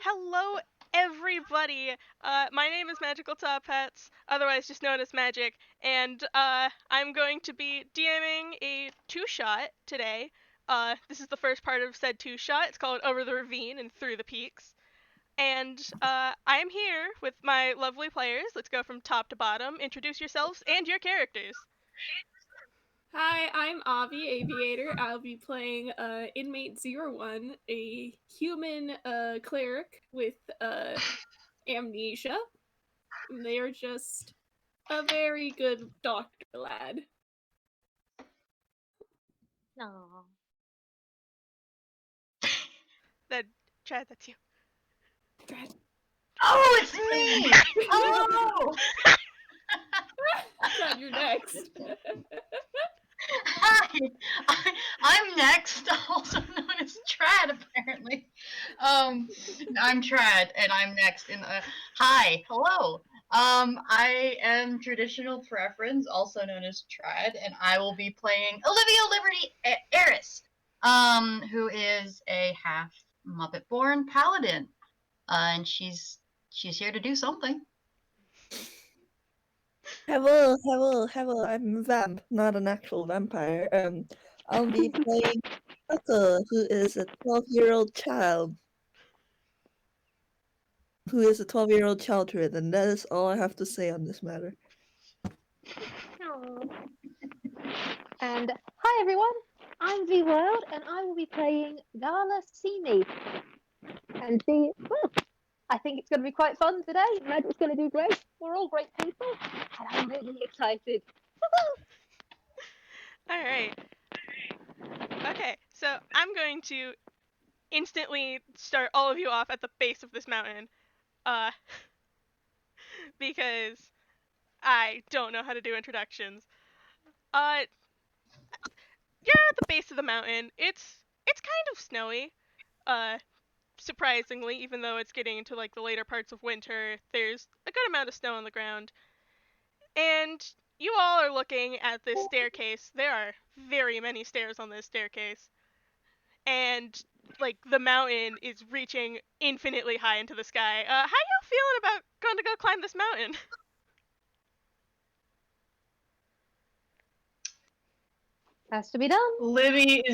Hello, everybody. My name is Magical Top Hats, otherwise just known as Magic, and I'm going to be DMing a two-shot today. This is the first part of said two-shot. It's called Over the Ravine and Through the Peaks. And I am here with my lovely players. Let's go from top to bottom. Introduce yourselves and your characters. Hi, I'm Avi, Aviator. I'll be playing Inmate 01, a human cleric with amnesia. They are just a very good doctor lad. Aww. Chad, that's you. Oh, it's me! Oh! Chad, you're next. Hi, I'm next, also known as Trad, apparently. I'm Trad, and I'm next in the... Hi, hello. I am Traditional Preference, also known as Trad, and I will be playing Olivia Liberty Eris, who is a half Muppet-born paladin, and she's here to do something. Hello, I'm Vamp, not an actual vampire. I'll be playing Tokoh, who is a 12-year-old child. Who is a 12-year-old childhood, and that is all I have to say on this matter. Aww. And hi everyone, I'm Vwild, and I will be playing Gala Simi. And I think it's going to be quite fun today. Magic's going to do great. We're all great people, and I'm really excited. Alright. Okay, so I'm going to instantly start all of you off at the base of this mountain. Because I don't know how to do introductions. You're at the base of the mountain. It's kind of snowy. Surprisingly, even though it's getting into like the later parts of winter, there's a good amount of snow on the ground. And you all are looking at this staircase. There are very many stairs on this staircase. And like the mountain is reaching infinitely high into the sky. How y'all feeling about going to go climb this mountain? Has to be done. Libby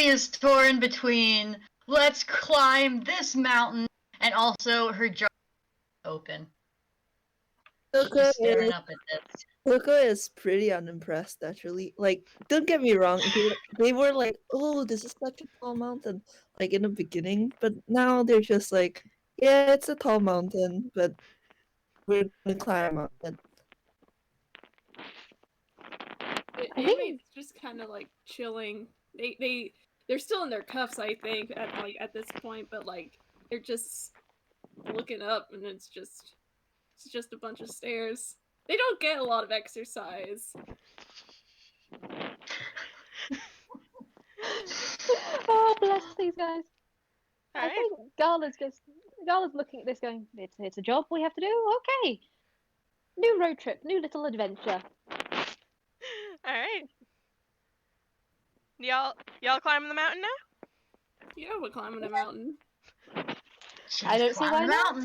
is torn between let's climb this mountain and also her jaw open. She's just staring up at this. Tokoh is pretty unimpressed, actually. Like, don't get me wrong, they were like, oh, this is such a tall mountain, like in the beginning, but now they're just like, yeah, it's a tall mountain, but we're gonna climb up it. The inmates just kind of like chilling. They're still in their cuffs, I think, at this point, but like they're just looking up, and it's just a bunch of stairs. They don't get a lot of exercise. Oh, bless these guys. All I right. think Gala's looking at this going, it's a job we have to do? Okay. New road trip, new little adventure. All right. Y'all climbing the mountain now? Yeah, we're climbing a mountain. I don't see why not.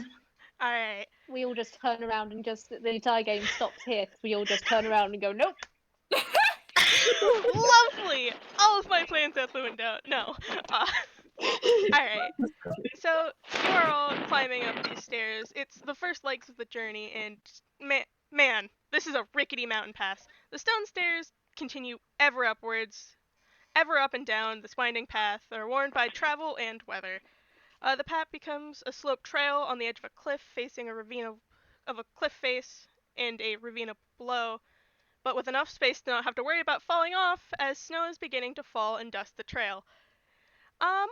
All right. We all just turn around and just the entire game stops here because we all just turn around and go, nope. Lovely. All of my plans out the window. No. All right. So you are all climbing up these stairs. It's the first legs of the journey, and man, this is a rickety mountain pass. The stone stairs continue ever upwards, ever up and down this winding path are warned by travel and weather. The path becomes a sloped trail on the edge of a cliff facing a ravine of a cliff face and a ravine below, but with enough space to not have to worry about falling off as snow is beginning to fall and dust the trail. How about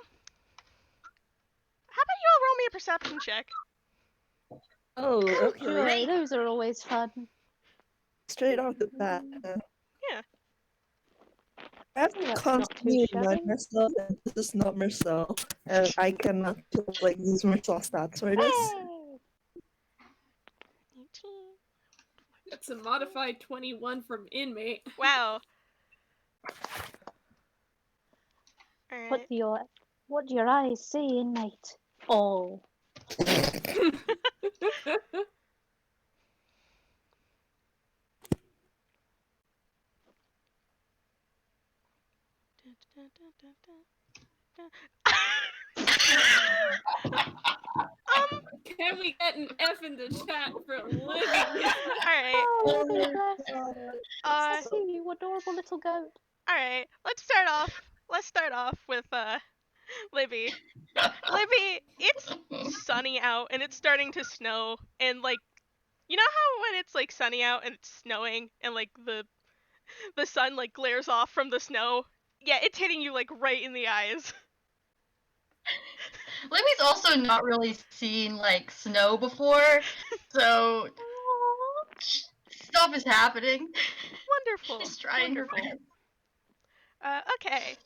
you all roll me a perception check? Oh, okay. Joy, those are always fun. Straight off the bat. Yeah. I have to That's not constantly too remind shabby. myself that this is not Marcel, and I cannot like use Marcel stats for this. Hey! 18. That's a modified 21 from inmate. Wow. All right. What do your eyes see, inmate? Oh. Can we get an F in the chat for Libby? Alright. Oh, Libby, bless. Uh, Let's see you, adorable little goat. alright. Let's start off with Libby. Libby, it's sunny out and it's starting to snow, and like, you know how when it's like sunny out and it's snowing and like the sun like glares off from the snow? Yeah, it's hitting you like right in the eyes. Libby's also not really seen like snow before, so stuff is happening. Wonderful. She's trying her Wonderful. best. Okay.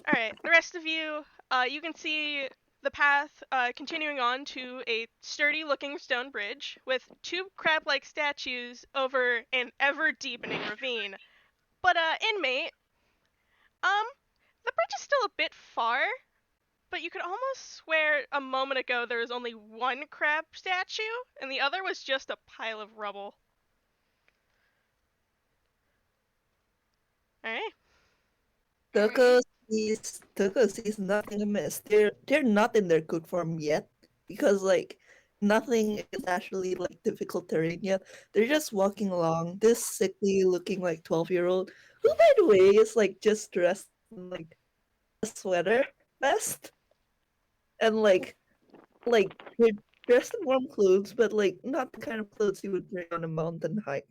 Alright, the rest of you, you can see the path continuing on to a sturdy looking stone bridge with two crab like statues over an ever deepening ravine. But, inmate, the bridge is still a bit far, but you could almost swear a moment ago there was only one crab statue, and the other was just a pile of rubble. Alright. Tokoh sees nothing amiss. They're not in their good form yet because like nothing is actually like difficult terrain yet. They're just walking along. This sickly looking like 12-year-old, who by the way is like just dressed in like a sweater vest and they're dressed in warm clothes, but like not the kind of clothes you would wear on a mountain hike.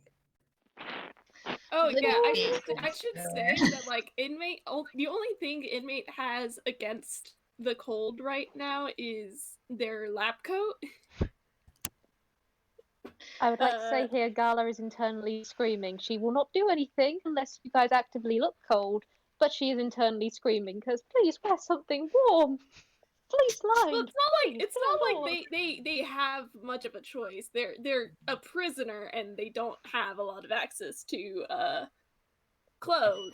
Oh yeah, I Libby should say that like inmate. The only thing inmate has against the cold right now is their lab coat. I would like to say here, Gala is internally screaming. She will not do anything unless you guys actively look cold, but she is internally screaming because please wear something warm. Fleece lined. Well, it's not like they have much of a choice. They're a prisoner and they don't have a lot of access to clothes.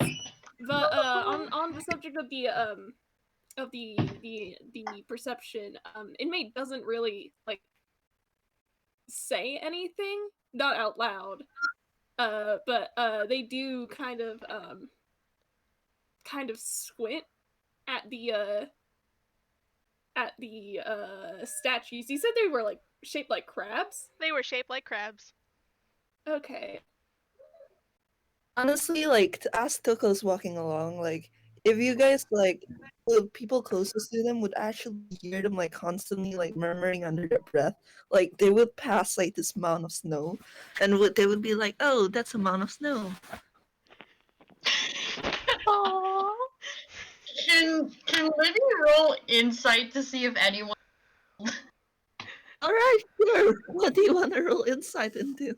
But on the subject of the perception, inmate doesn't really like say anything, not out loud. But they do kind of squint at the statues. You said they were like shaped like crabs? They were shaped like crabs. Okay. Honestly, like as Toko's walking along, like if you guys like the people closest to them would actually hear them like constantly like murmuring under their breath, like they would pass like this mound of snow, and they would be like, "Oh, that's a mound of snow." Aww. Can Libby roll insight to see if anyone All right, sure. What do you want to roll insight into?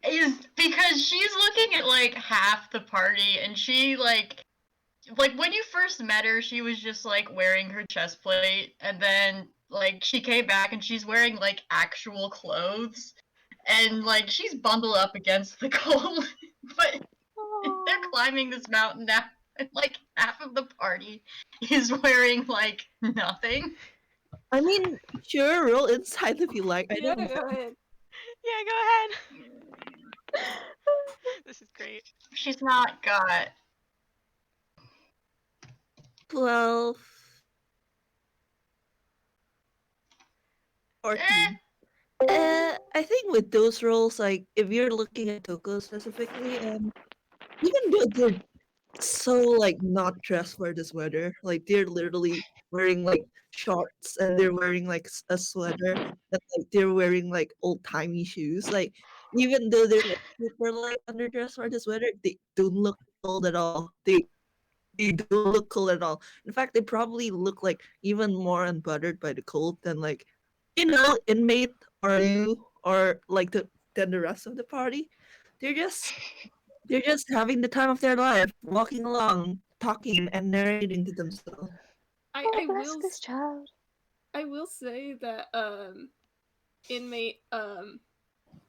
is, because she's looking at like half the party, and she like when you first met her, she was just like wearing her chest plate, and then like she came back and she's wearing like actual clothes, and like she's bundled up against the cold, but they're climbing this mountain now, and like half of the party is wearing like nothing. I mean, sure, roll insight if you like. I Yeah, don't. go ahead. Yeah, go ahead. This is great. She's not got 12, 14. I think with those rolls, like if you're looking at Toko specifically, even though they're so like not dressed for this weather, like they're literally wearing like shorts and they're wearing like a sweater and like they're wearing like old timey shoes. Like even though they're like super like underdressed for this weather, they don't look cold at all. They don't look cold at all. In fact, they probably look like even more unbuttered by the cold than like inmate or you or like than the rest of the party. They're just having the time of their life, walking along, talking and narrating to themselves. Oh, bless this child. I will say that inmate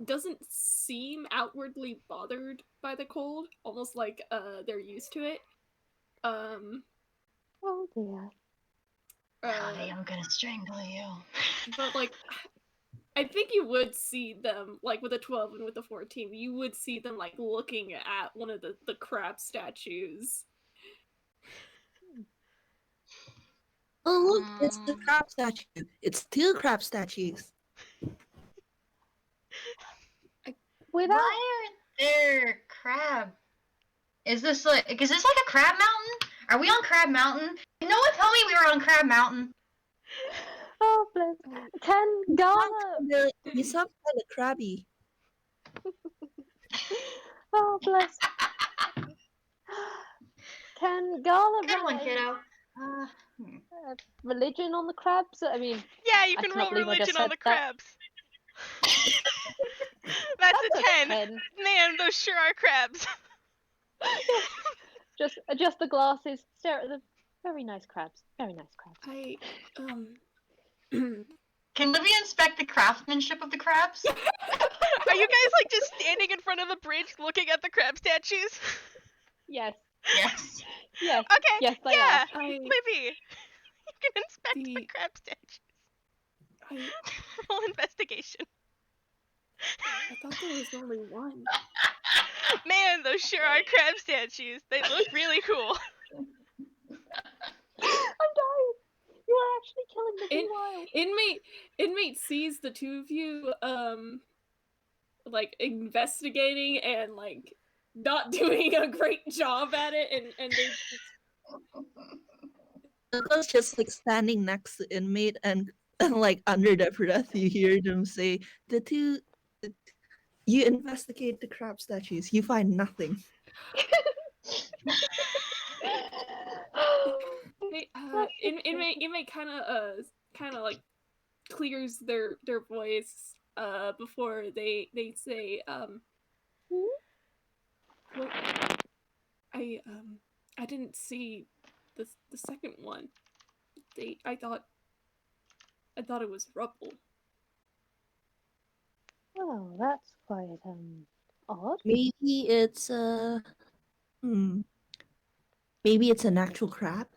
doesn't seem outwardly bothered by the cold, almost like they're used to it. Oh dear. Honey, I'm gonna strangle you. But like, I think you would see them like with the 12 and with the 14. You would see them like looking at one of the crab statues. Oh look, it's the crab statue. It's 2 crab statues. Without Why are there crab? Is this like a crab mountain? Are we on Crab Mountain? Can no one tell me we were on Crab Mountain? oh bless. Can Gala You sound kind of crabby. oh bless. Can Gala Good run one, a kiddo. religion on the crabs? I mean, Yeah, you I can cannot roll believe I just religion on said the that. crabs. That's a 10. 10. Man, those sure are crabs. Just adjust the glasses, stare at the very nice crabs. Very nice crabs. I Can Libby inspect the craftsmanship of the crabs? Are you guys like just standing in front of the bridge looking at the crab statues? Yes. Yes. Yes. Okay. Yes, they yeah. are. Libby, you can inspect the The- crab statues. I Roll investigation. thought there was only one. Man, those sure are crab statues. They look really cool. I'm dying. You are actually killing the Vwild. Inmate sees the two of you like investigating and like not doing a great job at it, and they Toko's just like standing next to inmate and like under their breath you hear them say you investigate the crab statues, you find nothing. inmate kind of like clears their voice before they say well, I didn't see the second one. I thought it was rubble. Oh, that's quite odd. Maybe it's maybe it's an actual crab.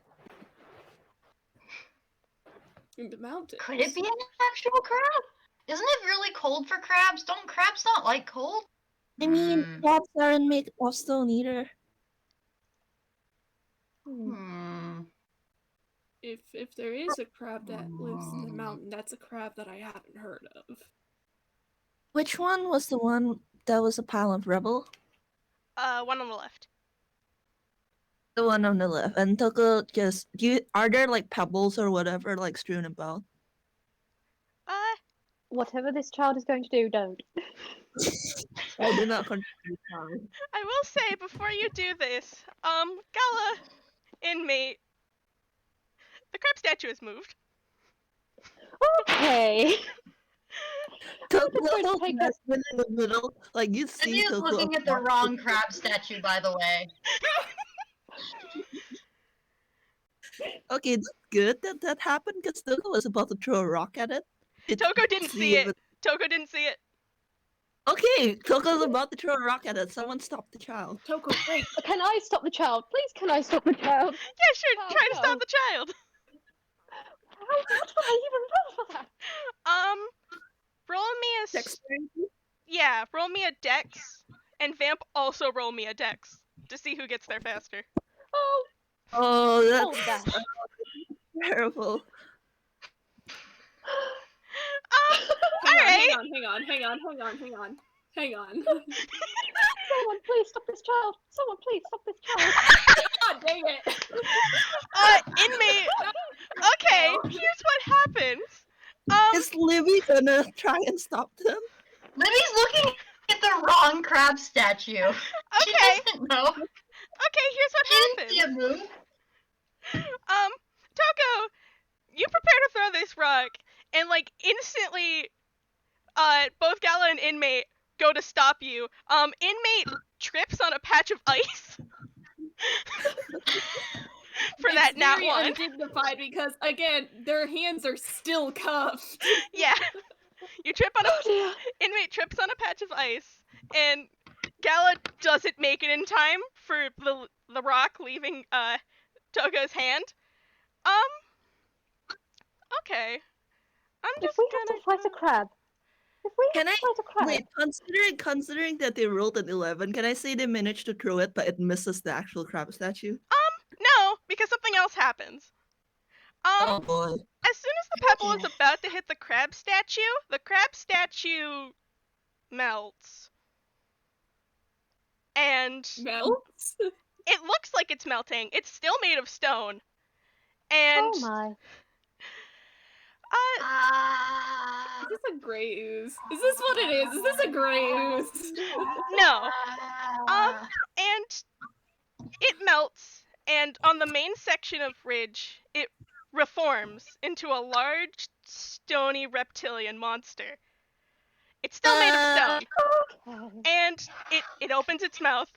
In the mountains. Could it be an actual crab? Isn't it really cold for crabs? Don't crabs not like cold? I mean, crabs aren't made of stone either. If there is a crab that lives in the mountain, that's a crab that I haven't heard of. Which one was the one that was a pile of rubble? One on the left. The one on the left. And Tokoh just are there like pebbles or whatever like strewn about? Whatever this child is going to do, don't. I do not contribute time. I will say before you do this, Gala, inmate, the crab statue has moved. Okay. Tokoh has been in the middle, like you see Libby is Tokoh. looking at the wrong crab statue, by the way. Okay, that's good that happened because Tokoh was about to throw a rock at it. Tokoh didn't see it. Tokoh didn't see it. Okay, Toko's about to throw a rock at it. Someone stop the child. Tokoh, wait. Can I stop the child? Please, can I stop the child? Yeah, sure. Oh, Try to no. stop the child. How would I even roll for that? Roll me a Dexterity? Yeah, roll me a dex, and Vamp also roll me a dex to see who gets there faster. Oh, Oh, that's gosh. terrible. Alright. Hang on. Someone please stop this child. Someone please stop this child. God dang it. Inmate. Okay, here's what happens. Is Libby gonna try and stop them? Libby's looking at the wrong crab statue. She Okay. doesn't know. Okay, here's what She happens. didn't see it move. Tokoh, you prepare to throw this rock, and like instantly, both Gala and Inmate go to stop you. Inmate trips on a patch of ice. For that It's nat very one. undignified because again, their hands are still cuffed. Yeah. You trip on a Oh dear. Inmate trips on a patch of ice, and Gala doesn't make it in time for the rock leaving Toko's hand. Okay. I'm If just we have gonna to fight a crab, if we have Can I to fight a crab, wait? Considering that they rolled an 11, can I say they managed to throw it, but it misses the actual crab statue? no, because something else happens. Oh boy! As soon as the pebble is about to hit the crab statue melts. And Melts? it looks like it's melting. It's still made of stone. And oh my. Is this a gray ooze? Is this what it is? Is this a gray ooze? no. And it melts, and on the main section of ridge, it reforms into a large, stony reptilian monster. It's still made of stone, Okay. and it opens its mouth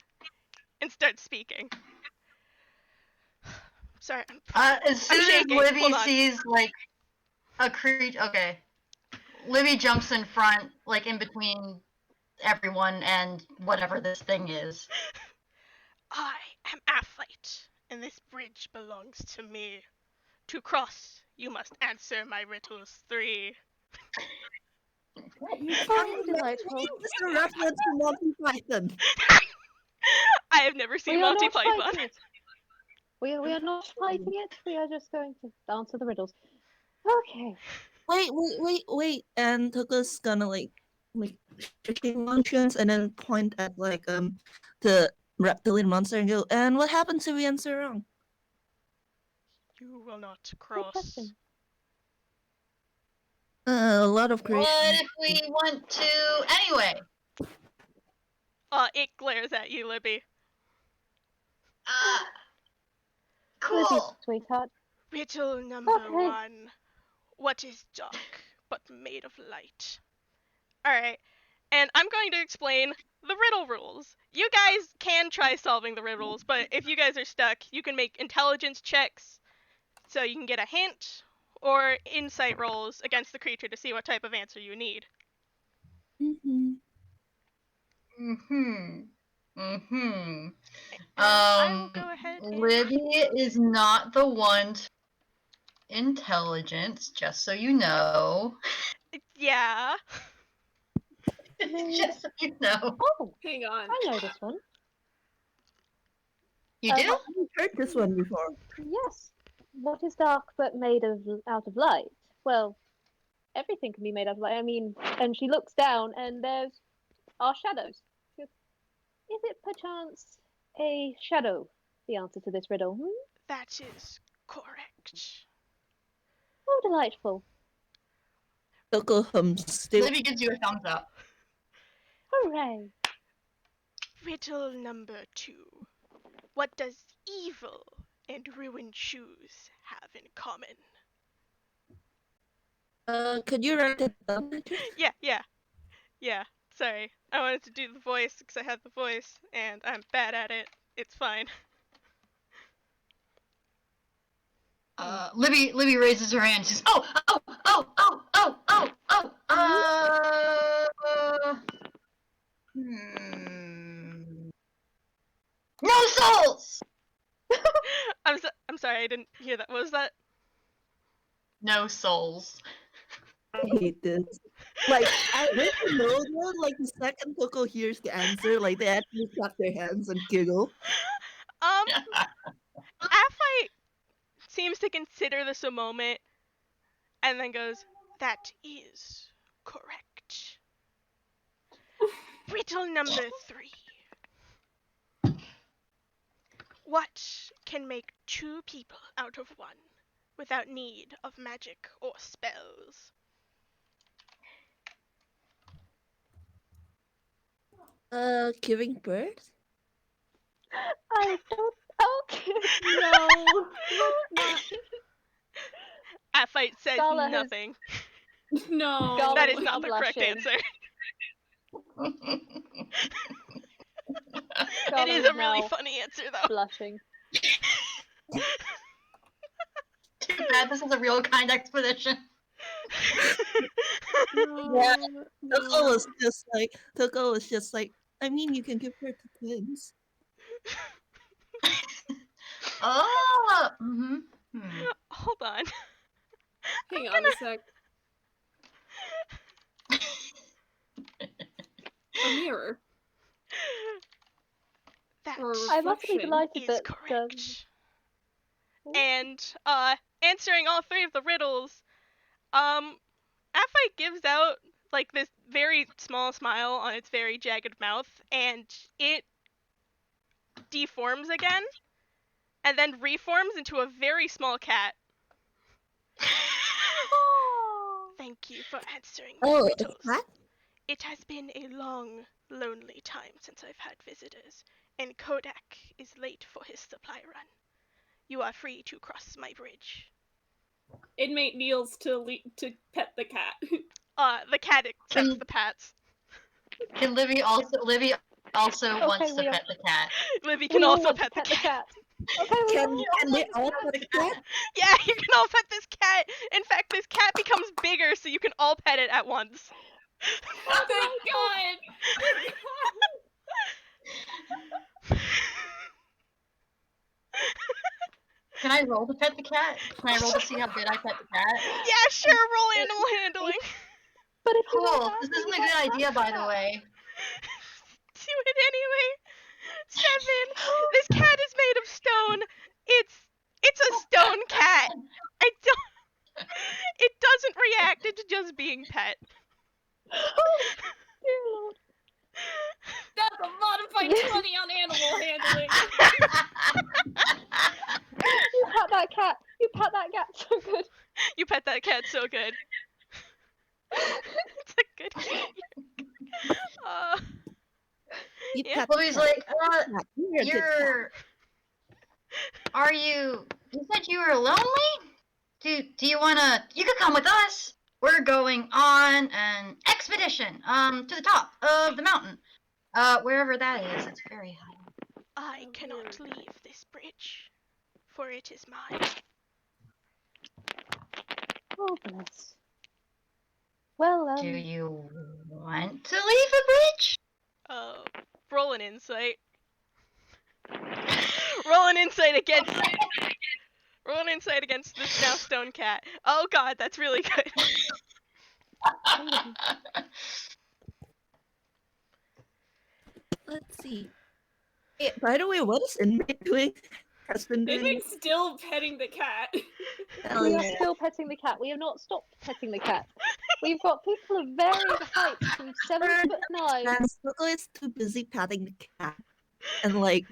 and starts speaking. Sorry, As soon as shaking. Libby Hold on. sees like a creature, okay, Libby jumps in front, like in between everyone and whatever this thing is. I am Athlete, and this bridge belongs to me. To cross, you must answer my riddles 3. How delightful. This is a reference to Monty Python. I have never seen We are Monty not Python. fighting it. We are not fighting it. We are just going to answer the riddles. Okay. Wait, and Toko's gonna like shaking motions and then point at the reptilian monster and go, and what happens if we answer wrong? You will not Good cross. question. A lot of great. What if we want to? Anyway. It glares at you, Libby. Libby, Cool. sweetheart. Riddle number Okay. 1. What is dark but made of light? Alright, and I'm going to explain the riddle rules. You guys can try solving the riddles, but if you guys are stuck, you can make intelligence checks so you can get a hint, or insight rolls against the creature to see what type of answer you need. I will go ahead and... Libby is not the one to intelligence, just so you know. Yeah. Just so you know. Oh, Hang on. I know this one. You do? I've heard this one before. Yes. What is dark but made of out of light? Well, everything can be made out of light. I mean, and she looks down and there's our shadows. Is it perchance a shadow? The answer to this riddle. That is correct. Oh, delightful. Toko hums. Libby gives you a thumbs up. Hooray. Riddle number 2. What does evil and ruined shoes have in common? Could you write it down? Yeah. Sorry. I wanted to do the voice because I had the voice, and I'm bad at it. It's fine. Libby raises her hand. She's oh. No souls. I'm sorry, I didn't hear that. What was that? No souls. I hate this. Like, I really know that, like, the second Toko hears the answer, like, they actually clap their hands and giggle. Afflight seems to consider this a moment, and then goes, "That is correct." Riddle number 3. What can make 2 people out of 1 without need of magic or spells? Giving birth? I don't. Okay. No. What's that? Afflight says Gala has- nothing. No. Gala That is was not the correct blushing. answer. It Gala is is a really now funny answer, though. blushing. Too bad this is a real kind expedition. Yeah. Toko was just like, I mean, you can give birth to twins. Oh. Hmm. Hold on. Hang on a sec. A mirror. That Or a I must be reflection. delighted is that correct. Ooh. And answering all three of the riddles, Aphyte gives out like this very small smile on its very jagged mouth, and it deforms again, and then reforms into a very small cat. Oh. Thank you for answering my Oh, riddles. it's that? It has been a long, lonely time since I've had visitors, and Kodak is late for his supply run. You are free to cross my bridge. Inmate kneels to pet the cat. The cat accepts the pats. Can Libby also? Libby also Okay, wants to we are- pet the cat. Libby We can all also want to pet the pet the cat. cat. Okay, we Can all they want to all pet pet the the cat? Yeah, you can all pet this cat. In fact, this cat becomes bigger, so you can all pet it at once. Oh, thank God! Thank God! Can I roll to pet the cat? Can I roll to see how good I pet the cat? Yeah, sure, roll animal handling. But if you Cool. want This that, isn't a you good get idea, by the cat. way. Do it anyway. 7. This cat is made of stone. It's a stone cat. I don't. It doesn't react. It's just being pet. Oh, dear Lord. That's a modified 20 on animal handling. You pat that cat. You pat that cat so good. You pet that cat so good. It's a good behavior. You Yeah. pet the Libby's cat. like, Cat, you're a good cat. are you said you were lonely? Do you wanna, you could come with us. We're going on an expedition, to the top of the mountain. Wherever that is, it's very high. I Oh, cannot weird. leave this bridge, for it is mine. Oh, bless. Well, Do you want to leave the bridge? Roll an insight. Roll an insight against. Roll an insight against this now stone cat. Oh God, that's really good. Let's see. Hey, by the way, what is Inmate doing? Has been doing. Inmate's still petting the cat. Hell we are yeah. still petting the cat. We have not stopped petting the cat. We've got people of varied heights from 7'9". And Tokoh is too busy patting the cat. And like,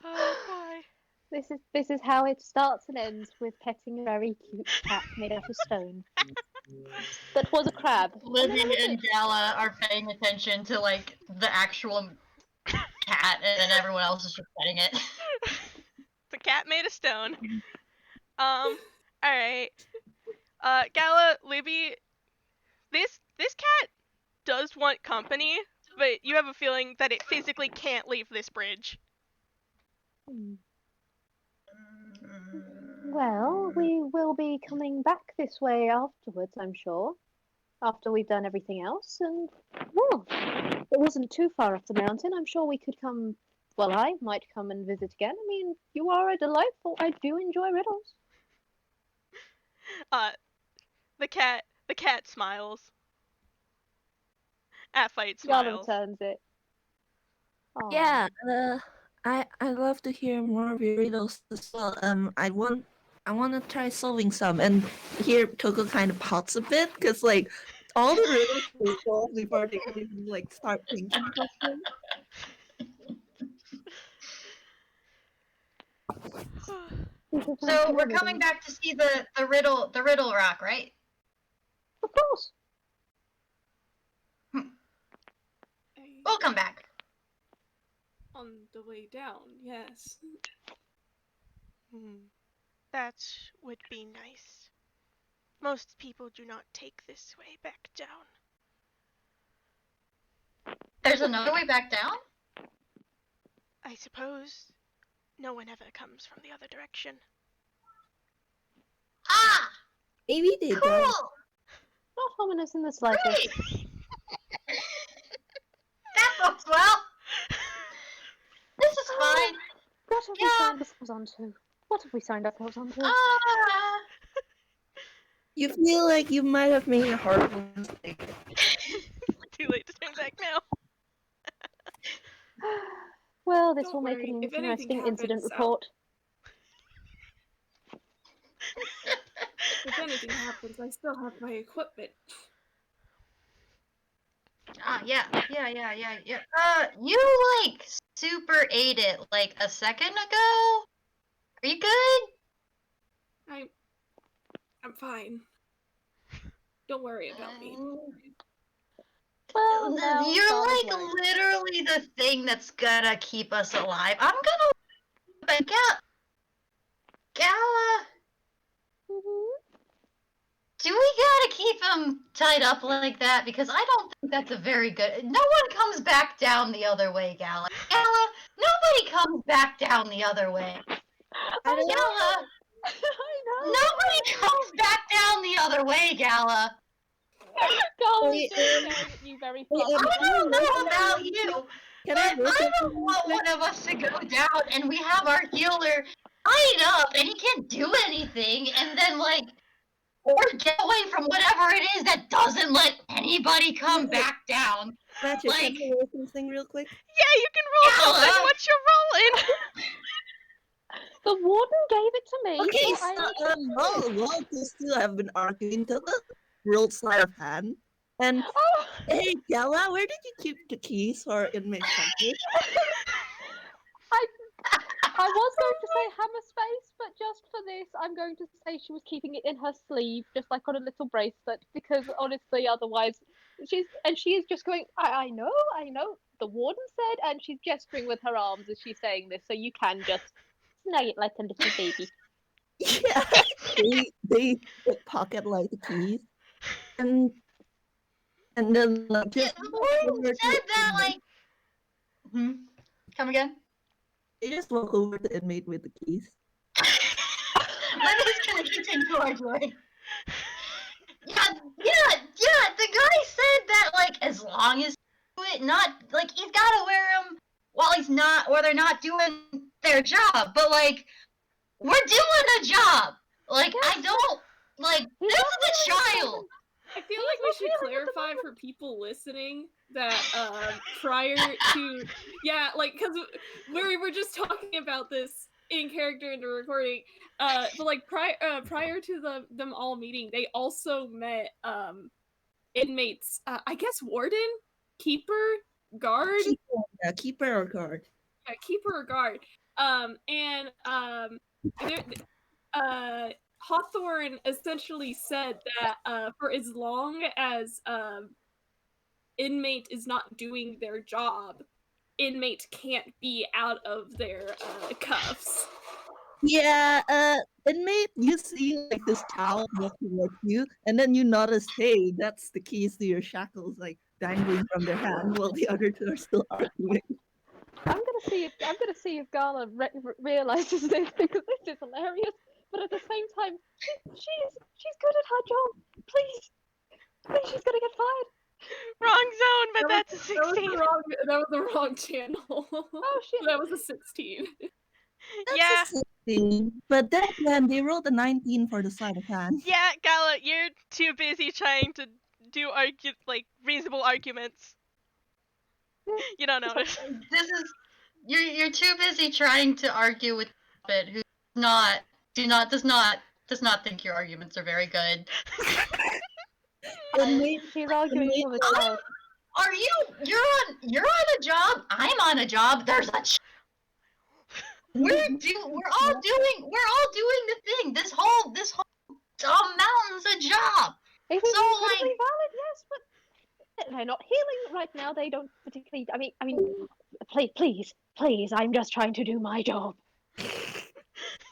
Oh boy. This is how it starts and ends, with petting a very cute cat made out of stone. That was a crab. Libby and Gala are paying attention to like the actual cat, and then everyone else is just petting it. The cat made of stone. Alright. Gala, Libby, this cat does want company, but you have a feeling that it physically can't leave this bridge. Well, we will be coming back this way afterwards, I'm sure. After we've done everything else, and well, it wasn't too far up the mountain. I'm sure we could come. Well, I might come and visit again. I mean, you are a delightful. I do enjoy riddles. The cat smiles. Aphyte Gala smiles. returns it. Aw. yeah, I love to hear more of your riddles as well. I want to try solving some, and here Tokoh kind of pots a bit because like all the riddles were solved before they could even like start thinking something. So we're coming back to see the riddle rock, right? Of course. We'll come back. On the way down, yes. That would be nice. Most people do not take this way back down. There's another way back down? I suppose no one ever comes from the other direction. Ah! Maybe they Cool! don't. Not ominous in the slightest. Great! That goes well. This is fine. What have we Yeah. signed ourselves onto? What have we signed ourselves onto? You feel like you might have made a horrible mistake. Too late to turn back now. Well, this Don't will make worry, an if anything interesting incident happens, report. If anything happens, I still have my equipment. Yeah. You like super ate it like a second ago? Are you good? I'm fine. Don't worry about me. Well, now You're Gala's like worried. literally the thing that's gonna keep us alive. I'm gonna. But Gala, do we gotta keep him tied up like that? Because I don't think that's a very good. No one comes back down the other way, Gala. Gala, nobody comes back down the other way. I don't Gala, I know. nobody comes back down the other way, Gala. Gala Wait, is just staring at you very wait, flustered. I don't know about you, Can but I I look at don't want one of us to go down and we have our healer tied up and he can't do anything and then like or get away from whatever it is that doesn't let anybody come back down. Magic, Like, can I roll something real quick? Yeah, you can roll Gala! something. What you rolling? The warden gave it to me. Okay, so I so while these two have been arguing, Tokoh rolled sleight of hand. And Oh! hey, Gala, where did you keep the keys for inmate shelter? I was going to say hammer space, but just for this, I'm going to say she was keeping it in her sleeve, just like on a little bracelet, because honestly, otherwise, she is just going. I know. The warden said, and she's gesturing with her arms as she's saying this, so you can just snag it like a little baby. Yeah, they pocket like the keys, and then like just the walk over warden to said the that, inmate. like. Come again? They just walk over to the inmate with the keys. Libby's gonna continue arguing. Yeah, the guy said that, like, as long as you do it, not, like, he's gotta wear them while they're not doing their job, but, like, we're doing a job! Like, Yes. I don't, like, this is a child! I feel like we should clarify for people listening that prior to like because we were just talking about this in character in the recording, but like prior to them all meeting, they also met inmates. I guess warden, keeper, guard, Keeper or guard. keeper or guard. Hawthorne essentially said that for as long as inmate is not doing their job, inmate can't be out of their cuffs. Yeah, inmate, you see like this child walk towards you, and then you notice, hey, that's the keys to your shackles, like dangling from their hand, while the other two are still arguing. I'm gonna see if Gala realizes this because this is hilarious. But at the same time, she's good at her job. Please, she's gonna get fired. Wrong zone, but that's a 16. That was the wrong channel. Oh shit! That was a 16. That's Yeah. a 16, but then again, they rolled a 19 for the sleight of hand. Yeah, Gala, you're too busy trying to do reasonable arguments. You don't notice. This is, you're too busy trying to argue with Puppet, who does not think your arguments are very good. She's arguing for the child. Are you're on a job? I'm on a job. There's a we're all doing the thing. This whole mountain's a job. It is So, incredibly like- valid, yes, but they're not healing right now. They don't particularly. I mean, please, I'm just trying to do my job.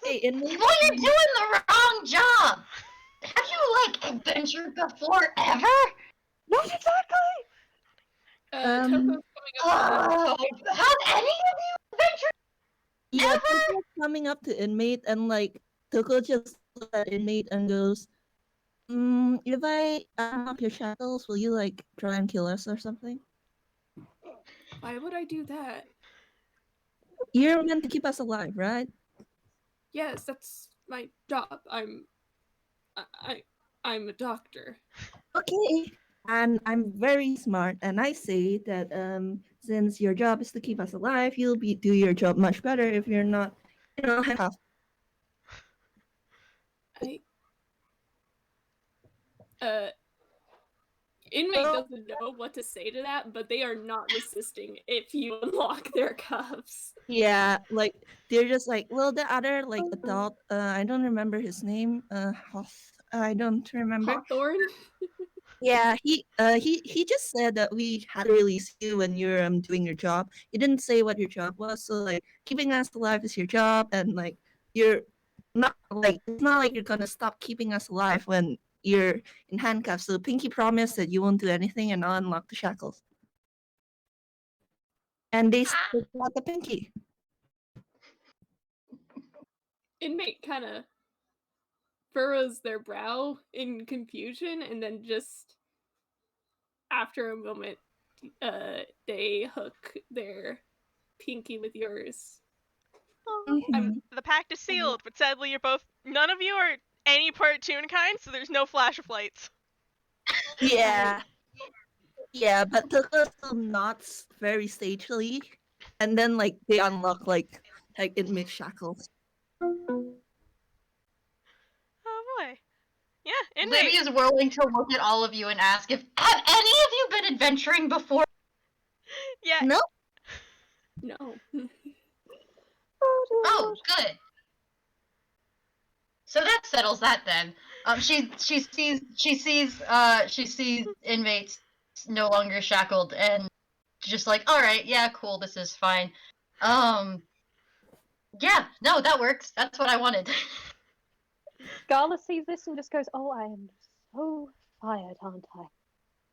Hey, inmate, Well, you're doing the wrong job. Have you adventured before ever? Not exactly. Toko's coming up. Have any of you adventured? yeah, Ever? Toko's coming up to inmate, and like Tokoh just looks at inmate and goes, if I unlock your shackles, will you like try and kill us or something? Why would I do that? You're meant to keep us alive, right? Yes, that's my job. I'm a doctor. Okay. And I'm very smart, and I say that since your job is to keep us alive, you'll do your job much better if you're not, handcuffed. I uh inmate doesn't know what to say to that, but they are not resisting if you unlock their cuffs. Yeah, like they're just like, well, the other like adult, I don't remember his name. I don't remember. Hawthorne? Yeah, he just said that we had to release you when you're doing your job. He didn't say what your job was, so like keeping us alive is your job, and like you're not like it's not like you're gonna stop keeping us alive when you're in handcuffs. So Pinky promised that you won't do anything and I'll unlock the shackles. And they got the Pinky. Inmate kind of furrows their brow in confusion, and then just after a moment, they hook their pinky with yours. Mhm. The pact is sealed, but sadly, none of you are any part Toonkind, so there's no flash of lights. Yeah. Yeah, but Tokoh still nods very sagely, and then like they unlock like inmate shackles. Oh boy. Yeah, Libby inmate. is willing to look at all of you and ask if have any of you been adventuring before? Yeah. Nope. No. Oh, good. So that settles that then. She sees inmates no longer shackled and just like, all right, yeah, cool, this is fine. Yeah, no, that works. That's what I wanted. Gala sees this and just goes, "Oh, I am so fired, aren't I?"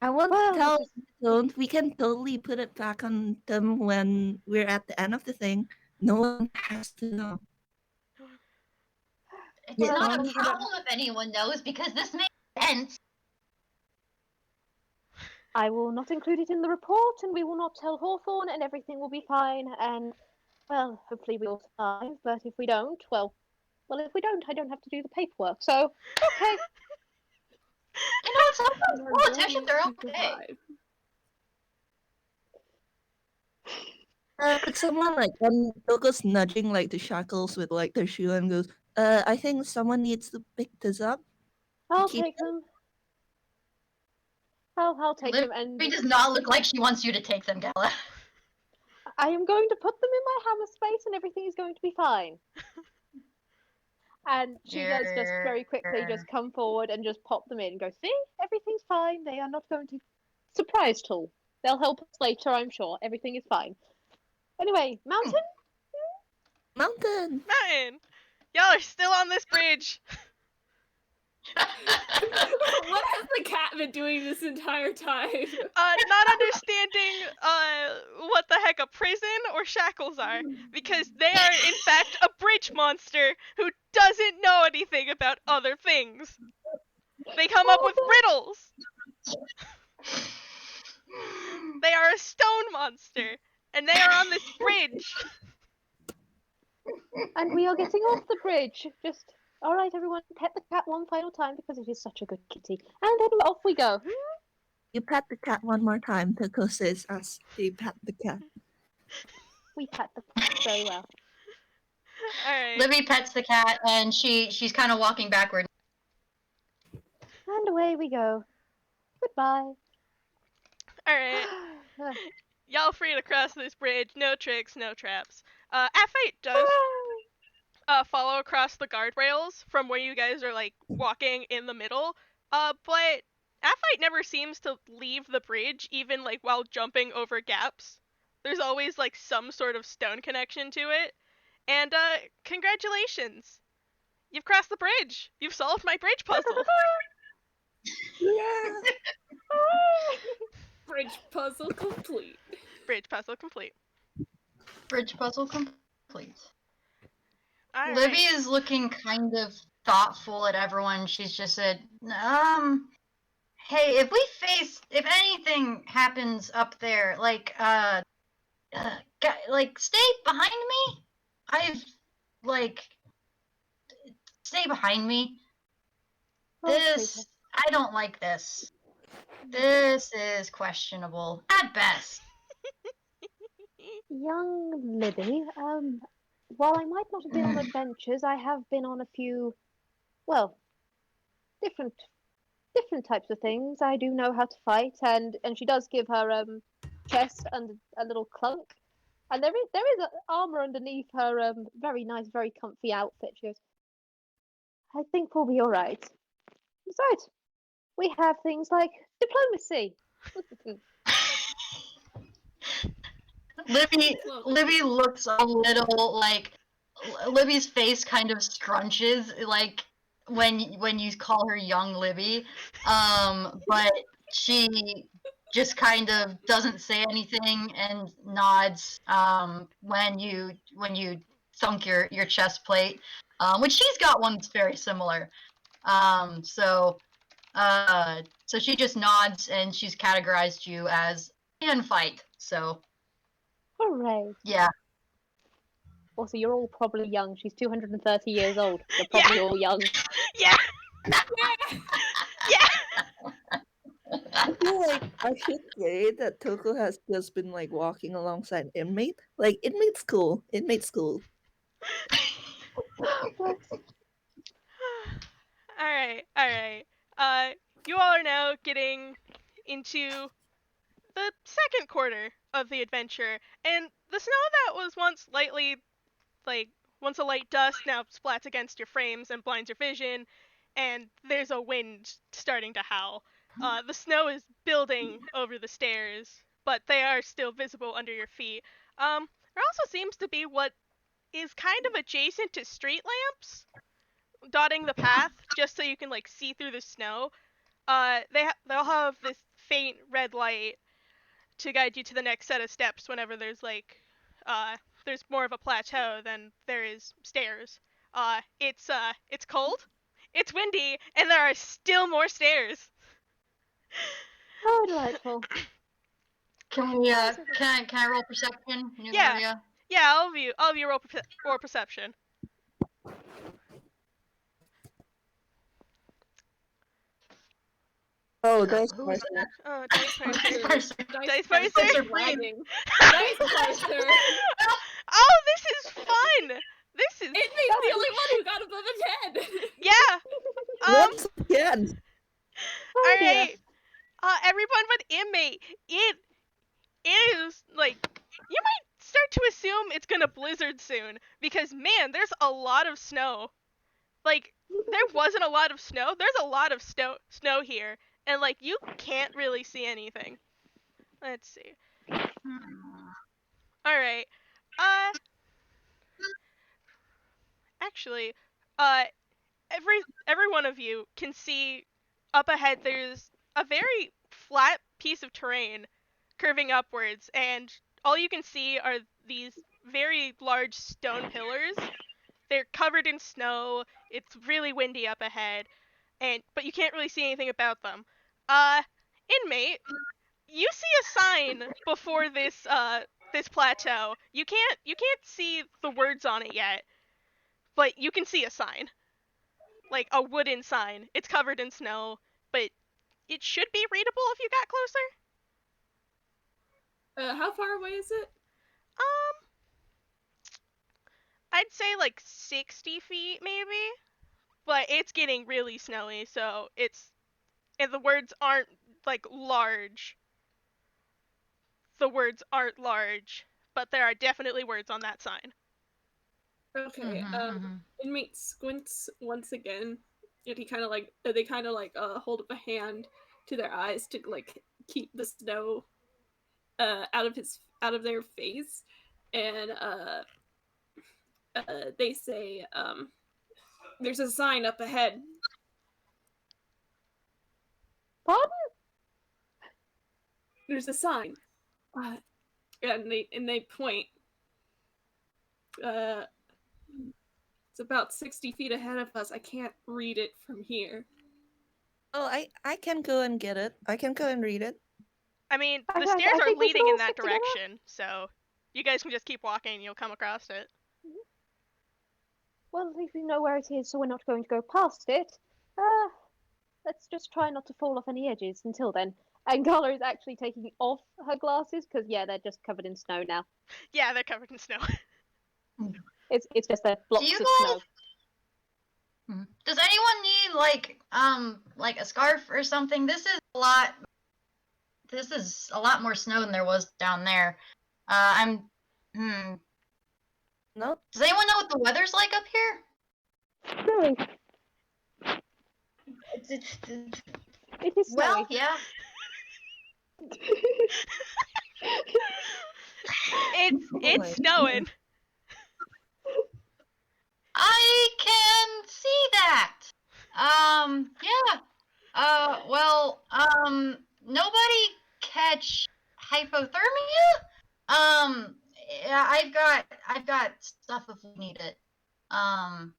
I won't Well, tell this is- you don't. We can totally put it back on them when we're at the end of the thing. No one has to know. It's Yeah, not a only problem if anyone knows because this makes sense. I will not include it in the report, and we will not tell Hawthorne, and everything will be fine. And well, hopefully we'll survive. But if we don't, well, if we don't, I don't have to do the paperwork. So okay. You know, sometimes You're politicians are going to okay. survive. But someone like when Toko's nudging like the shackles with like their shoe and goes, I think someone needs to pick this up. I'll Keep take them. I'll take them, and Libby does not look like she wants you to take them, Gala. I am going to put them in my hammer space, and everything is going to be fine. And she does just very quickly just come forward and just pop them in and go, "See, everything's fine. They are not going to surprise tool. They'll help us later, I'm sure. Everything is fine." Anyway, mountain. Mountain. Mountain. Y'all are still on this bridge. What has the cat been doing this entire time? Not understanding what the heck a prison or shackles are, because they are in fact a bridge monster who doesn't know anything about other things. They come up with riddles. They are a stone monster, and they are on this bridge. And we are getting off the bridge. Just all right, everyone, pet the cat one final time because it is such a good kitty. And then off we go. You pat the cat one more time, Toko says as they pat the cat. We pet the cat very well. Alright. Libby pets the cat and she's kind of walking backward. And away we go. Goodbye. Alright. Y'all free to cross this bridge. No tricks, no traps. F8 does follow across the guardrails from where you guys are like walking in the middle. But F8 never seems to leave the bridge, even like while jumping over gaps. There's always like some sort of stone connection to it. And congratulations! You've crossed the bridge. You've solved my bridge puzzle. Yeah. Bridge puzzle complete. Bridge puzzle complete. Bridge puzzle complete. All Libby right. is looking kind of thoughtful at everyone. She's just said, hey, if anything happens up there, like, like, stay behind me. Stay behind me. Oh, This, sweetheart. I don't like this. This is questionable at best. Young Libby, while I might not have been on adventures, I have been on a few, well, different types of things. I do know how to fight, and she does give her chest and a little clunk, and there is armor underneath her very nice, very comfy outfit. She goes, I think we'll be all right. Besides, we have things like diplomacy. Libby looks a little like Libby's face kind of scrunches like when you call her young Libby, but she just kind of doesn't say anything and nods when you thunk your chest plate, which she's got one that's very similar. So she just nods and she's categorized you as can fight. So Hooray! yeah. Also, you're all probably young. She's 230 years old. You're Yeah. probably all young. Yeah. Yeah. I feel like I should say that Tokoh has just been like walking alongside inmate. Like inmate's cool. Inmate's cool. Bless. All right. All right. You all are now getting into the second quarter of the adventure, and the snow that was once once a light dust now splats against your frames and blinds your vision, and there's a wind starting to howl. The snow is building over the stairs, but they are still visible under your feet. There also seems to be what is kind of adjacent to street lamps dotting the path, just so you can like see through the snow. They'll have this faint red light to guide you to the next set of steps whenever there's more of a plateau than there is stairs. It's cold, it's windy, and there are still more stairs. Oh, delightful. Can we can I roll perception? New Yeah. area? Yeah, all of you roll perception. Oh, dice Who was parser. Oh, dice parser. Dice Dice parser? are bragging. Dice parser. Oh, this is fun. This is Inmate's the only one who got above a 10. yeah. Once again. Oh, All dear. right. Everyone but inmate. It is like you might start to assume it's gonna blizzard soon because man, there's a lot of snow. Like there wasn't a lot of snow. There's a lot of snow here, and like you can't really see anything. Let's see. All right. Uh, actually, uh, every one of you can see up ahead. There's a very flat piece of terrain curving upwards, and all you can see are these very large stone pillars. They're covered in snow. It's really windy up ahead, but you can't really see anything about them. Uh, inmate, you see a sign before this plateau. You can't see the words on it yet, but you can see a sign. Like a wooden sign. It's covered in snow, but it should be readable if you got closer. How far away is it? I'd say like 60 feet maybe, but it's getting really snowy, so and the words aren't like large. The words aren't large, but there are definitely words on that sign. Okay. Inmate squints once again, and he kind of like they kind of like hold up a hand to their eyes to like keep the snow out of their face, and they say there's a sign up ahead. Pardon? There's a sign, and they point. It's about 60 feet ahead of us. I can't read it from here. Oh, I can go and get it. I can go and read it. I mean, I the stairs are think we should leading all in that stick together. direction, so You guys can just keep walking and you'll come across it. Well, at least we know where it is, so we're not going to go past it. Let's just try not to fall off any edges until then. And Gala is actually taking off her glasses because, yeah, they're just covered in snow now. Yeah, they're covered in snow. It's just a blocks you of guys- snow. Does anyone need like a scarf or something? This is a lot more snow than there was down there. No. Does anyone know what the weather's like up here? Snowy. It's It is snowy. well, yeah. It's my snowing. I can see that. Yeah. Nobody catch hypothermia? Yeah, I've got stuff if we need it. No,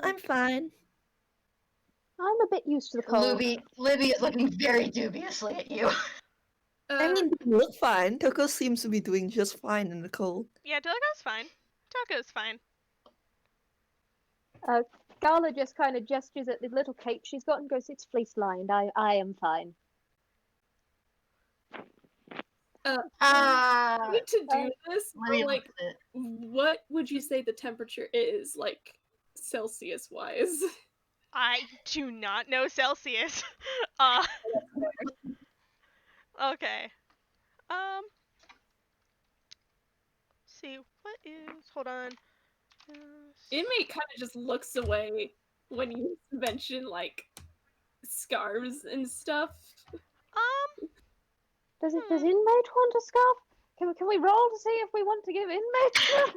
I'm fine. I'm a bit used to the cold. Libby is looking very dubiously at you. I mean, you look fine. Tokoh seems to be doing just fine in the cold. Yeah, Toko's fine. Toko's fine. Gala just kind of gestures at the little cape she's got and goes, "It's fleece lined. I am fine." Need to do this. Let me Like, look at it. what would you say the temperature is, like, Celsius wise? I do not know Celsius. Okay. See, what is... Hold on. Inmate kind of just looks away when you mention, like, scarves and stuff. Does inmate want a scarf? Can we roll to see if we want to give inmate a scarf?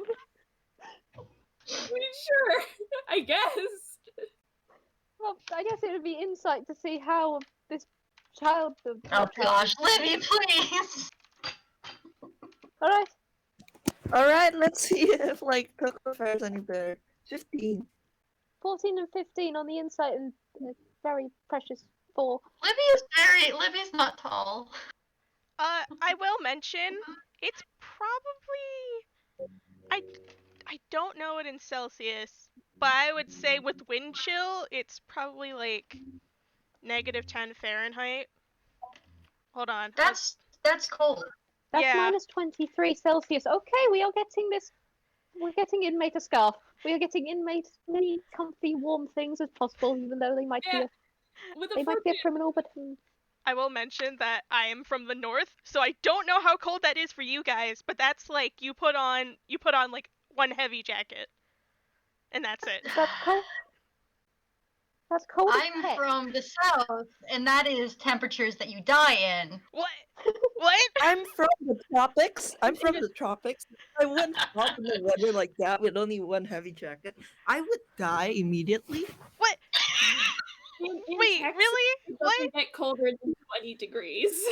I mean, sure, I guess. Well, I guess it would be insight to see how this child. Oh gosh, Libby, please. All right. All right, let's see if like Tokoh fares any better. 15. 14 and 15 on the insight and very precious 4. Libby's not tall. I will mention, it's probably... I don't know it in Celsius, but I would say with wind chill, it's probably like -10 Fahrenheit. Hold on. That's cold. That's Yeah. -23 Celsius. Okay, we are getting this. We're getting inmate a scarf. We are getting inmate many comfy, warm things as possible, even though they might Yeah. be With they a might be a 14, criminal. But I will mention that I am from the north, so I don't know how cold that is for you guys, but that's like you put on like one heavy jacket. And that's it. that's cold. That's cold as I'm heck. from the south, and that is temperatures that you die in. What? What? I'm from the tropics. I wouldn't hop in the weather like that with only one heavy jacket. I would die immediately. What? in Wait, Texas, really? it What? doesn't get colder than 20 degrees.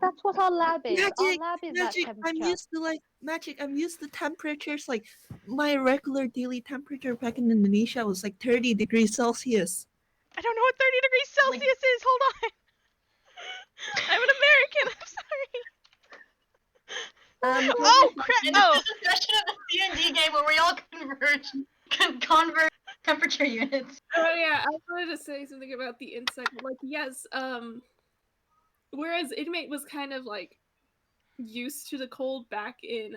That's what our lab is. Our Magic, lab is Magic, that I'm temperature. used to temperatures like my regular daily temperature back in Indonesia was like 30 degrees Celsius. I don't know what 30 degrees Celsius is. Hold on. I'm an American. I'm sorry. Oh crap! And Oh, this is a session of the D&D game where we all convert temperature units. Oh yeah, I wanted to say something about the insect. Like, yes, whereas inmate was kind of like used to the cold back in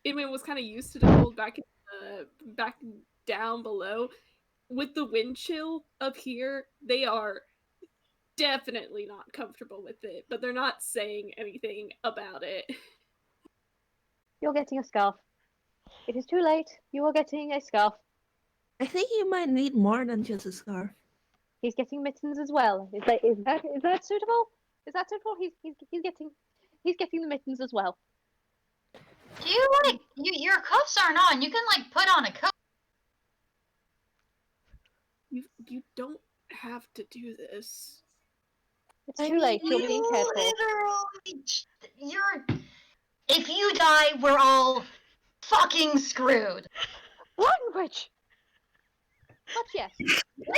inmate was kind of used to the cold back in back down below. With the wind chill up here, they are definitely not comfortable with it, but they're not saying anything about it. You're getting a scarf. It is too late. You are getting a scarf. I think you might need more than just a scarf. He's getting mittens as well. Is that suitable? Is that suitable? He's getting the mittens as well. Do you your cuffs aren't on? You can like put on a coat. You don't have to do this. It's too late. You're being careful. Literally, if you die, we're all fucking screwed. Language. But yes,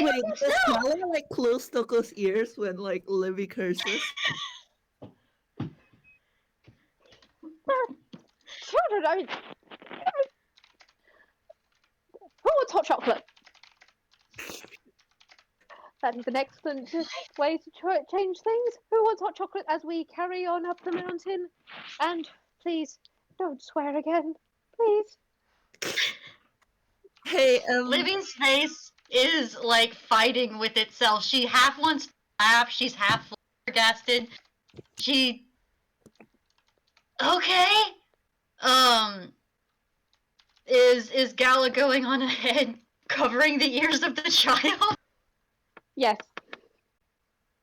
Wait, does Gala like close Tokoh's ears when like Libby curses? I mean, who wants hot chocolate? That is an excellent way to change things. Who wants hot chocolate as we carry on up the mountain? And please, don't swear again. Please. Hey, Libby's face is like fighting with itself. She half wants to laugh, she's half flabbergasted. She. Okay? Is Gala going on ahead, covering the ears of the child? Yes.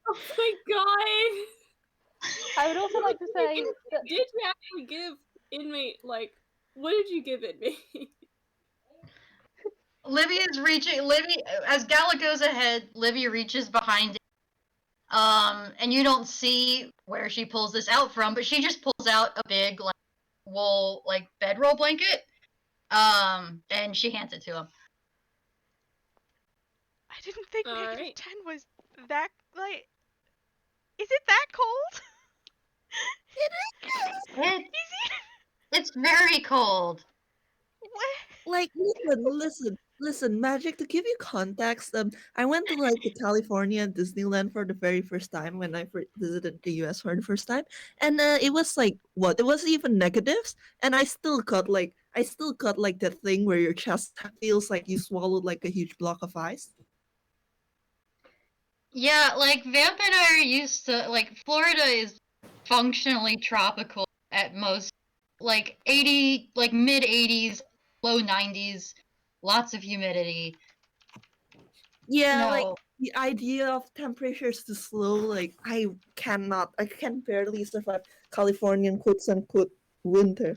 Oh my god! I would also like to say that Did you actually give inmate, like, what did you give inmate? Libby is reaching. Libby, as Gala goes ahead, Libby reaches behind it. And you don't see where she pulls this out from, but she just pulls out a big, like, wool, like, bedroll blanket. And she hands it to him. I didn't think All negative right. 10 was that, like... Is it that cold? It, it's very cold. What? like, listen, Magic, to give you context, I went to like the California Disneyland for the very first time when I visited the US for the first time, and it was like what? It was even negatives, and I still got like that thing where your chest feels like you swallowed like a huge block of ice. Yeah, like, Vamp and I are used to, like, Florida is functionally tropical at most. Like, 80, like, mid 80s, low 90s, lots of humidity. Yeah, No. like the idea of temperatures to slow, like I can barely survive Californian quotes unquote winter.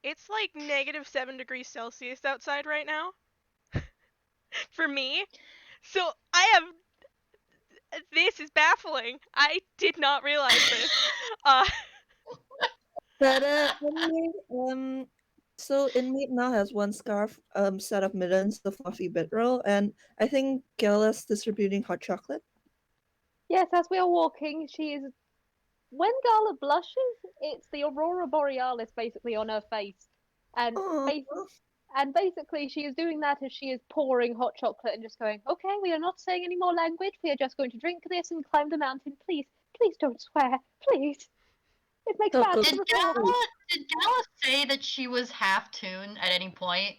It's like negative 7 degrees Celsius outside right now. For me. So I have... This is baffling. I did not realize this. But anyway, so inmate now has one scarf, set of mittens, the fluffy bedroll, and I think Gala's distributing hot chocolate. yes, as we are walking, she is. When Gala blushes, it's the aurora borealis basically on her face, and Oh, basically she is doing that as she is pouring hot chocolate and just going, "Okay, we are not saying any more language. We are just going to drink this and climb the mountain. Please, please don't swear, please. It makes bad Tokoh. for Did the report." Gala say that she was half tune at any point?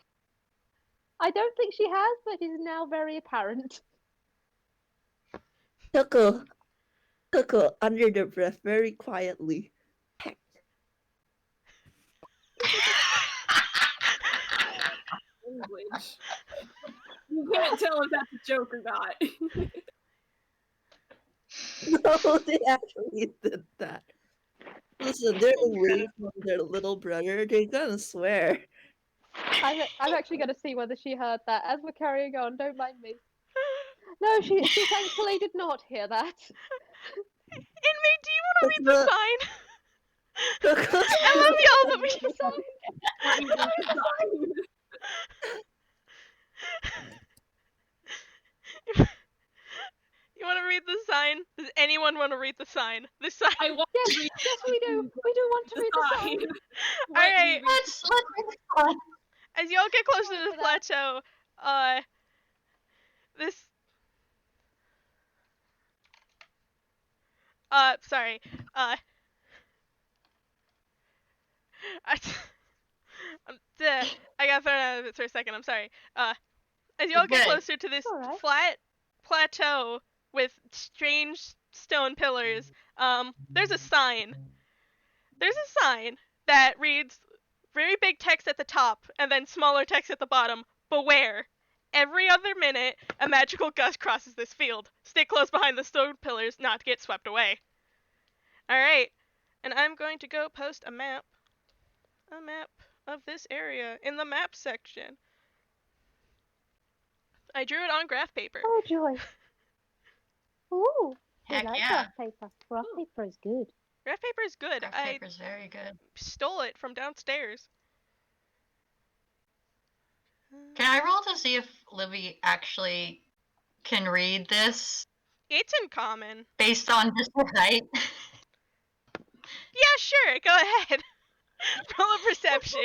I don't think she has, but it is now very apparent. Tokoh, under the breath, very quietly. Heck. Language. You can't tell if that's a joke or not. No, they actually did that. Listen, they're away from their little brother. They're gonna swear. I'm actually going to see whether she heard that. As we're carrying on, don't mind me. No, she thankfully did not hear that. Inmate, do you want to read the sign? Tokoh. I love y'all, but we... You want to read the sign? Does anyone want to read the sign? The sign. I want Yes, to read yes, we do. We do want to read the sign. Alright. Let's read the sign. As y'all get closer to the For that. plateau, this... sorry. I got thrown out of it for a second, I'm sorry. As y'all get Good. closer to this Alright. flat plateau with strange stone pillars, there's a sign. There's a sign that reads very big text at the top and then smaller text at the bottom. Beware. Every other minute, a magical gust crosses this field. Stay close behind the stone pillars not to get swept away. Alright. And I'm going to go post a map of this area in the map section. I drew it on graph paper. Oh, joy. Ooh, we Heck like yeah. graph paper. Graph paper is good. Graph paper is good. Graph I paper's very good. stole it from downstairs. Can I roll to see if Libby actually can read this It's in common. based on just her height? Yeah, sure. Go ahead. Roll a perception.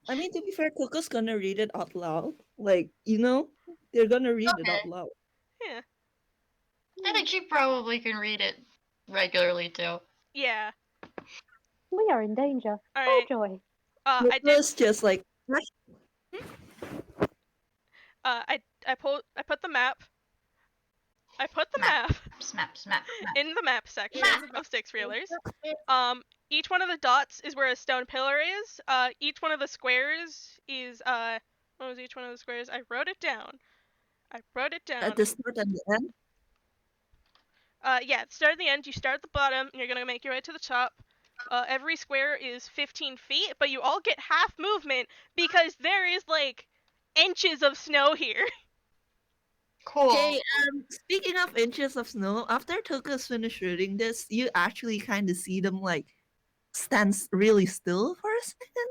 I mean to be fair, Coco's gonna read it out loud. Like, they're gonna read it out Okay. loud. Yeah. I think she probably can read it regularly too. Yeah. We are in danger. All Oh right. joy. I did. Coco's just like, I put the map. I put the Map. map Snap, snap, snap. in the map section Map. of Six Reelers. It's Each one of the dots is where a stone pillar is. Each one of the squares is what was each one of the squares? I wrote it down. at the start and the end. Yeah, start at the end. You start at the bottom, and you're gonna make your way to the top. Every square is 15 feet, but you all get half movement because there is like inches of snow here. Cool. Okay, speaking of inches of snow, after Toko's finished reading this, you actually kind of see them like stand really still for a second.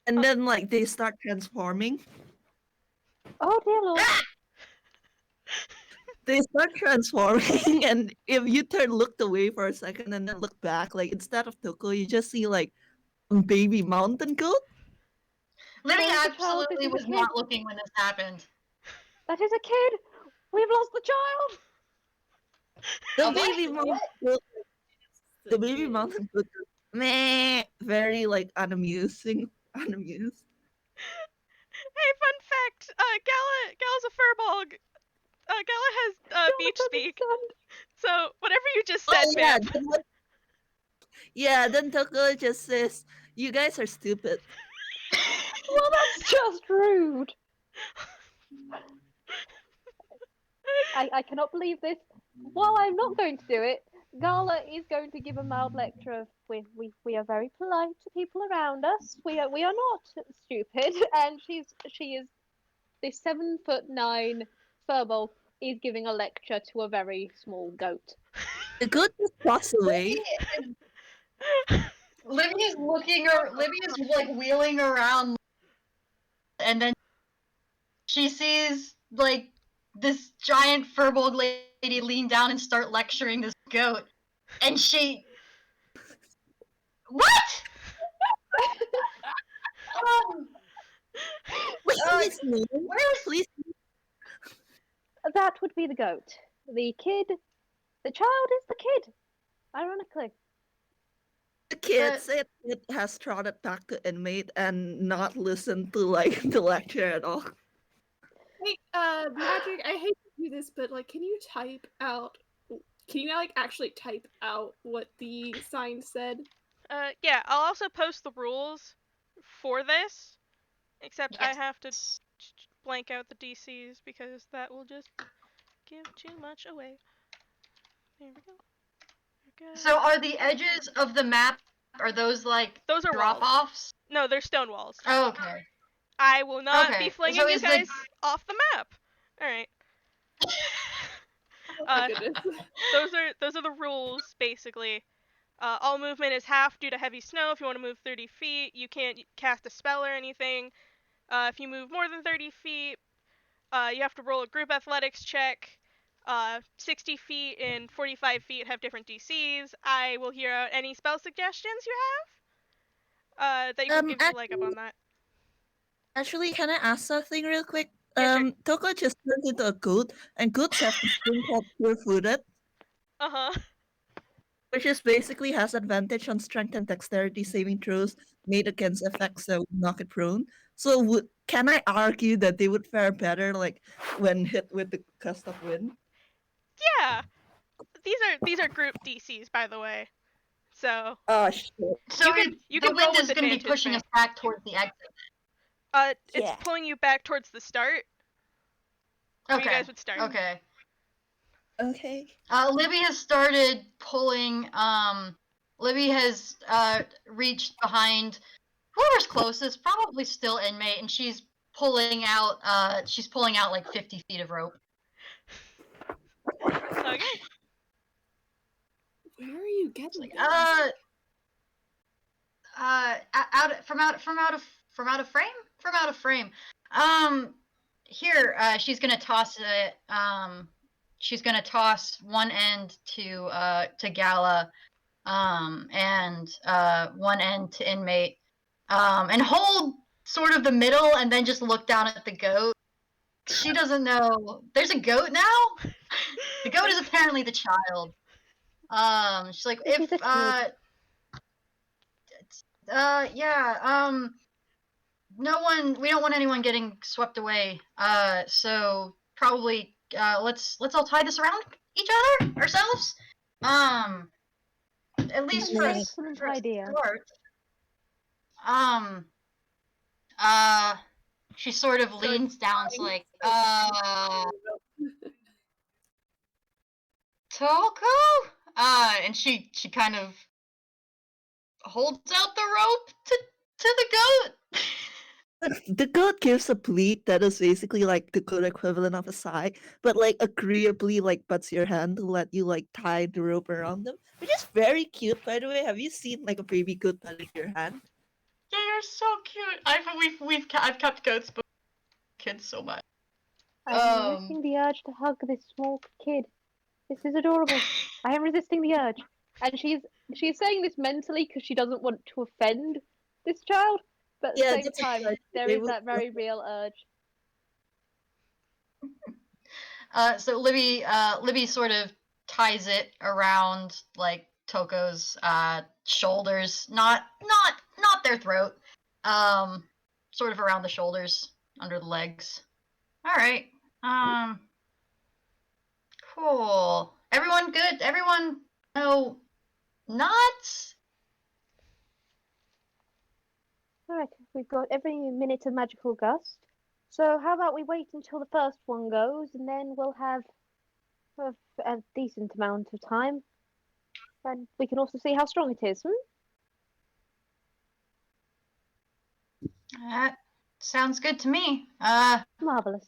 And then like they start transforming. Oh dear lord. They start transforming, and if you looked away for a second and then look back, like instead of Toko, you just see like a baby mountain goat. Libby Oh, the child, this absolutely is a was kid. not looking when this happened. That is a kid. We've lost the child. The A what? baby mountain goat. The baby kid. mountain goat. Meh, very like unamusing. Unamused. Hey, fun fact! Gala's a furball. Gala has beach Jonathan, speak. son. So whatever you just said, Oh yeah, Vamp. then Toko just says, "You guys are stupid." Well, that's just rude. I cannot believe this. While I'm not going to do it, Gala is going to give a mild lecture of we are very polite to people around us. We are not stupid, and she is this 7'9" furball is giving a lecture to a very small goat. The goat just walks away. Libby is Libby is like wheeling around, and then she sees like this giant furball lady lean down and start lecturing this goat, and she. What? Um, Wait, please, where's please. That would be the goat. The child is the kid. Ironically. The kid said it has trotted back to inmate and not listened to like the lecture at all. Hey, Magic, I hate to do this, but like, can you type out? Can you like actually type out what the sign said? Yeah, I'll also post the rules for this. Except I Yes. have to blank out the DCs because that will just give too much away. There we go. Okay. So are the edges of the map, are those like Those are drop walls. offs? No, they're stone walls. Oh, okay. I will not Okay, be flinging so you is the- guys off the map. All right. Oh my goodness. those are the rules basically. All movement is half due to heavy snow. If you want to move 30 feet, you can't cast a spell or anything. If you move more than 30 feet, you have to roll a group athletics check. 60 feet and 45 feet have different DCs. I will hear out any spell suggestions you have. That you can give you a leg up on that. Actually, can I ask something real quick? Yeah, sure. Toko just turned into a goat, and goats have this thing called pure-footed, Uh-huh. which is basically has advantage on strength and dexterity saving throws made against effects that would knock it prone. So can I argue that they would fare better like when hit with the gust of wind? Yeah. These are group DCs, by the way. So Oh shit. So you the can roll wind with is going to be advantage, pushing Vamp. us back towards the exit. It's Yeah. pulling you back towards the start. Where Okay. you guys would start. Okay. Okay. Libby has started pulling. Libby has reached behind whoever's closest, probably still inmate, and she's pulling out. She's pulling out like 50 feet of rope. Okay. Where are you getting Like, this? from out of frame. Here, she's gonna toss it. she's gonna toss one end to Gala, and one end to inmate, and hold sort of the middle, and then just look down at the goat. She doesn't know. There's a goat now. The goat is apparently the child. She's like, She's if a kid. yeah, we don't want anyone getting swept away. So probably, let's all tie this around each other ourselves. At least That's for an a, excellent for a idea. start. Uh, she sort of leans down, it's like, Tokoh? And she kind of holds out the rope to the goat. The goat gives a bleat that is basically like the good equivalent of a sigh, but like agreeably like butts your hand to let you like tie the rope around them, which is very cute, by the way. Have you seen like a baby goat butting your hand? Yeah, you're so cute. I've kept goats, but kids so much. I'm resisting the urge to hug this small kid. This is adorable. I am resisting the urge. And she's saying this mentally because she doesn't want to offend this child, but at the same that's time, right. there They is will that very real urge. So Libby sort of ties it around like Toko's shoulders, not their throat. Sort of around the shoulders, under the legs. All right. Cool. Everyone good? Everyone no knots? Alright, we've got every minute of magical gust. So how about we wait until the first one goes, and then we'll have a decent amount of time. And we can also see how strong it is. That sounds good to me. Marvelous.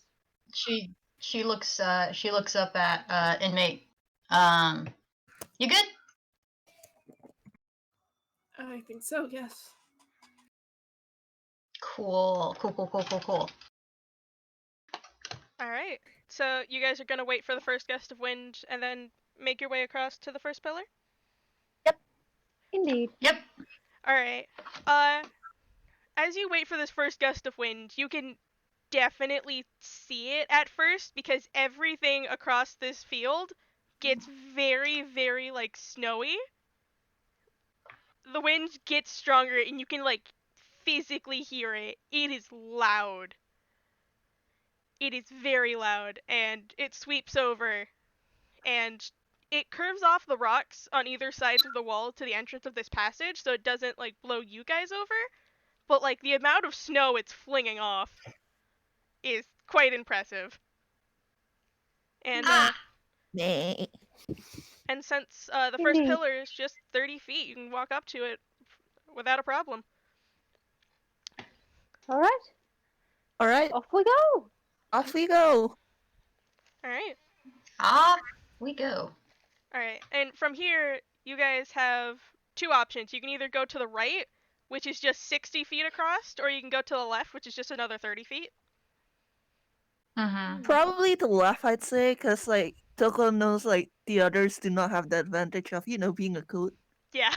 She looks up at inmate. You good? I think so, yes. Cool. All right. So you guys are gonna wait for the first gust of wind and then make your way across to the first pillar? Indeed. Yep. All right. As you wait for this first gust of wind, you can definitely see it at first because everything across this field gets very, very like snowy. The wind gets stronger and you can like physically hear it. It is loud. It is very loud and it sweeps over and it curves off the rocks on either sides of the wall to the entrance of this passage so it doesn't like blow you guys over. But like the amount of snow it's flinging off is quite impressive. And and since the first Indeed. pillar is just 30 feet, you can walk up to it without a problem. Alright, All right, off we go. off we go. All right. Off we go. All right. And from here, you guys have two options. You can either go to the right, which is just 60 feet across, or you can go to the left, which is just another 30 feet. Mm-hmm. Probably the left, I'd say, because like Tokoh knows like the others do not have the advantage of being a goat. Yeah.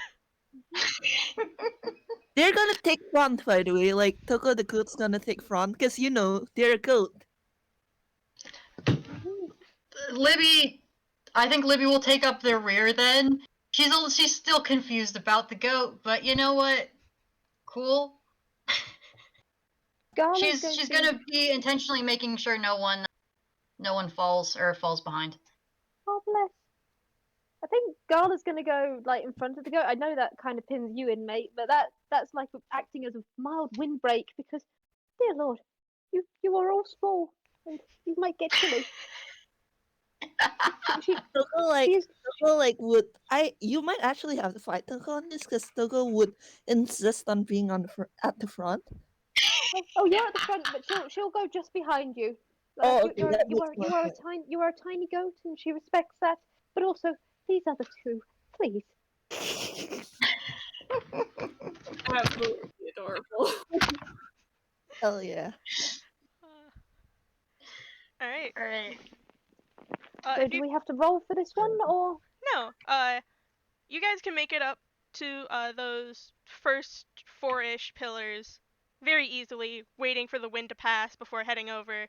They're gonna take front, by the way. Like Tokoh the goat's gonna take front, because they're a goat. Libby, I think Libby will take up the rear then. She's still confused about the goat, but you know what? Cool. Gala's She's gonna be intentionally making sure no one falls behind. Oh, bless. I think Gala's gonna go like in front of the goat. I know that kind of pins you in, mate, but that's like acting as a mild windbreak because, dear Lord, you are all small and you might get chilly. Tokoh would you might actually have to fight Tokoh on this because Tokoh would insist on being at the front. Oh, you're at the front, but she'll go just behind you. Like, Okay, that makes more sense. you are a tiny goat, and she respects that. But also, these other two, please. Absolutely adorable. Hell yeah. All right. Alright. So If do you we have to roll for this one, or? no, you guys can make it up to those first 4-ish pillars very easily, waiting for the wind to pass before heading over.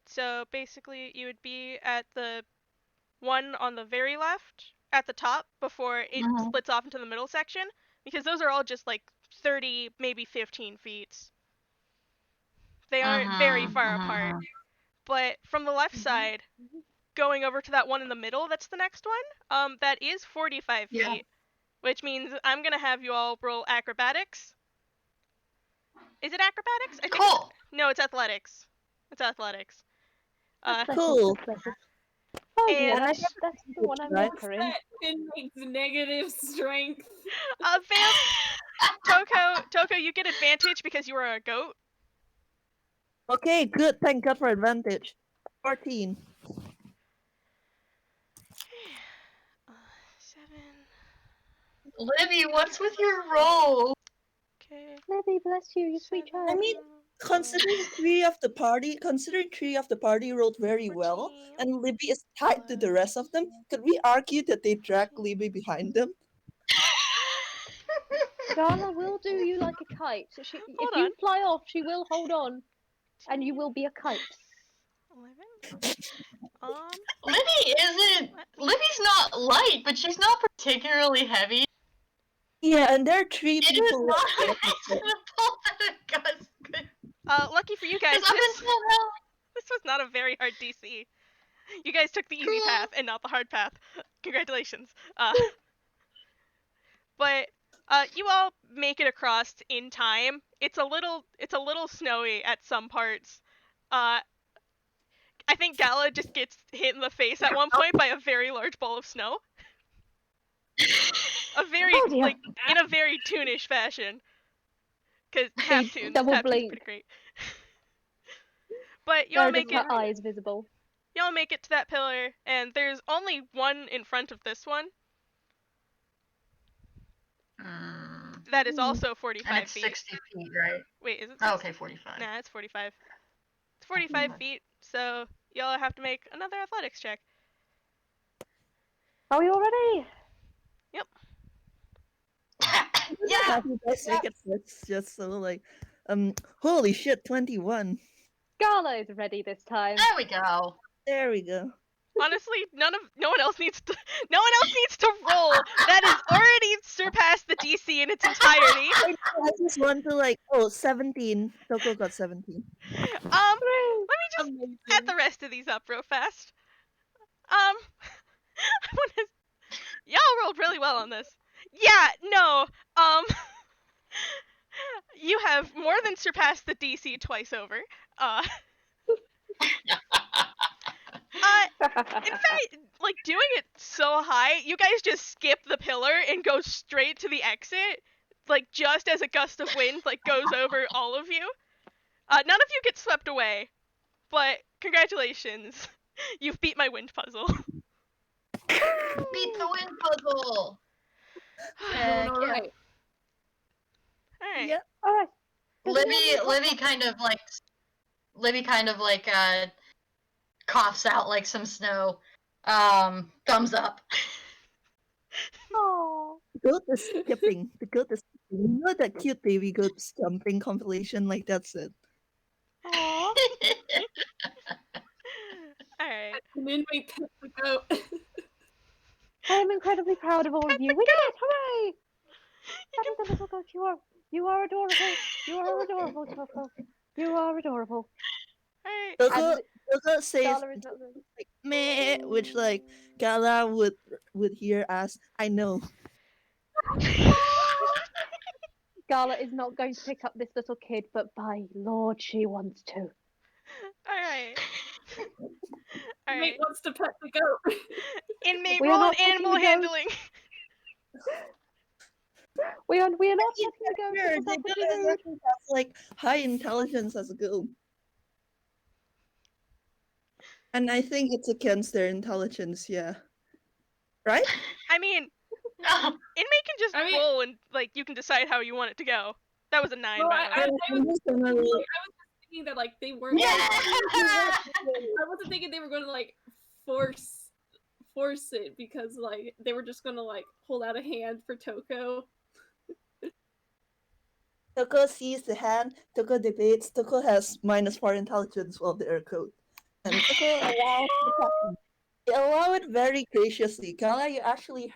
So basically, you would be at the one on the very left at the top before it Mhm. splits off into the middle section, because those are all just like 30, maybe 15 feet. They aren't very far apart. But from the left side, going over to that one in the middle, that's the next one, that is 45 Yeah. feet, which means I'm going to have you all roll acrobatics. Is it acrobatics? I think Cool. no, it's athletics. It's athletics. Cool. Oh And yeah, I that's the one I'm Right. weaker in. Inmate's negative strength. Vamp, Tokoh, you get advantage because you are a goat. Okay, good. Thank God for advantage. 14. 7. Libby, what's with your roll? Okay. Libby, bless you, you sweet 7, child. I mean, considering three of the party rolled very well, 14. and Libby is tied to the rest of them, could we argue that they drag 15. Libby behind them? Gala will do you like a kite. So if Hold on. you fly off, she will hold on, and you will be a kite. 11. Libby isn't. Libby's not light, but she's not particularly heavy. Yeah, and there are three It is people. not left. reasonable that a gust could. Lucky for you guys, Because up until now, this was not a very hard DC. You guys took the easy Cool. path and not the hard path. Congratulations. But you all make it across in time. It's a little snowy at some parts. I think Gala just gets hit in the face at one point by a very large ball of snow. A very Oh, dear. like in a very toonish fashion. Cause half tunes double is blink. pretty great. But There are just her eyes visible. y'all make it to that pillar, and there's only one in front of this one. That is also 45 and it's feet. 60 feet, right? Wait, is it? Oh, okay, 45. Nah, it's 45. It's 45 feet, so y'all have to make another athletics check. Are we all ready? Yeah. Happy by seconds, it's just so like, holy shit, 21. Gala is ready this time. There we go. There we go. Honestly, no one else needs to roll. That has already surpassed the DC in its entirety. I just want to like, 17. Tokoh got 17. Let me just Amazing. add the rest of these up real fast. Y'all rolled really well on this. Yeah, no, you have more than surpassed the DC twice over. In fact, like doing it so high, you guys just skip the pillar and go straight to the exit, like just as a gust of wind like goes over all of you. None of you get swept away, but congratulations, you've beat my wind puzzle. Beat the wind puzzle. Doing all right. All right. Yeah. All right. Libby kind of like coughs out like some snow. Thumbs up. Oh. Goat is skipping. The goat is skipping. You know that cute baby goat jumping compilation? Like, that's it. Aw. All right. An inmate pet the goat. I am incredibly proud of all of you. We did it! Hooray! That is a little goat. You are adorable. You are adorable, Tokoh. You are adorable. All right. Tokoh says Gala is not really. like meh, which like Gala would hear as I know. Gala is not going to pick up this little kid, but by Lord, she wants to. All right. All right. Inmate wants to pet the goat. Inmate We are roll not animal touching the goat. handling. We are not Yeah, touching the goat. sure, It's they not don't rude. exactly have like high intelligence as a goat. And I think it's against their intelligence, yeah. Right? I mean, Inmate can just roll and like you can decide how you want it to go. That was a 9, Well, by the way. I'm just gonna roll. I was just thinking that like they weren't. Yeah. I wasn't thinking they were going to like force it because like they were just gonna like hold out a hand for Tokoh. Tokoh sees the hand, Tokoh debates, Tokoh has -4 intelligence while they're code. And Tokoh allows the captain. They allow it very graciously. Gala, you actually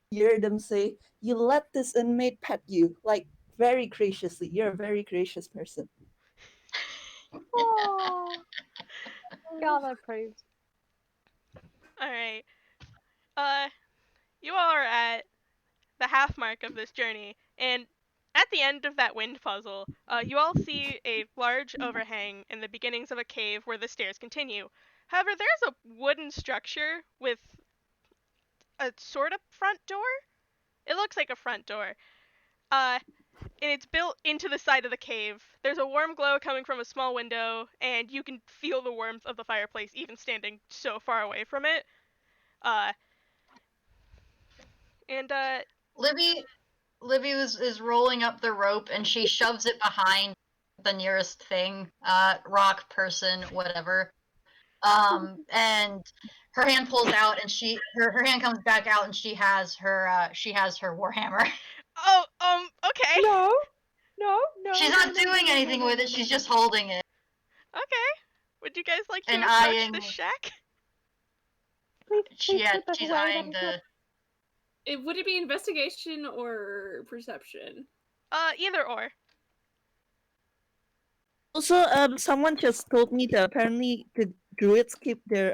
hear them say, you let this inmate pet you, like very graciously. You're a very gracious person. Oh, Gala approves. Alright. You all are at the half mark of this journey, and at the end of that wind puzzle, you all see a large overhang in the beginnings of a cave where the stairs continue. However, there's a wooden structure with a sort of front door. It looks like a front door. And it's built into the side of the cave. There's a warm glow coming from a small window, and you can feel the warmth of the fireplace even standing so far away from it. Uh, and Libby is rolling up the rope and she shoves it behind the nearest thing, rock, person, whatever. And her hand pulls out and her hand comes back out and she has her warhammer. Okay. No. She's not doing anything with it. She's just holding it. Okay. Would you guys like to And approach eyeing- the shack? Please Yeah, put that she's away, that eyeing is not- the. Would it be investigation or perception? Either or. Also, someone just told me that apparently the druids keep their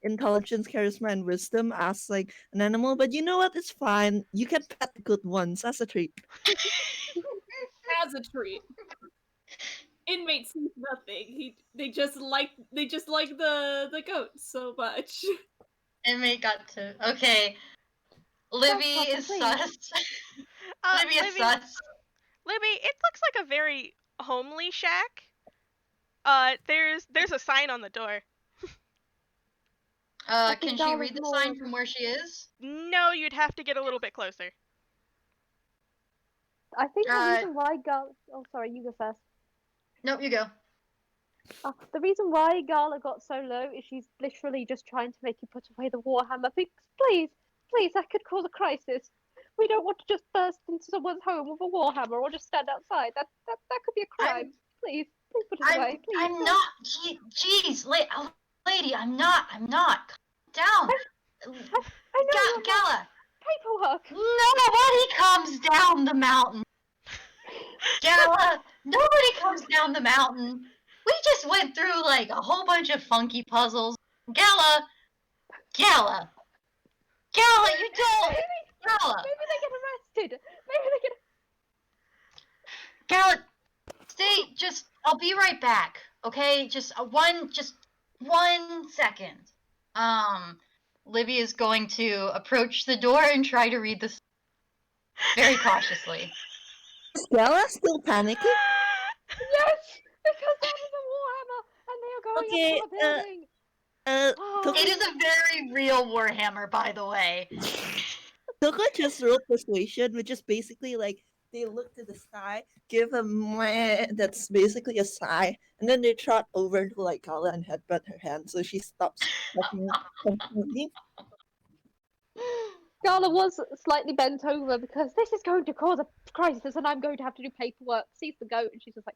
intelligence, charisma, and wisdom as like an animal. But you know what? It's fine. You can pet the good ones as a treat. As a treat. Inmate sees nothing. They just like the goats so much. Inmate got to. Okay. Libby is please. sus. Libby is sus. Libby, it looks like a very homely shack. There's a sign on the door. I Can think she Gala's read the more- sign from where she is? No, you'd have to get a little bit closer. I think the reason why Gala... Oh, sorry, you go first. Nope, you go. The reason why Gala got so low is she's literally just trying to make you put away the warhammer. Please, that could cause a crisis. We don't want to just burst into someone's home with a warhammer or just stand outside. That could be a crime. Please put it away. Please. I'm not. Jeez, lady, I'm not. Calm down. I know. Gala. Paperwork. Nobody comes down the mountain. Gala, nobody comes down the mountain. We just went through like a whole bunch of funky puzzles. Gala, you don't. Gala, Maybe they get arrested. Maybe they get. Gala, stay. I'll be right back. Okay, just one second. Libby is going to approach the door and try to read this very cautiously. Is Gala still panicking? Yes, because that is a warhammer, and they are going Okay, up to the building. It is a very real warhammer, by the way. Tokoh just rolled persuasion, which is basically like they look to the sky, give a meh, that's basically a sigh, and then they trot over to like Gala and headbutt her hand, so she stops talking completely. Gala was slightly bent over because this is going to cause a crisis, and I'm going to have to do paperwork. Sees the goat, and she's just like,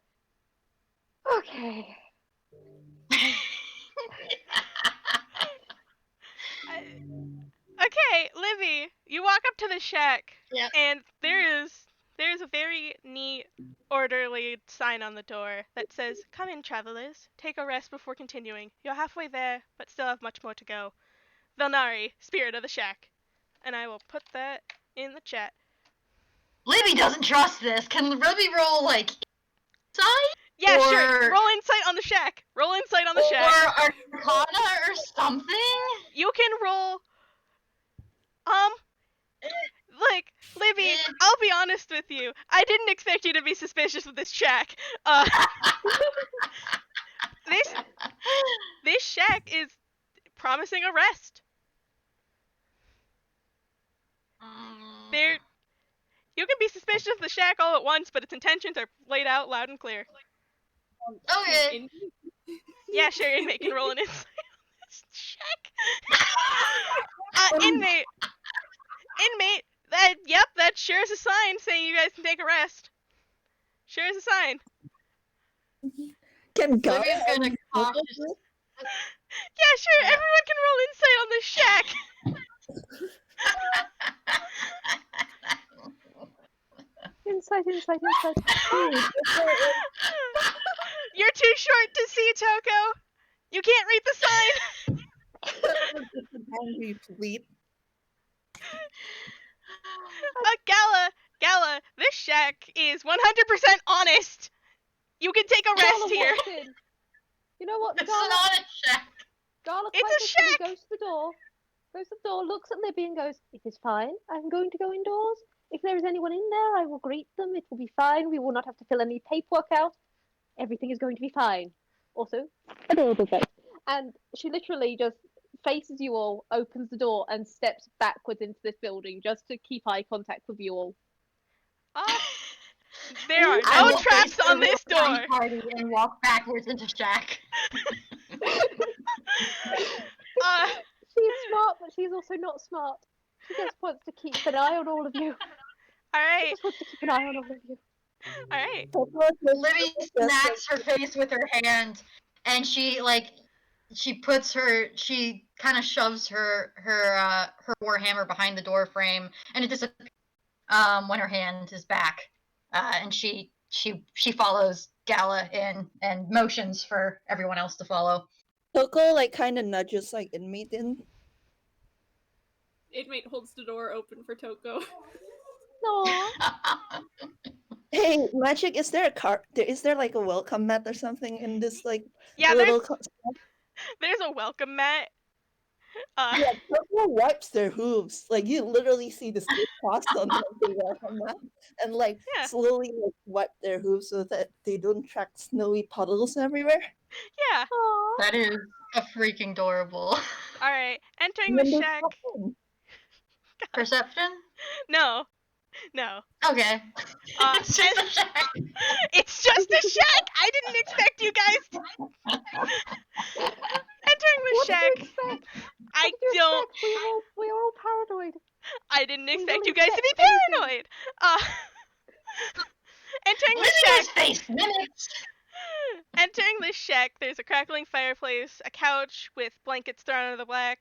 okay. Okay, Libby, you walk up to the shack, Yep. and there's a very neat, orderly sign on the door that says, "Come in, travelers. Take a rest before continuing. You're halfway there, but still have much more to go. Velnari, spirit of the shack." And I will put that in the chat. Libby doesn't trust this. Can Libby roll like insight? Yeah, Or- sure. Roll insight on the shack. Roll insight on the shack. Or Arcana or something? You can roll. Like, Libby, Eh. I'll be honest with you. I didn't expect you to be suspicious of this shack. This shack is promising a rest. You can be suspicious of the shack all at once, but its intentions are laid out loud and clear. Okay. Yeah, sure, inmate can roll an insight. Shack. Inmate. Yep, that sure is a sign saying you guys can take a rest. Sure is a sign. Can Gala Libby's gonna and cough. Tokoh do it? Yeah, sure. Everyone can roll insight on this shack. Insight. You're too short to see, Tokoh. You can't read the sign. It's an angry tweet. Gala, this shack is 100% honest. You can take a rest Gala here. walks in. You know what, It's Gala? an honest shack. Gala It's quite a literally shack. goes to the door, looks at Libby and goes, "It is fine. I'm going to go indoors. If there is anyone in there, I will greet them. It will be fine. We will not have to fill any paperwork out. Everything is going to be fine." Also, adorable face. And she literally just faces you all, opens the door, and steps backwards into this building just to keep eye contact with you all. There are I no will traps face on the this real door. party and walk backwards into shack. She's smart, but she's also not smart. She just wants to keep an eye on all of you. All She right, just wants to keep an eye on all of you. all right. Libby smacks her face with her hand, and she kind of shoves her warhammer behind the door frame, and it disappears when her hand is back, and she follows Gala in and motions for everyone else to follow. Tokoh like kind of nudges like inmate in. Inmate holds the door open for Tokoh. No. Hey, Magic, is there a card? Is there like a welcome mat or something in this like Yeah, little? there's a welcome mat. Yeah, Tokoh wipes their hooves. Like you literally see the stick crossed on the welcome mat, and like Yeah. slowly like wipe their hooves so that they don't track snowy puddles everywhere. Yeah. Aww. That is a freaking adorable. All right. Entering And the then they shack. pop in. Perception? No. Okay. It's just a shack. It's just a shack. I didn't expect you guys to. Entering the What did you shack. expect? I What did you don't. expect? We are all paranoid. I didn't We expect will you guys to be expect anything. paranoid. Entering the Living shack. his face mimics. Entering this shack, there's a crackling fireplace, a couch with blankets thrown under the black,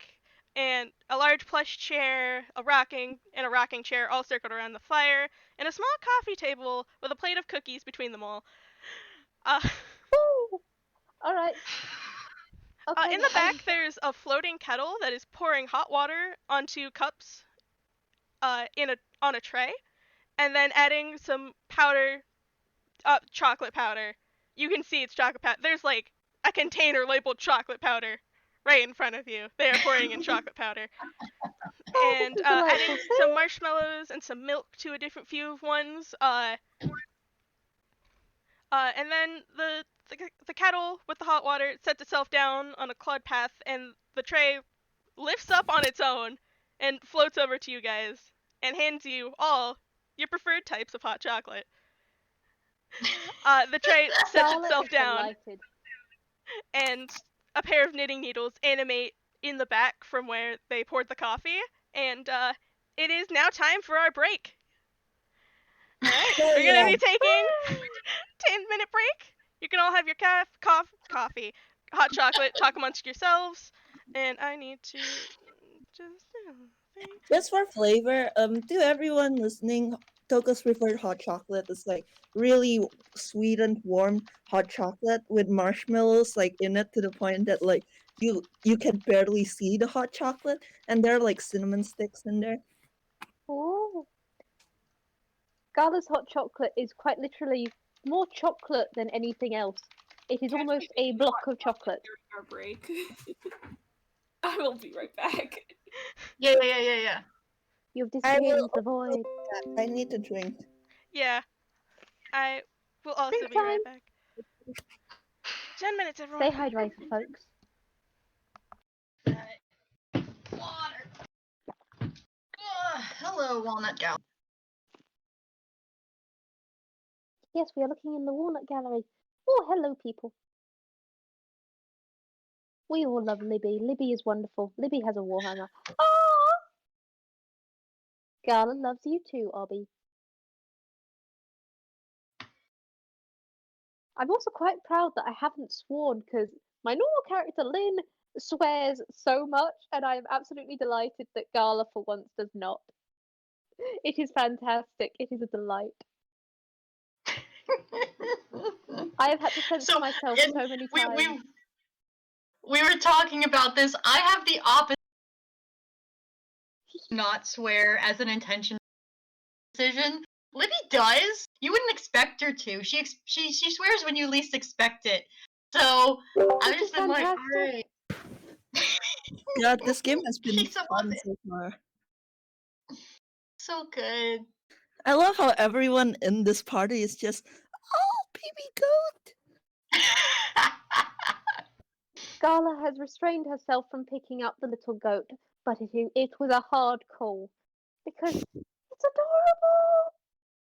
and a large plush chair, a rocking chair all circled around the fire, and a small coffee table with a plate of cookies between them all. Woo! All right. Okay. In the back, there's a floating kettle that is pouring hot water onto cups on a tray, and then adding some powder, chocolate powder. You can see it's chocolate powder. There's like a container labeled chocolate powder right in front of you. They are pouring in chocolate powder. And this is delightful. adding some marshmallows and some milk to a different few of ones. And then the kettle with the hot water sets itself down on a clawed path, and the tray lifts up on its own and floats over to you guys and hands you all your preferred types of hot chocolate. The tray sets Charlotte itself is down, delighted. and a pair of knitting needles animate in the back from where they poured the coffee, and it is now time for our break. Alright, we're gonna be taking 10-minute break. You can all have your coffee, hot chocolate, talk amongst yourselves, and I need to Just for flavor, to everyone listening, Toko's preferred hot chocolate is like really sweet and warm hot chocolate with marshmallows like in it to the point that like you can barely see the hot chocolate, and there are like cinnamon sticks in there. Oh. Gala's hot chocolate is quite literally more chocolate than anything else. It is almost a block of chocolate. During our break. I will be right back. Yeah. You've I disappeared will into the void. I need to drink. Yeah, I will also Drink be right time. back. 10 minutes, everyone. Stay hydrated, folks. Water. Hello, Walnut Gal. Yes, we are looking in the walnut gallery. Oh, hello, people. We all love Libby. Libby is wonderful. Libby has a warhammer. Ah! Gala loves you too, Obby. I'm also quite proud that I haven't sworn because my normal character Lynn swears so much, and I am absolutely delighted that Gala for once does not. It is fantastic. It is a delight. I have had to censor So, myself and so many we, times. we we were talking about this. I have the opposite. Not swear as an intention decision. Libby does. You wouldn't expect her to. She swears when you least expect it. So I've Which is just been like, fantastic. all right. God, this game has been She's above fun it. so far. So good. I love how everyone in this party is just, oh, baby goat. Gala has restrained herself from picking up the little goat, but it was a hard call because it's adorable.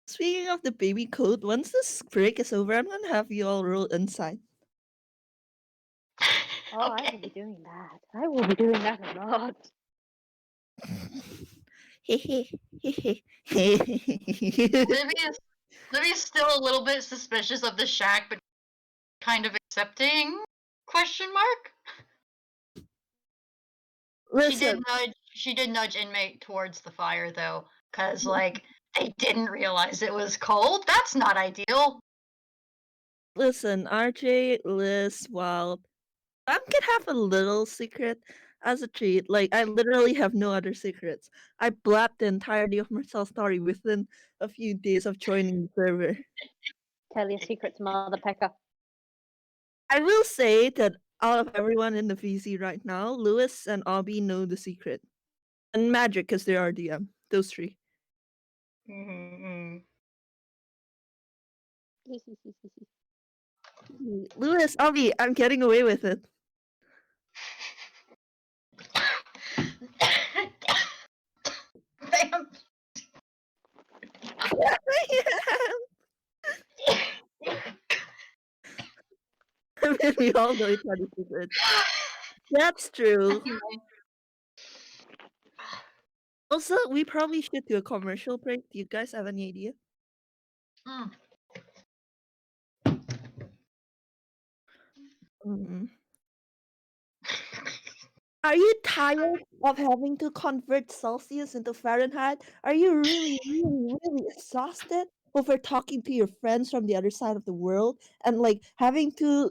Speaking of the baby goat, once this break is over, I'm gonna have you all roll inside. Oh, I will be Okay. doing that. I will be doing that a lot. Libby's still a little bit suspicious of the shack, but kind of accepting? Question mark? Listen, She did nudge inmate towards the fire though, cause like they didn't realize it was cold. That's not ideal. listen, RJ, Liz, Wild, I can have a little secret as a treat. Like, I literally have no other secrets. I blabbed the entirety of Marcel's story within a few days of joining the server. Tell your secrets, Mother Pecker. I will say that out of everyone in the VC right now, Lewis and Obby know the secret. And Magic, because they're RDM. Those three. Mm-hmm. Lewis, Obby, I'm getting away with it. Damn. I mean, we all know each other's secret. That's true. Also, we probably should do a commercial break. Do you guys have any idea? Mm. Mm. Are you tired of having to convert Celsius into Fahrenheit? Are you really, really, really exhausted over talking to your friends from the other side of the world and like having to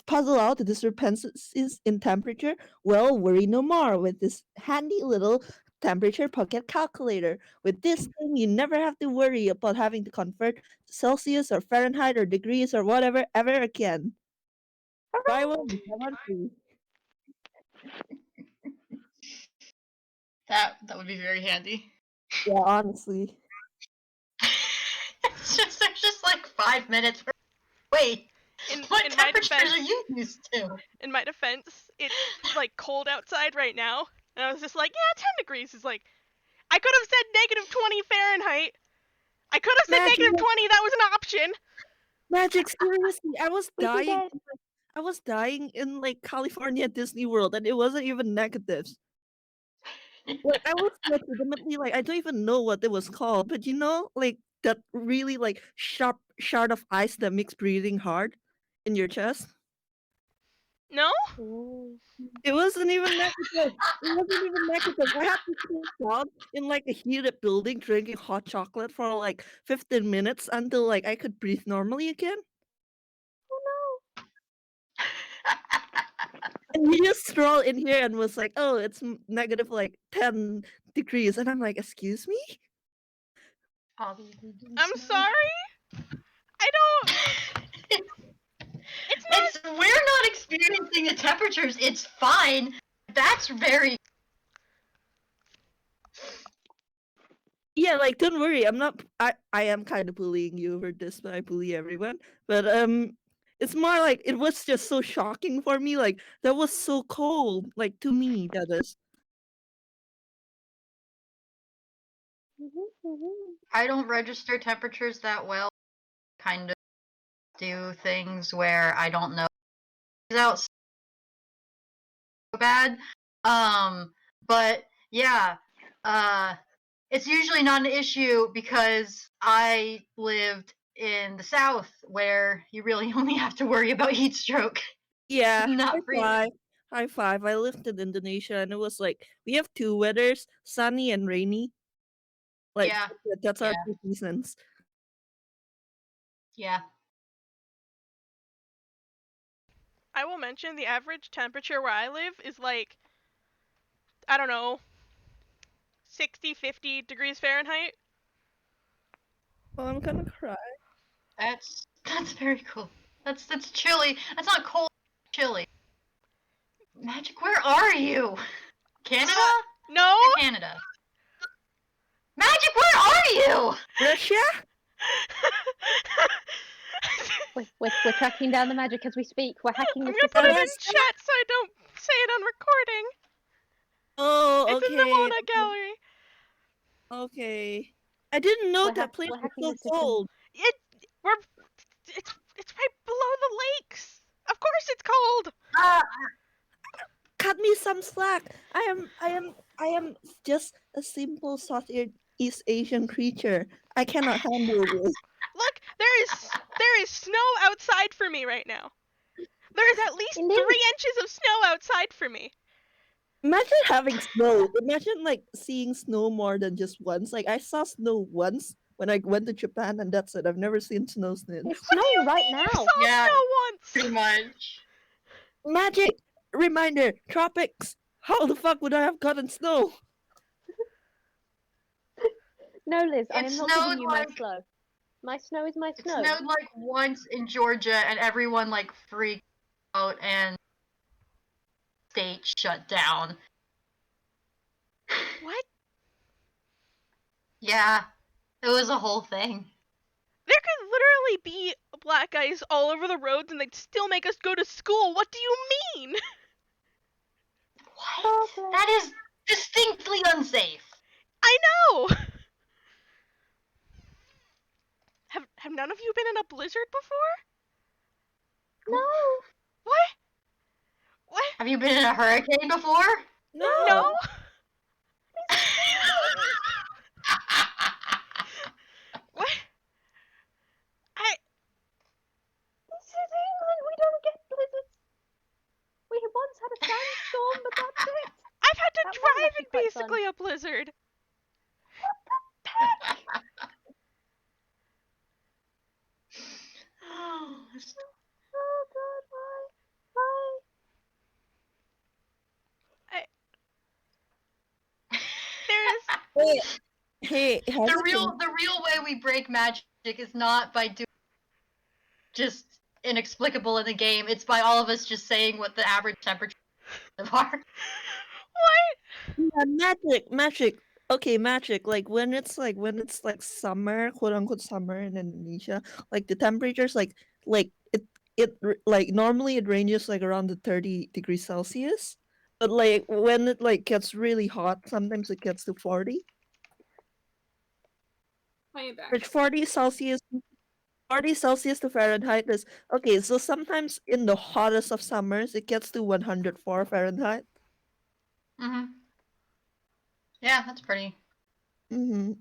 puzzle out the discrepancies in temperature? Well, worry no more with this handy little temperature pocket calculator. With this thing, you never have to worry about having to convert Celsius or Fahrenheit or degrees or whatever ever again. Buy one, get one free. That would be very handy. Yeah, honestly. There's just like 5 minutes. Wait, what In my temperatures defense, are you used to? in my defense, it's like cold outside right now, and I was just like, yeah, 10 degrees is like. I could have said -20 Fahrenheit. I could have said Magic, -20. That was an option. Magic, seriously, I was We can dying. get I was dying in like California Disney World, and it wasn't even negatives. Like I was legitimately like I don't even know what it was called, but you know, like that really like sharp shard of ice that makes breathing hard in your chest. No? Ooh. It wasn't even negative. It wasn't even negative. I had to sit down in like a heated building drinking hot chocolate for like 15 minutes until like I could breathe normally again. And he just strolled in here and was like, "Oh, it's negative like 10 degrees," and I'm like, "Excuse me." I'm sorry? I don't. It's not. We're not experiencing the temperatures. It's fine. That's very. Yeah, like don't worry. I'm not. I am kind of bullying you over this, but I bully everyone. But it's more like it was just so shocking for me. Like that was so cold. Like to me, that is. I don't register temperatures that well. Kind of do things where I don't know. Out bad. But yeah, it's usually not an issue because I lived in the south where you really only have to worry about heat stroke. Yeah, Not freezing. high five. I lived in Indonesia and it was like we have two weathers, sunny and rainy. Like Yeah, that's our yeah. two seasons. Yeah. I will mention the average temperature where I live is like, I don't know, 60, 50 degrees Fahrenheit. Oh, I'm gonna cry. That's very cool. That's chilly. That's not cold. Chilly. Magic, where are you? Canada? No? You're Canada. Magic, where are you? Russia? We're tracking down the magic as we speak. We're hacking I'm the gonna put system. it in chat so I don't say it on recording. Oh, It's in the okay. Walnut Gallery. Okay. I didn't know that place We're was hacking so the system. cold. It's right below the lakes. Of course it's cold. Cut me some slack. I am just a simple Southeast Asian creature. I cannot handle this. Look, there is snow outside for me right now. There is at least Indeed. 3 inches of snow outside for me. Imagine having snow. Imagine like seeing snow more than just once. Like I saw snow once when I went to Japan and that's it. I've never seen snow since. It's What do snowing you right mean now. you saw Yeah. snow once? Pretty much. Magic! Reminder, tropics! How the fuck would I have gotten snow? No, Liz, I It am not snowed giving you my like- snow. My snow is my It snow. snowed like once in Georgia and everyone like freaked out and state shut down. What? Yeah. It was a whole thing. There could literally be black ice all over the roads and they'd still make us go to school. What do you mean? What? Okay. That is distinctly unsafe. I know. Have none of you been in a blizzard before? No. What? What? Have you been in a hurricane before? No? What? This is England. We don't get blizzards. We once had a sandstorm, but that's it. I've had to That was drive in actually quite fun. basically a blizzard. Oh God, why? There's Hey, has the it been- real way we break magic is not by doing just inexplicable in the game. It's by all of us just saying what the average temperature are. what? Yeah, magic. Okay, magic. Like when it's summer, quote unquote summer in Indonesia, like the temperatures like normally it ranges like around the 30 degrees Celsius. But like when it like gets really hot, sometimes it gets to 40. I am back. Which 40 Celsius to Fahrenheit is okay, so sometimes in the hottest of summers it gets to 104 Fahrenheit. Yeah, that's pretty. Oh,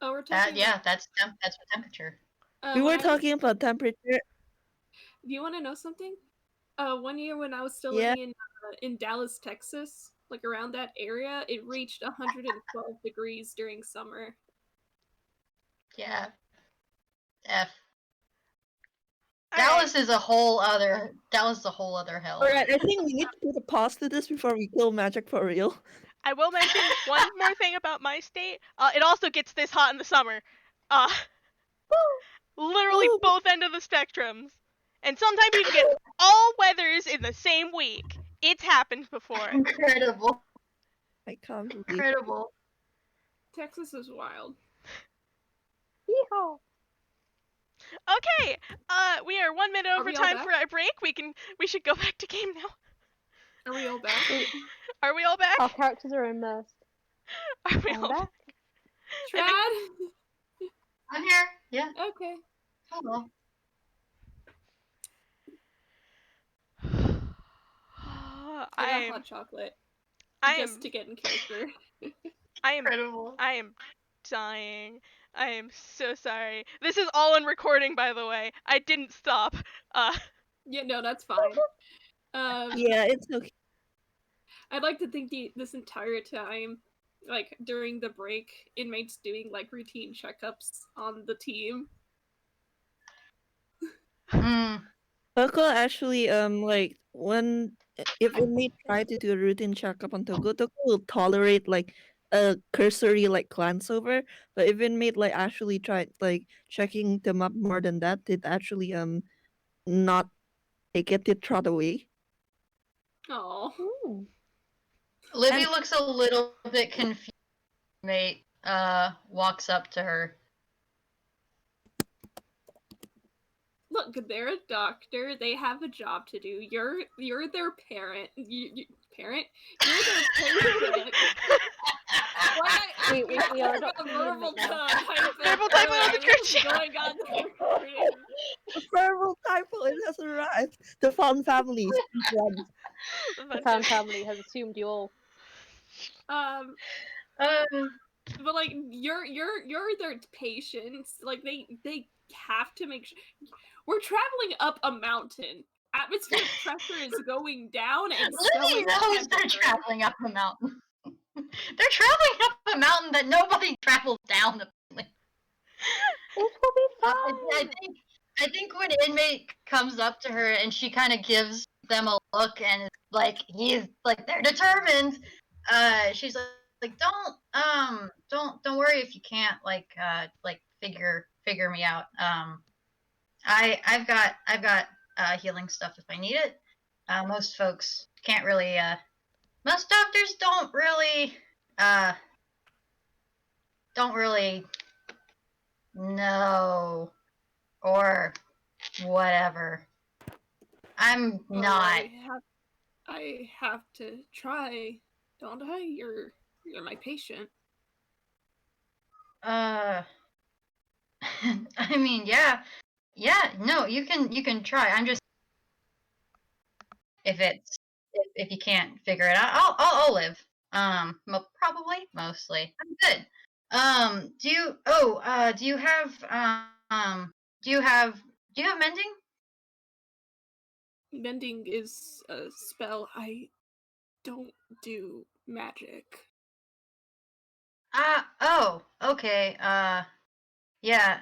we're talking. That's what temperature. We were when I was- talking about temperature. Do you want to know something? One year when I was still Yeah. living in Dallas, Texas, like around that area, it reached 112 degrees during summer. Yeah. F. All right. Dallas is a whole other hell. Alright, I think we need to put a pause to this before we kill magic for real. I will mention one more thing about my state. It also gets this hot in the summer. Literally Woo. both end of the spectrums. And sometimes you can get all weathers in the same week. It's happened before. Incredible. I can't believe Incredible. Texas is wild. Yeehaw. Okay, we are 1 minute Are over we all time back? for our break. We should go back to game now. Are we all back? Are we all back? Our characters are immersed. Are we I'm all back. Trad? I'm here. Yeah. Okay. Hello. I got I'm hot chocolate I just am to get in character. I am Incredible. I am dying. I am so sorry. This is all on recording, by the way. I didn't stop. Yeah, no, that's fine. Yeah, it's okay. I'd like to think this entire time, like during the break, inmates doing like routine checkups on the team. Mm. Tokoh actually like when if inmate try to do a routine checkup on Tokoh will tolerate like a cursory like glance over. But if inmate like actually tried like checking them up more than that, they'd actually not take it, they'd trot away. Oh, Ooh. Libby And looks a little bit confused. Mate walks up to her. look, they're a doctor. They have a job to do. You're their parent. Parent. You're their patient. Why We are got adopting the verbal inmate now. typo Verbal typo on the earlier. This is script. going on the recording. the verbal typo, it has arrived. The Fawn family speak runs. The fan family has assumed you all. Um, Um, but like you're their patients. Like they have to make sure. We're traveling up a mountain. Atmospheric pressure is going down, and so Libby is knows they're temperature. traveling up a mountain. They're traveling up a mountain that nobody travels down. Apparently. It will be I fine. think when inmate comes up to her and she kind of gives them a look and is like he's like they're determined. She's like don't worry if you can't like figure me out. I've got healing stuff if I need it. Most folks can't really. Most doctors don't really know or whatever. I'm Well, not. I have to try, don't I? You're my patient. I mean, yeah. No, you can try. I'm just if you can't figure it out, I'll live. Probably mostly. I'm good. Do you have do you have mending? Mending is a spell. I don't do magic. Oh, okay. Yeah.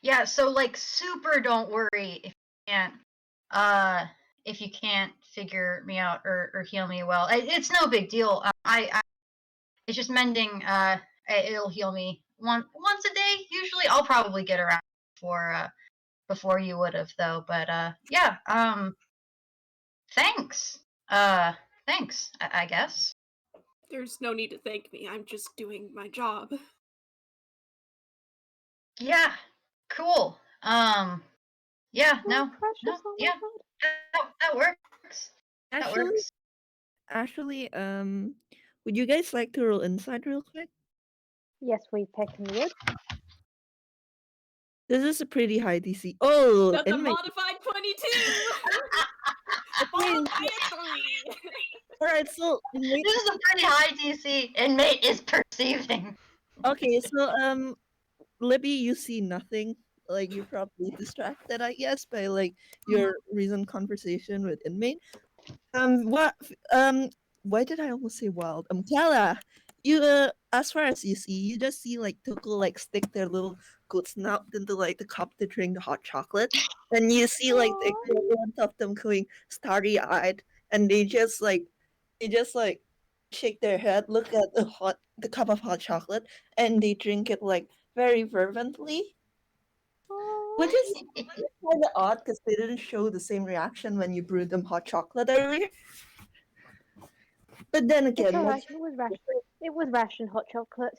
Yeah, so like super don't worry can't uh if you can't figure me out or heal me well. It's no big deal. I it's just mending it'll heal me once a day. Usually I'll probably get around before you would have though, but yeah. Thanks. Thanks, I guess. There's no need to thank me. I'm just doing my job. Yeah. Cool. Yeah, Oh, no. precious. Oh my Yeah. god. That works. That Actually, works. would you guys like to roll inside real quick? Yes, we pick and wood. This is a pretty high DC. Oh, That's a inmate. modified 22! Okay, Followed by a 3! alright, so inmate. This is a pretty high DC. Inmate is perceiving. Okay, so Libby, you see nothing. Like you're probably distracted, I guess, by like your recent conversation with inmate. What? Why did I almost say wild? Gala, you as far as you see, you just see like Tokoh like stick their little good snout into like the cup to drink the hot chocolate, and you see like the Aw. equivalent of them going starry eyed, and they just like shake their head, look at the cup of hot chocolate, and they drink it like very fervently, which Aw. is kind of odd because they didn't show the same reaction when you brewed them hot chocolate earlier. But then It's again, alright. It was ration. It was ration hot chocolate.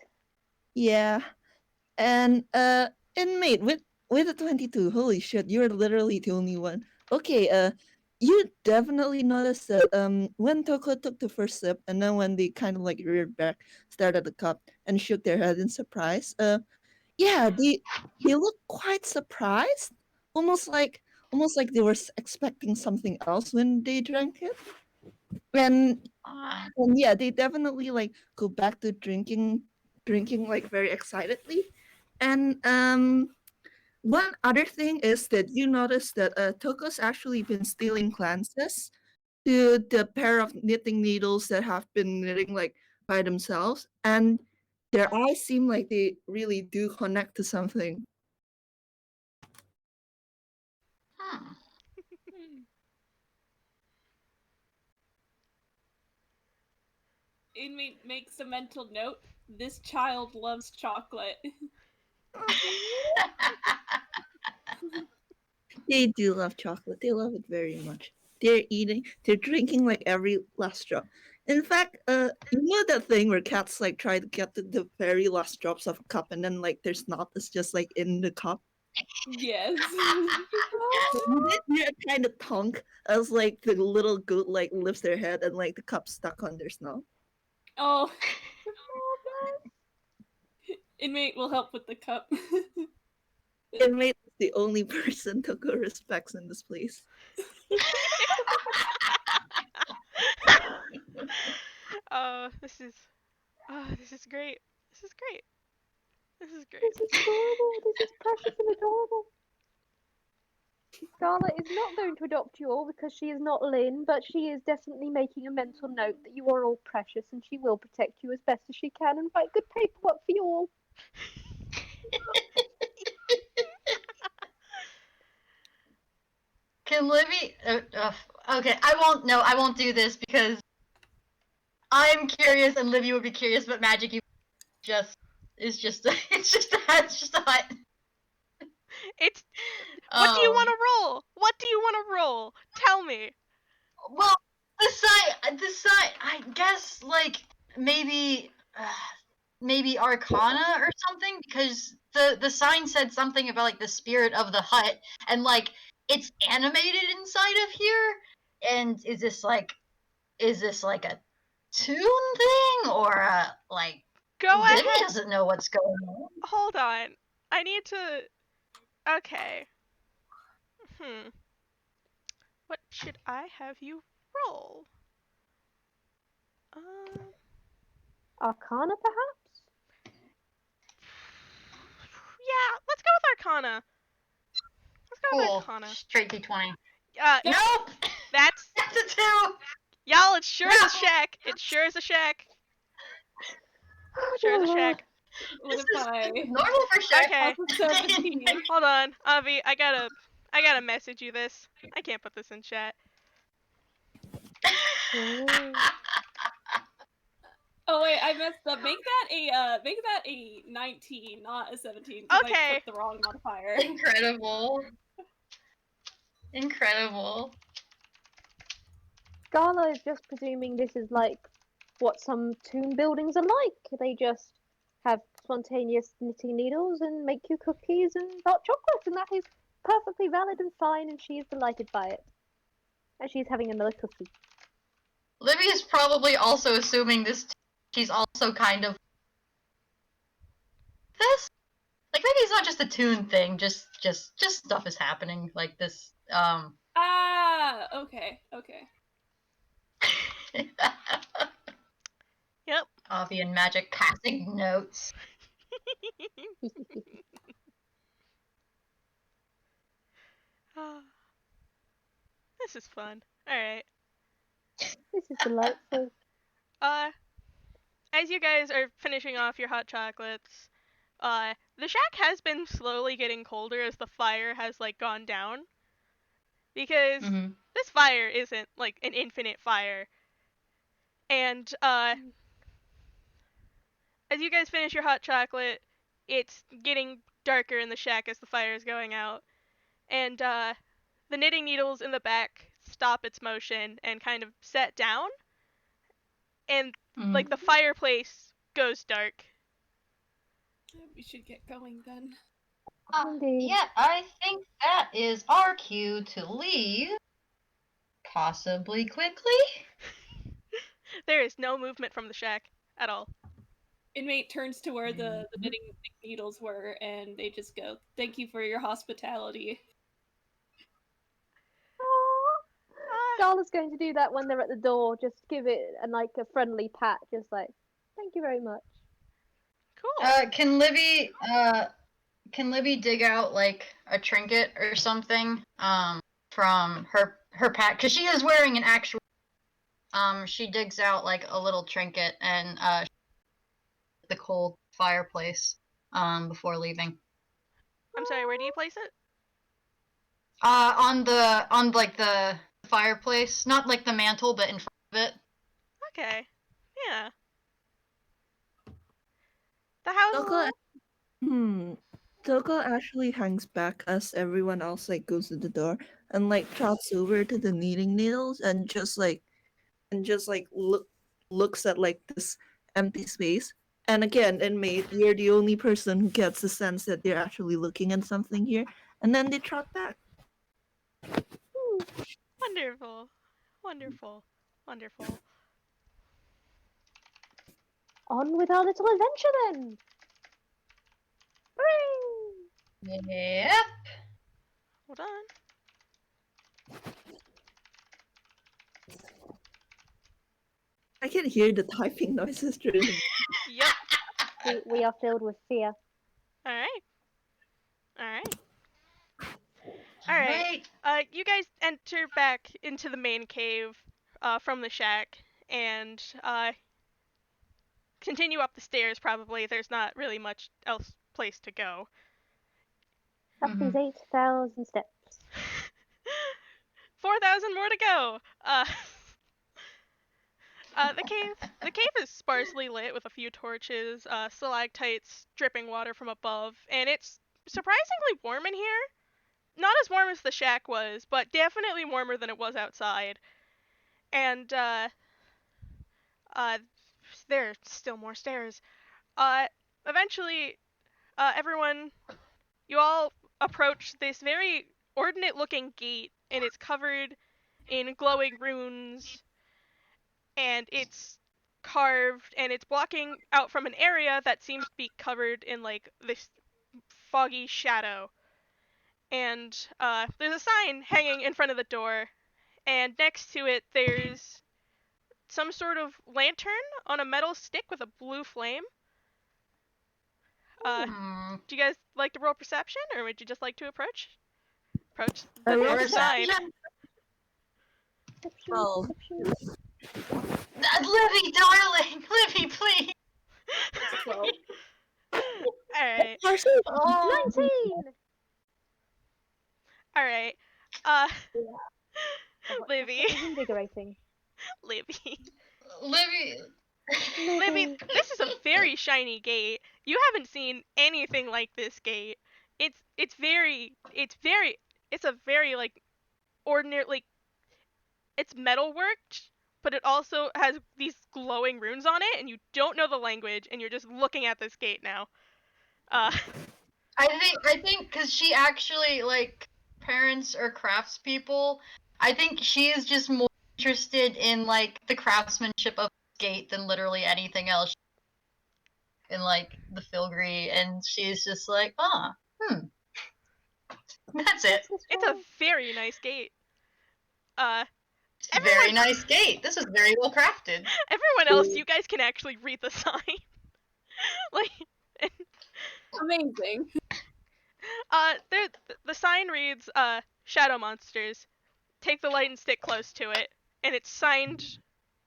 yeah, and inmate with a 22. Holy shit, you're literally the only one. Okay, you definitely noticed that when Tokoh took the first sip, and then when they kind of like reared back, stared at the cup, and shook their head in surprise. Yeah, they look quite surprised, almost like they were expecting something else when they drank it. And Ah. and yeah, they definitely like go back to drinking like very excitedly. And one other thing is that you notice that Toko's actually been stealing glances to the pair of knitting needles that have been knitting like by themselves, and their eyes seem like they really do connect to something. Hmm. Inmate makes a mental note. This child loves chocolate. They do love chocolate. They love it very much. They're drinking like every last drop. In fact, you know that thing where cats like try to get the very last drops of a cup and then like their snot is just like in the cup? Yes. You kind of tonk as like the little goat like lifts their head and like the cup stuck on their snout. Oh. Inmate will help with the cup. Inmate is the only person Toko respects in this place. Oh, this is great. This is great. This is great. This is adorable. This is precious and adorable. Gala is not going to adopt you all because she is not Lynn, but she is definitely making a mental note that you are all precious and she will protect you as best as she can and write good paperwork for you all. Can Libby? Okay, I won't do this because I'm curious and Libby would be curious, but Magic you just it's just it's just a hut. It's what do you want to roll? What do you want to roll? Tell me. Well, the side, I guess like maybe maybe Arcana or something because the sign said something about like the spirit of the hut and like it's animated inside of here. And is this like a tune thing or like Go Libby ahead. doesn't know what's going on. Hold on. I need to. Okay. What should I have you roll? Arcana, perhaps? Yeah, let's go with Arcana. Let's go with Cool. Arcana. Straight D20. Nope. That's a 2. y'all. It sure is a shack. It sure is a shack. Sure is a shack. What if I? Normal for sure. Okay. 17. Hold on, Avi. I gotta message you this. I can't put this in chat. Oh wait, I messed up. Make that a 19, not a 17, because I Okay. put the wrong modifier. Incredible. Incredible. Gala is just presuming this is like what some tomb buildings are like. They just have spontaneous knitting needles and make you cookies and hot chocolate, and that is perfectly valid and fine, and she is delighted by it. And she's having another cookie. Libby is probably also assuming this. She's also kind of this. Like maybe it's not just a tune thing. Just stuff is happening like this. Ah, okay. Yep. Avi and Magic passing notes. This is fun. Alright. This is delightful. As you guys are finishing off your hot chocolates, the shack has been slowly getting colder as the fire has like gone down. Because this fire isn't like an infinite fire. And as you guys finish your hot chocolate, it's getting darker in the shack as the fire is going out. And the knitting needles in the back stop its motion and kind of set down. And like the fireplace goes dark. We should get going then. Yeah, I think that is our cue to leave. Possibly quickly. There is no movement from the shack at all. Inmate turns to where the knitting needles were, and they just go, "Thank you for your hospitality." Gala's going to do that when they're at the door. Just give it a friendly pat, just like, thank you very much. Cool. Can Libby dig out like a trinket or something from her pack? Because she is wearing an actual. She digs out like a little trinket and the cold fireplace before leaving. I'm sorry, where do you place it? On like the fireplace, not like the mantle, but in front of it. Okay. Yeah. The house. Tokoh actually hangs back as everyone else like goes to the door and like trots over to the knitting needles and just like looks at like this empty space. And again, inmate, you're the only person who gets the sense that they're actually looking at something here. And then they trot back. Wonderful. Wonderful. Wonderful. On with our little adventure then. Hooray! Yep. Hold on. I can hear the typing noises through the Yep. We are filled with fear. All right. All right. All right. You guys enter back into the main cave from the shack and continue up the stairs. Probably there's not really much else place to go. Up these 8,000 steps. 4,000 more to go. The cave is sparsely lit with a few torches, stalactites dripping water from above, and it's surprisingly warm in here. Not as warm as the shack was, but definitely warmer than it was outside. And there are still more stairs. Eventually, everyone, you all approach this very ordinate-looking gate, and it's covered in glowing runes, and it's carved, and it's blocking out from an area that seems to be covered in like this foggy shadow. And there's a sign hanging in front of the door, and next to it there's some sort of lantern on a metal stick with a blue flame. Do you guys like to roll perception, or would you just like to approach the sign? well. Libby, darling, Libby, please. 12. Alright. Oh. 19! Alright. Libby. That was invigorating. Libby. Libby. This is a very shiny gate. You haven't seen anything like this gate. It's a very like ordinary, like, it's metal worked, but it also has these glowing runes on it, and you don't know the language, and you're just looking at this gate now. I think because she actually like parents or craftspeople. I think she is just more interested in like the craftsmanship of the gate than literally anything else. In like the filigree, and she's just like, that's it. It's a very nice gate. It's a very nice gate. This is very well crafted. Everyone else, you guys can actually read the sign. Like, Amazing. the sign reads, "Shadow monsters. Take the light and stick close to it." And it's signed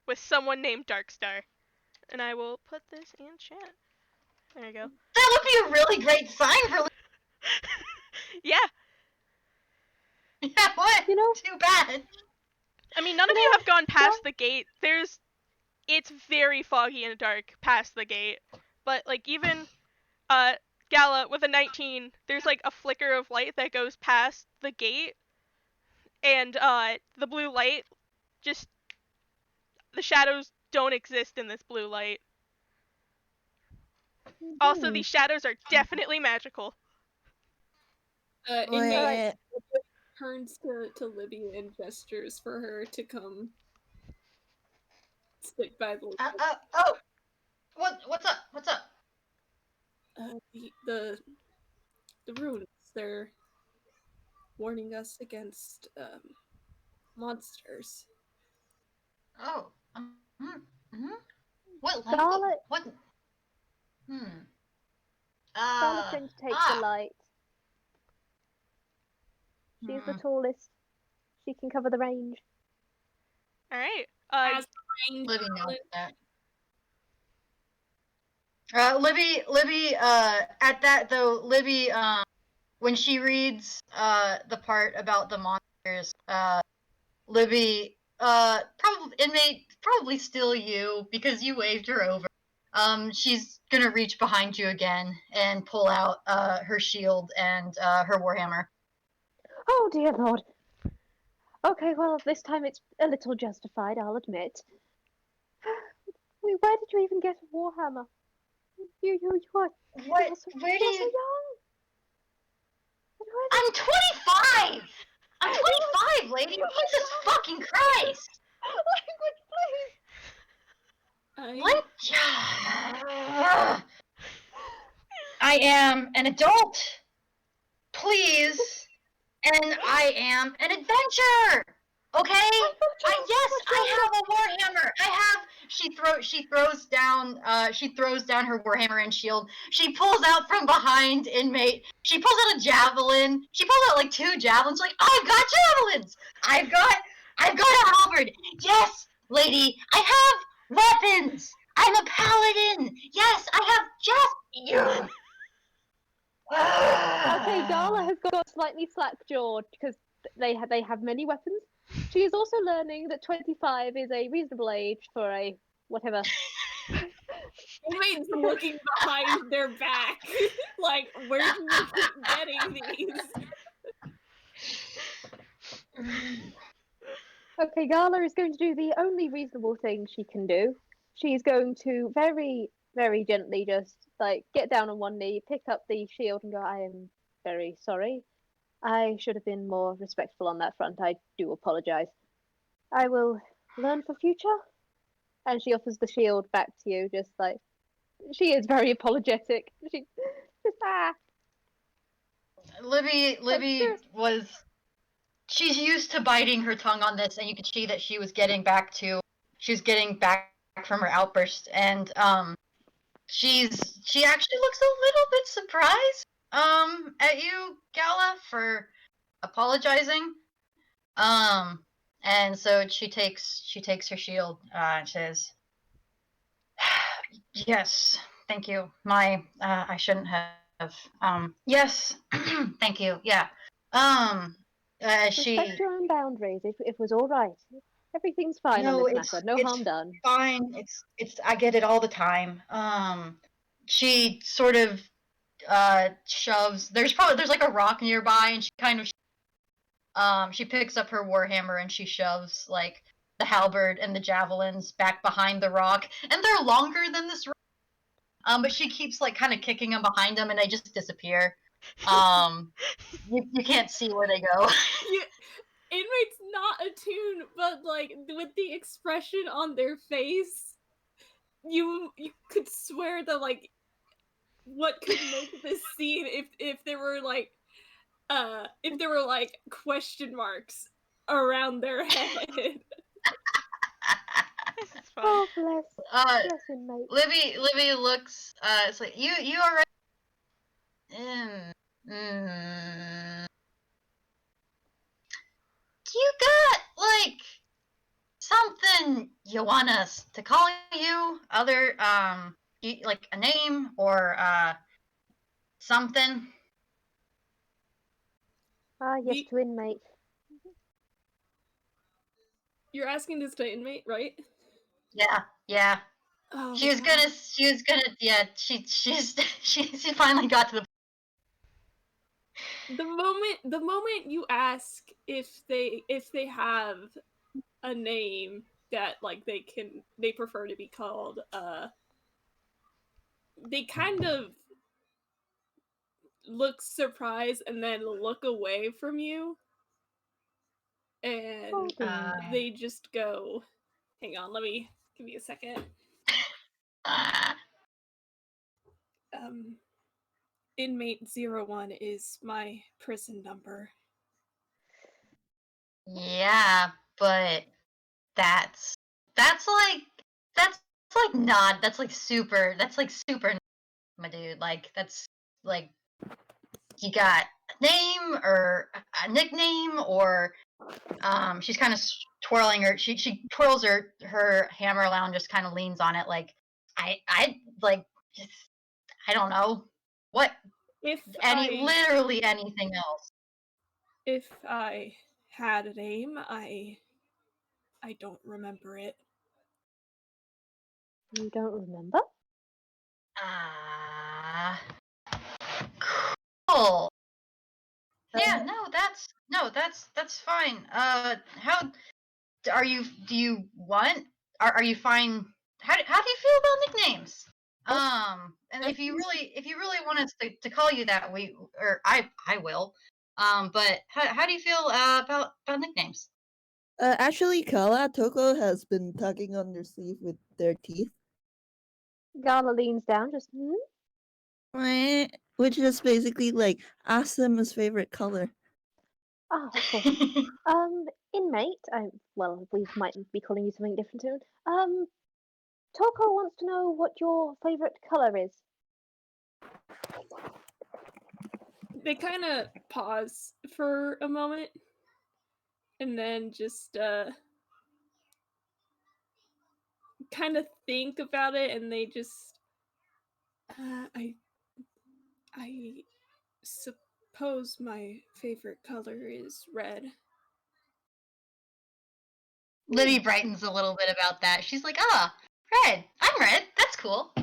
with someone named Darkstar. And I will put this in chat. There you go. That would be a really great sign for. Yeah. Yeah. What? You know, Too bad. I mean, none of you have gone past the gate. It's very foggy and dark past the gate. But like even, Gala with a 19, there's like a flicker of light that goes past the gate, and the blue light, just the shadows don't exist in this blue light. Also, these shadows are definitely magical. Inmate turns to Libby and gestures for her to come stick by the. Oh. What's up? What's up? The runes, they're warning us against monsters. Oh. Mm-hmm. What language? Gala, What? Hmm. Gala's going to take the light. She's the tallest. She can cover the range. All right. As range Libby knows talent. that. Libby, at that though, Libby, when she reads, the part about the monsters, Libby, probably still you, because you waved her over. She's gonna reach behind you again and pull out, her shield and, her warhammer. Oh dear lord. Okay, well, this time it's a little justified, I'll admit. Where did you even get a warhammer? You are. What? You're so, Where do you're so you? young. I'm 25! I'm 25, lady! Jesus fucking Christ! Language, please. I am an adult! Please! And I am an adventurer! Okay? Yes, I have a warhammer! I have... She throws down her warhammer and shield. She pulls out from behind inmate. She pulls out a javelin. She pulls out like 2 javelins. Like, I've got javelins! I've got a halberd! Yes, lady, I have weapons! I'm a paladin! Yes, I have just... Okay, Gala has got slightly slack-jawed because they have many weapons. She is also learning that 25 is a reasonable age for a whatever. Inmates looking behind their back. Like, where do you keep getting these? Okay, Gala is going to do the only reasonable thing she can do. She's going to very, very gently just like get down on one knee, pick up the shield, and go, I am very sorry. I should have been more respectful on that front. I do apologize. I will learn for future. And she offers the shield back to you, just like she is very apologetic. She just Libby was... She's used to biting her tongue on this, and you could see that she was getting back from her outburst, and she actually looks a little bit surprised at you, Gala, for apologizing. And so she takes her shield and says, "Yes, thank you. I shouldn't have. Yes, thank you. Yeah. respect your own boundaries. It was all right. Everything's fine on this matter. No harm done. Fine. It's I get it all the time. She sort of shoves. There's like a rock nearby, and she kind of she picks up her warhammer and she shoves like the halberd and the javelins back behind the rock, and they're longer than this rock. But she keeps like kind of kicking them behind them, and they just disappear. You can't see where they go. Inmates not attuned, but like with the expression on their face, you could swear that like what could make this scene if there were like question marks around their head. This is fun. Oh bless inmate. Libby looks. It's like you are right. You got like something you want us to call you? Other like a name or something? Yes, to inmate. You're asking this to inmate, right? Yeah. Oh, She was gonna. Yeah. She finally got to the. The moment you ask if they have a name that like they prefer to be called, they kind of look surprised and then look away from you, and they just go, hang on, give me a second. Inmate 01 is my prison number. Yeah, but that's That's like not. That's like super. That's like super, my dude. Like that's like you got a name or a nickname or she's kind of twirling her. She twirls her hammer around, just kind of leans on it like I like just I don't know what literally anything else. If I had a name, I don't remember it. You don't remember? Cool. Yeah, that's fine. How are you? Do you want? Are you fine? How do you feel about nicknames? And if you really want us to call you that, I will. But how do you feel about nicknames? Actually, Gala, Tokoh has been tugging on their sleeve with their teeth. Gala leans down, just, Which is basically like, ask them his favorite color. Oh, of course. Inmate, well, we might be calling you something different soon. Tokoh wants to know what your favorite color is. They kind of pause for a moment and then just kind of think about it, and they just I suppose my favorite color is red. Libby brightens a little bit about that. She's like, red. I'm red. That's cool.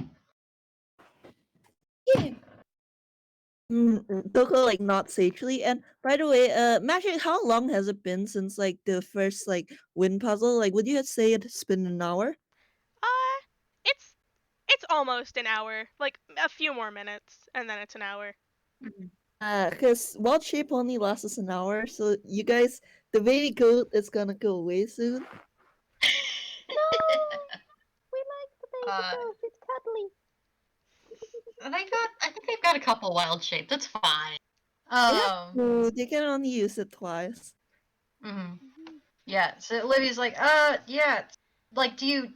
Yeah. Tokoh like not sagely. And by the way, Magic, how long has it been since like the first like wind puzzle? Like, would you say it's been an hour? It's almost an hour. Like a few more minutes, and then it's an hour. Because Wild Shape only lasts us an hour, so you guys, the baby goat is gonna go away soon. No! We like the baby goat, it's cuddly. I think they've got a couple wild shapes. That's fine. So they can only use it twice. Yeah. So Libby's like, yeah. Like, do you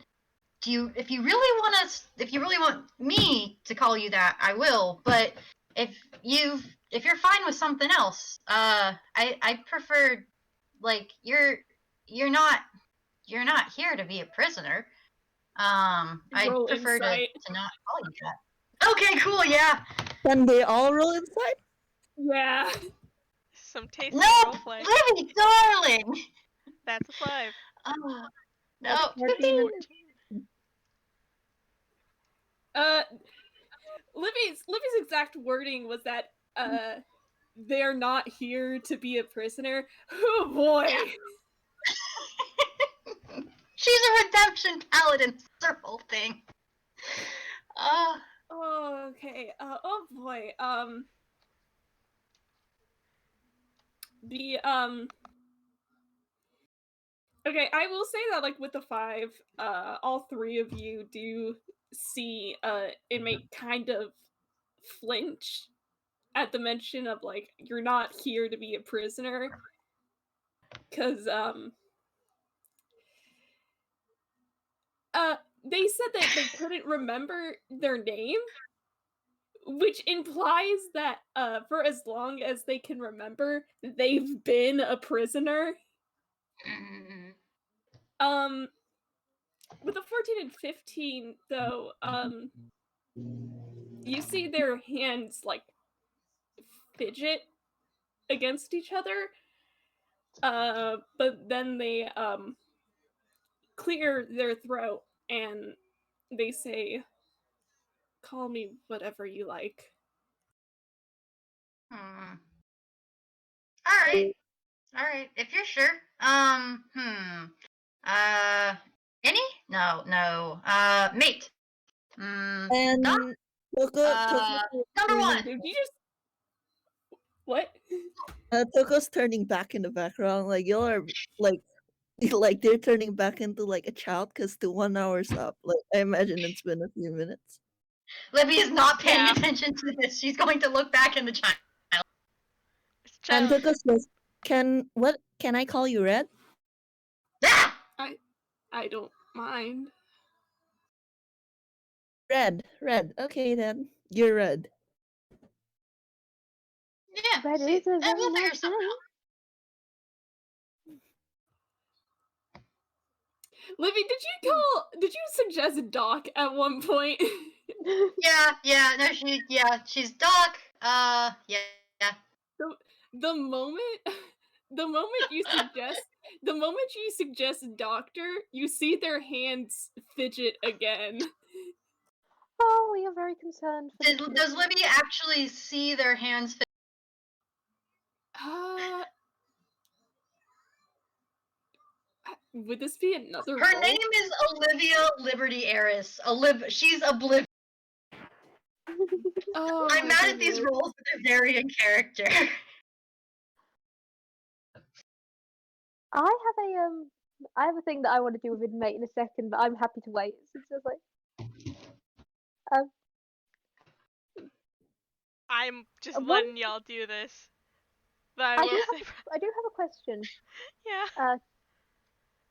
if you really want me to call you that, I will. But if you're fine with something else, I prefer, like, you're not here to be a prisoner. I prefer to not call you that. Okay, cool, yeah. Can they all roll inside? Yeah. Some tasty No, roleplay. Libby, darling. That's a 5. No. 15. Libby's exact wording was that they're not here to be a prisoner. Oh boy. She's a redemption paladin. It's her whole thing. Oh, okay. Oh boy. Okay, I will say that, like, with the 5, all 3 of you do see inmate kind of flinch at the mention of, like, you're not here to be a prisoner. Cause they said that they couldn't remember their name, which implies that for as long as they can remember, they've been a prisoner. With the 14 and 15 though, you see their hands like fidget against each other, but then they clear their throat and they say, call me whatever you like. Alright, if you're sure. Any? No. Mate. And Tokoh, number 1. Did you just what? Toko's turning back in the background. Like, y'all are like like they're turning back into like a child because the 1 hour's up. Like, I imagine it's been a few minutes. Libby is not paying attention to this. She's going to look back in the child. And Tokoh says, "Can I call you Red?" Ah! I don't mind. Red. Okay then. You're red. Yeah, Red see, is a we'll very figure nice something name. out. Libby, did you suggest Doc at one point? Yeah, she's Doc. Yeah. the moment the moment you suggest doctor, you see their hands fidget again. Oh, we are very concerned for the Does Libby actually see their hands fit? Uh, would this be another Her roll? name is Olivia Liberty Heiress. She's oblivious. Oh, I'm my mad at these goodness. roles, but they're very in character. I have a thing that I want to do with inmate in a second, but I'm happy to wait. It's just like I'm just One- letting y'all do this. But I I will do say, I do have a question. yeah.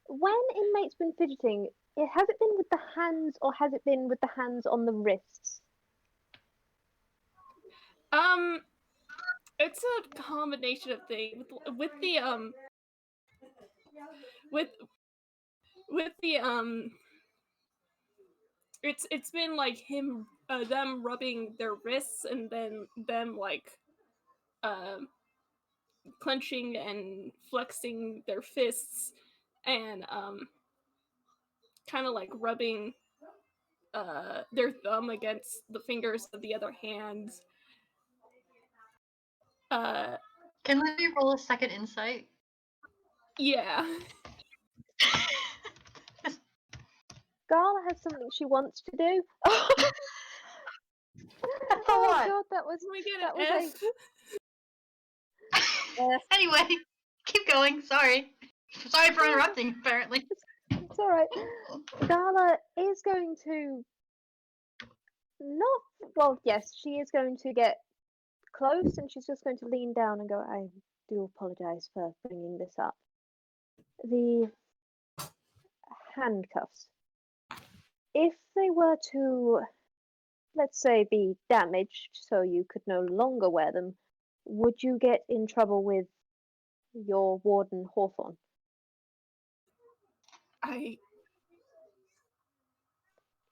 When inmate's been fidgeting, has it been with the hands or has it been with the hands on the wrists? It's a combination of things. With the with the it's been like them rubbing their wrists and then them like clenching and flexing their fists and kind of like rubbing their thumb against the fingers of the other hand. Can Libby roll a second insight? Yeah. Gala has something she wants to do. For Oh what? god, that was Can we get that an was F? Anyway, keep going. Sorry for interrupting. Apparently. it's all right. Gala is going to not well, yes, she is going to get close and she's just going to lean down and go, I do apologize for bringing this up. The handcuffs. If they were to, let's say, be damaged so you could no longer wear them, would you get in trouble with your warden Hawthorne?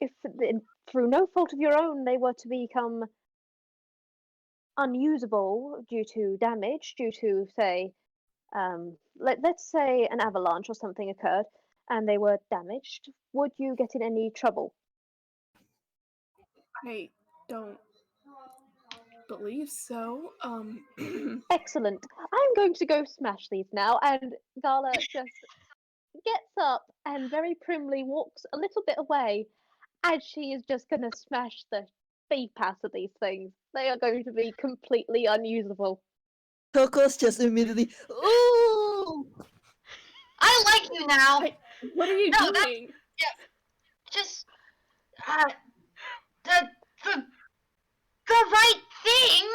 If through no fault of your own they were to become unusable due to damage, due to, say, let's say an avalanche or something occurred and they were damaged, would you get in any trouble? I don't believe so. Excellent. I'm going to go smash these now. And Gala just gets up and very primly walks a little bit away as she is just going to smash the beep out of these things. They are going to be completely unusable. Toko's just immediately, ooh! I like you now. What are you No, that's- doing? Just the right thing.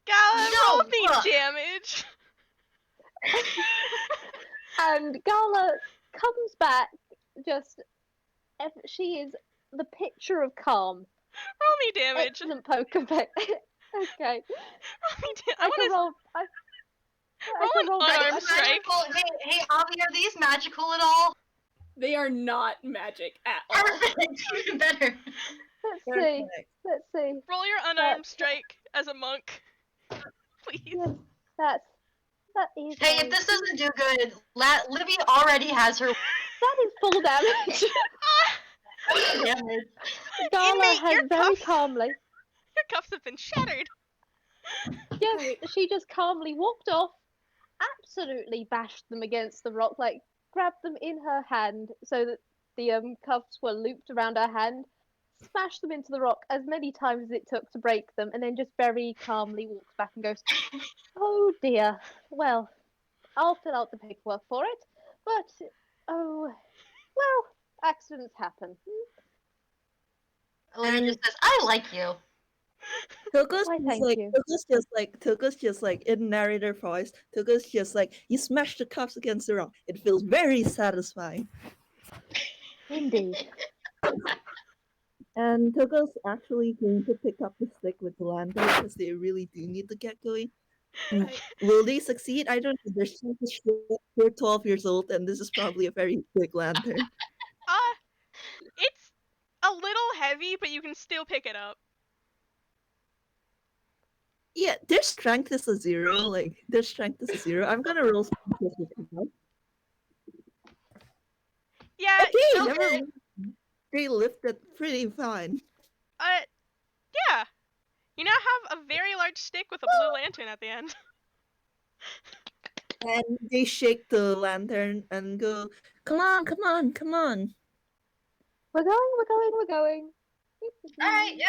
Gala, No, roll me look. damage. And Gala comes back just. She is the picture of calm. Roll me damage. Excellent poker face. Okay. Roll me damage. I can roll. I can roll an better. unarmed strike. Magical. Hey, Avi, are these magical at all? They are not magic at all. Perfect. Even better. Let's see. Let's see. Roll your unarmed strike as a monk. Please. Yes, that is. Hey, if this doesn't do good, Libby already has her That is full damage. damage. Gala Inmate, has your very cuffs- calmly. Your cuffs have been shattered. Yes, she just calmly walked off, absolutely bashed them against the rock, like grabbed them in her hand so that the cuffs were looped around her hand, smashed them into the rock as many times as it took to break them, and then just very calmly walks back and goes, "Oh dear. Well, I'll fill out the paperwork for it, but oh, well, accidents happen." Olivia just says, "I like you." Toko's Why, just thank like, you. Toko's just like in narrator voice. Toko's just like, you smash the cups against the rock. It feels very satisfying. Indeed. And Toko's actually going to pick up the stick with the lantern because they really do need to get going. Will they succeed? I don't know. They're 12 years old, and this is probably a very big lantern. It's a little heavy, but you can still pick it up. Yeah, their strength is a 0. Like, their strength is a 0. I'm gonna roll strength with them. Yeah. Okay, never mind. They lifted pretty fine. Yeah. You now have a very large stick with a blue lantern at the end. And they shake the lantern and go, come on, come on, come on. We're going. Alright, yeah,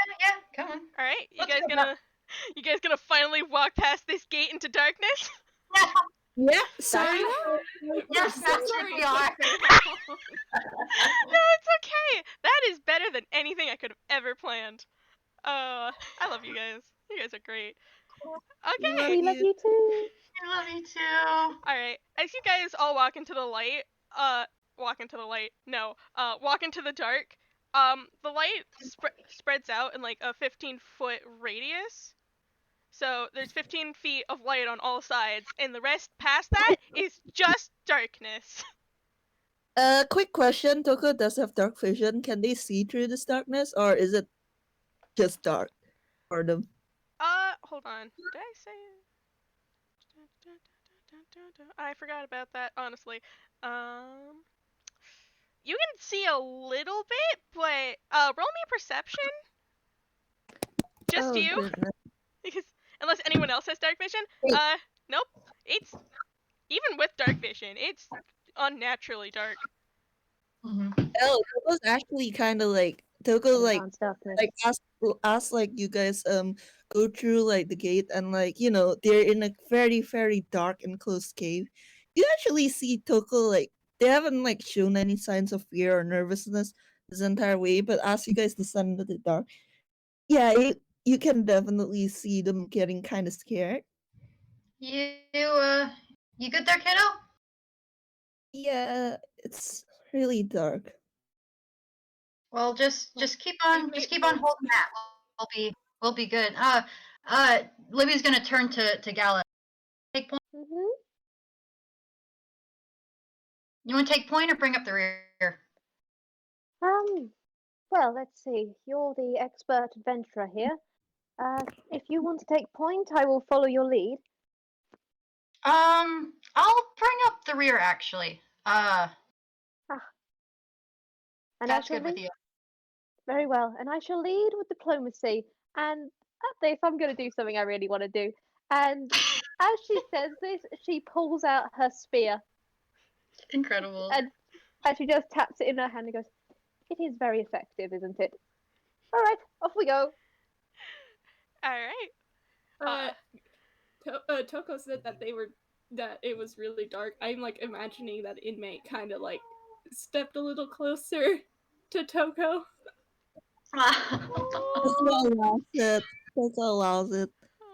come on. Alright, you Let's guys go gonna finally walk past this gate into darkness? Yeah, sorry. Yes, that's what we are. No, it's okay. That is better than anything I could have ever planned. I love you guys. You guys are great. Okay. We love you too. I love you too. Alright, as you guys all walk into the light, walk into the dark, the light spreads out in like a 15-foot radius. So there's 15 feet of light on all sides, and the rest past that is just darkness. Quick question. Toko does have dark vision. Can they see through this darkness, or is it just dark for them? Hold on. Did I say it? I forgot about that, honestly. You can see a little bit, but roll me perception. Just you. Goodness. Because unless anyone else has dark vision, nope. It's even with dark vision, it's unnaturally dark. Oh, Toko's actually kind of like Toko like Darkness. ask like you guys go through like the gate and like they're in a very very dark and closed cave. You actually see Toko like they haven't like shown any signs of fear or nervousness this entire way, but as you guys descend into the dark, yeah, you can definitely see them getting kind of scared. You good there, kiddo? Yeah, it's really dark. Well, just keep on holding that. We'll be good. Libby's gonna turn to Gala. Take point. You want to take point or bring up the rear? Well, let's see. You're the expert adventurer here. If you want to take point, I will follow your lead. I'll bring up the rear actually. And That's good with you. Very well. And I shall lead with diplomacy. And if I'm going to do something I really want to do. And as she says this, she pulls out her spear. Incredible. And she just taps it in her hand and goes, "It is very effective, isn't it? All right, off we go." All right. Tokoh said that it was really dark. I'm like imagining that inmate kind of like stepped a little closer to Tokoh. Toko allows it.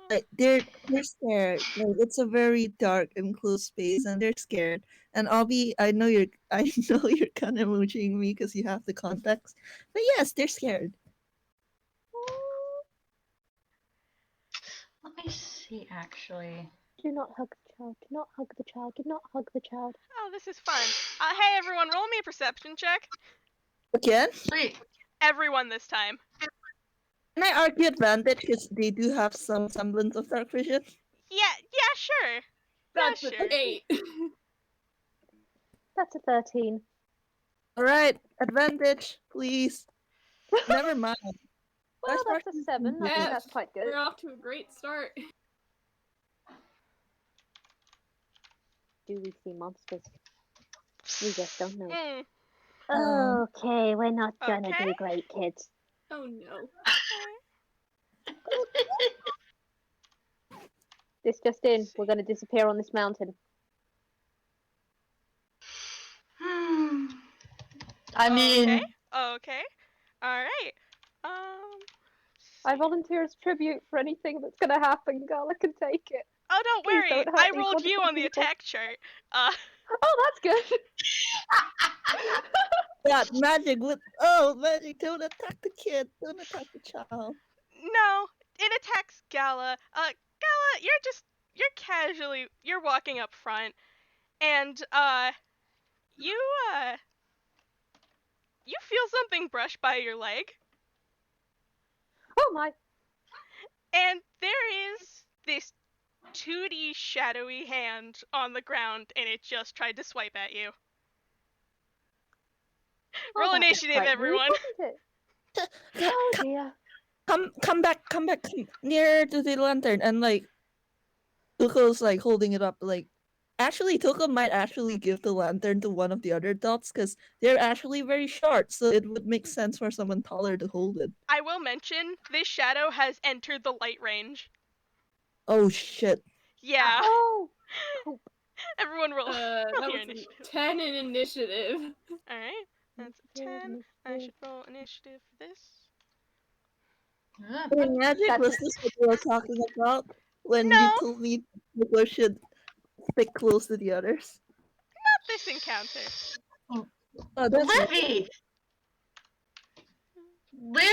Like they're scared. Like it's a very dark and closed space, and they're scared. And I know you're kind of mooching me because you have the context. But yes, they're scared. Let me see, actually. Do not hug the child. Do not hug the child. Do not hug the child. Oh, this is fun. Hey everyone, roll me a perception check. Again? Sweet. Everyone this time. Can I argue advantage because they do have some semblance of dark vision? Yeah, sure. That's sure. an 8. That's a 13. Alright, advantage, please. Never mind. Well, that's a 7. I think that's quite good. We're off to a great start. Do we see monsters? We just don't know. Mm. Okay, we're not gonna Okay. do great, kids. Oh no. This just in. We're gonna disappear on this mountain. I mean... Okay. Alright. I volunteer as tribute for anything that's gonna happen. Gala can take it. Oh, don't Please worry. don't hurt I these rolled you wonderful on the people. attack chart. Oh, that's good. Yeah, magic magic! Don't attack the kid. Don't attack the child. No, it attacks Gala. Gala, you're walking up front, and you uh you feel something brush by your leg, Oh my. and there is this 2D shadowy hand on the ground, and it just tried to swipe at you. Oh, Roll that was initiative, quite rude, everyone. wasn't it? Oh dear. Come back, come nearer to the lantern, and like Toko's like holding it up. Like, actually, Toko might actually give the lantern to one of the other dots because they're actually very short, so it would make sense for someone taller to hold it. I will mention this shadow has entered the light range. Oh shit! Yeah. Oh. Poop. Everyone roll That your was initiative. 10 in initiative. Alright, that's a 10. I should roll initiative for this. In magic, That's- was this what you were talking about when you No, told me Toko should stick close to the others? not this encounter. Oh, that's Libby! Libby,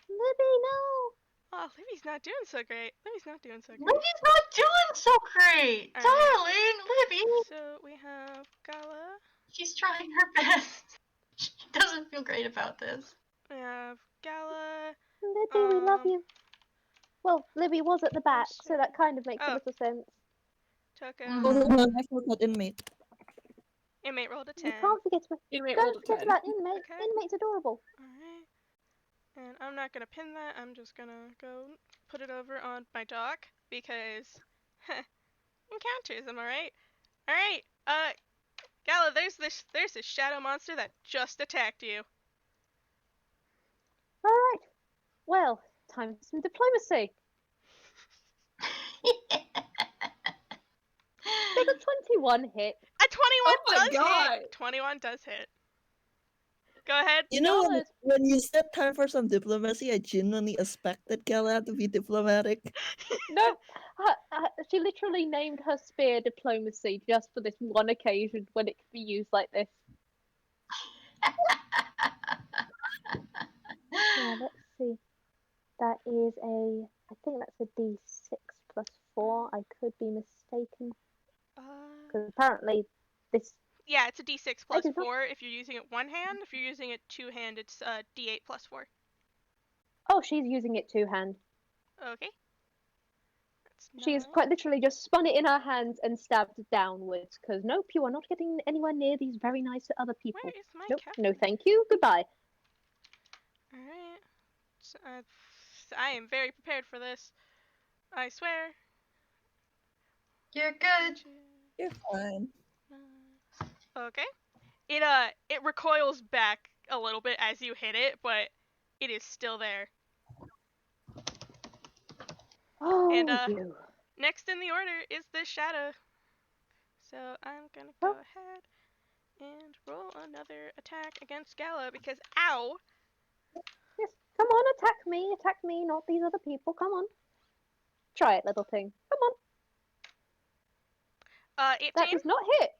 Libby, no. Oh, Libby's not doing so great. Libby's not doing so great. Libby's not doing so great! Alright. Darling, Libby! So we have Gala. She's trying her best. She doesn't feel great about this. We have Gala. Libby, we love you. Well, Libby was at the back, so that kind of makes a Oh. little sense. Tokoh. Oh no, I forgot inmate. Inmate rolled a You 10. can't forget about, Inmate don't rolled a forget 10. about inmate. Okay. Inmate's adorable. Alright. And I'm not gonna pin that, I'm just gonna go put it over on my dock because encounters, am I right? Alright, Gala, there's this shadow monster that just attacked you. Alright. Well, time for some diplomacy. Did a 21 hit? A 21 Oh my does God. hit! 21 does hit. Go ahead. You know, Solid. when you said time for some diplomacy, I genuinely expected Gala to be diplomatic. No, she literally named her spear diplomacy just for this one occasion when it could be used like this. Yeah, let's see. That is I think that's a d6 plus 4. I could be mistaken. Because apparently this... Yeah, it's a d6 plus did not- 4 if you're using it one hand. If you're using it two hand, it's d8 plus 4. Oh, she's using it two-hand. Okay. That's She's 9. quite literally just spun it in her hands and stabbed downwards. Because nope, you are not getting anywhere near these very nice other people. Where is my Nope, cat? no thank you, goodbye. Alright. So, I am very prepared for this. I swear. You're good. You're fine. Okay. It recoils back a little bit as you hit it, but it is still there. Oh, And, you. Next in the order is this shadow. So I'm gonna go ahead and roll another attack against Gala because ow! Yes, come on, attack me, not these other people, come on. Try it, little thing. Come on. 18. That does not hit.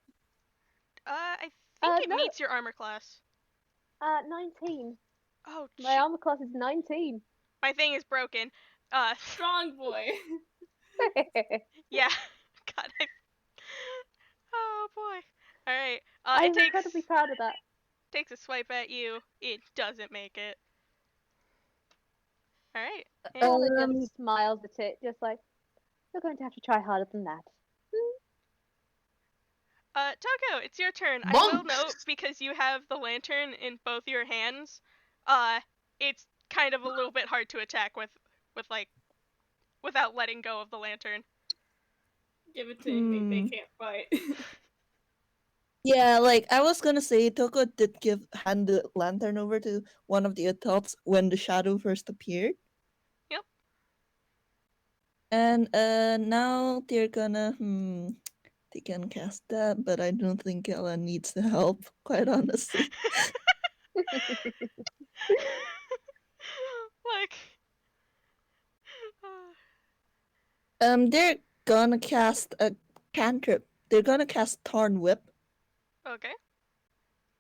I think it no. meets your armor class. 19. Oh, My armor class is 19. my thing is broken. Strong boy. Yeah. God, oh boy. Alright. I'm It takes incredibly proud of that. takes a swipe at you. It doesn't make it. Alright. Ella just smiles at it, just like, you're going to have to try harder than that. Tokoh, it's your turn. I will Monk! note, because you have the lantern in both your hands, it's kind of a little bit hard to attack with like, without letting go of the lantern. Give it to inmate, they can't fight. Yeah, like I was gonna say, Toko did hand the lantern over to one of the adults when the shadow first appeared. Yep. And now they're gonna they can cast that, but I don't think Ella needs the help, quite honestly. Like, They're gonna cast a cantrip. They're gonna cast Thorn Whip, Okay.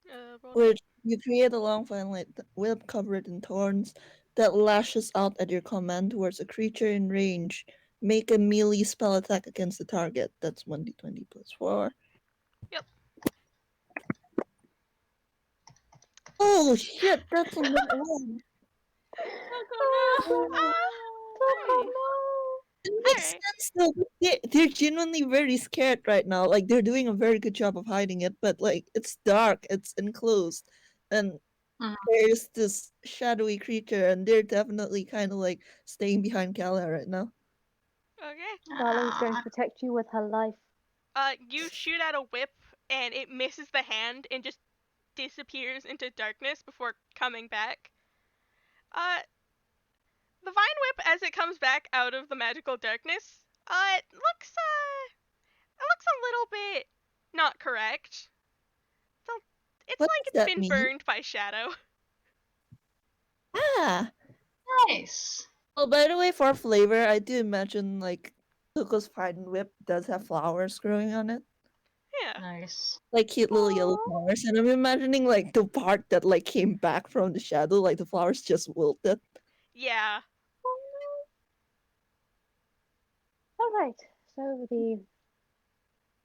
Roll to hit. which you create a long violet whip covered in thorns that lashes out at your command towards a creature in range. Make a melee spell attack against the target. That's 1d20 plus 4. Yep. Oh shit, that's a lit one. Tokoh, no! Tokoh, Hmm. no! It makes Alright. sense though. They're genuinely very scared right now. Like they're doing a very good job of hiding it, but like it's dark, it's enclosed, and Mhm. there's this shadowy creature, and they're definitely kind of like staying behind Gala right now. Okay. Gala is going to Ah. protect you with her life. You shoot out a whip and it misses the hand and just disappears into darkness before coming back. The vine whip as it comes back out of the magical darkness, it looks a little bit not correct. So it's What like does it's that been mean? burned by shadow. Ah. Nice. Oh, by the way, for flavor, I do imagine like Toko's Fine Whip does have flowers growing on it. Yeah. Nice. Like cute little yellow Aww. flowers, and I'm imagining like the part that like came back from the shadow, like the flowers just wilted. Yeah. Alright, so the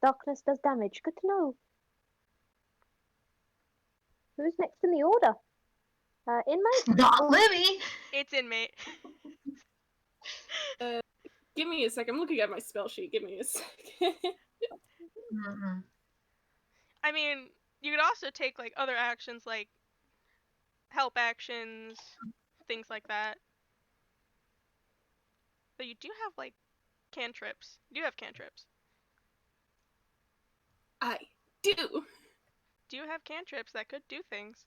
darkness does damage. Good to know. Who's next in the order? Inmate? Not Libby. It's inmate. Give me a sec. I'm looking at my spell sheet. Give me a second. Mm-mm. I mean, you could also take like other actions like help actions, things like that. But you do have like cantrips. You do have cantrips. I do. Do you have cantrips that could do things?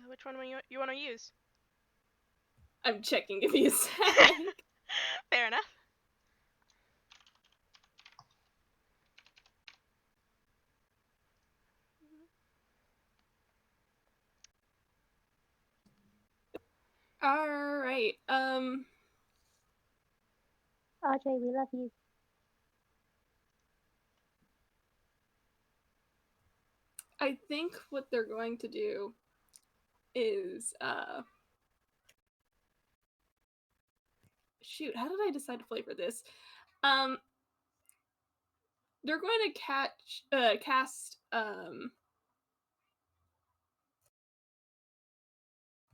Which one you want to use? I'm checking. Give me a sec. Fair enough. All right. RJ, we love you. I think what they're going to do is shoot, how did I decide to flavor this? They're going to cast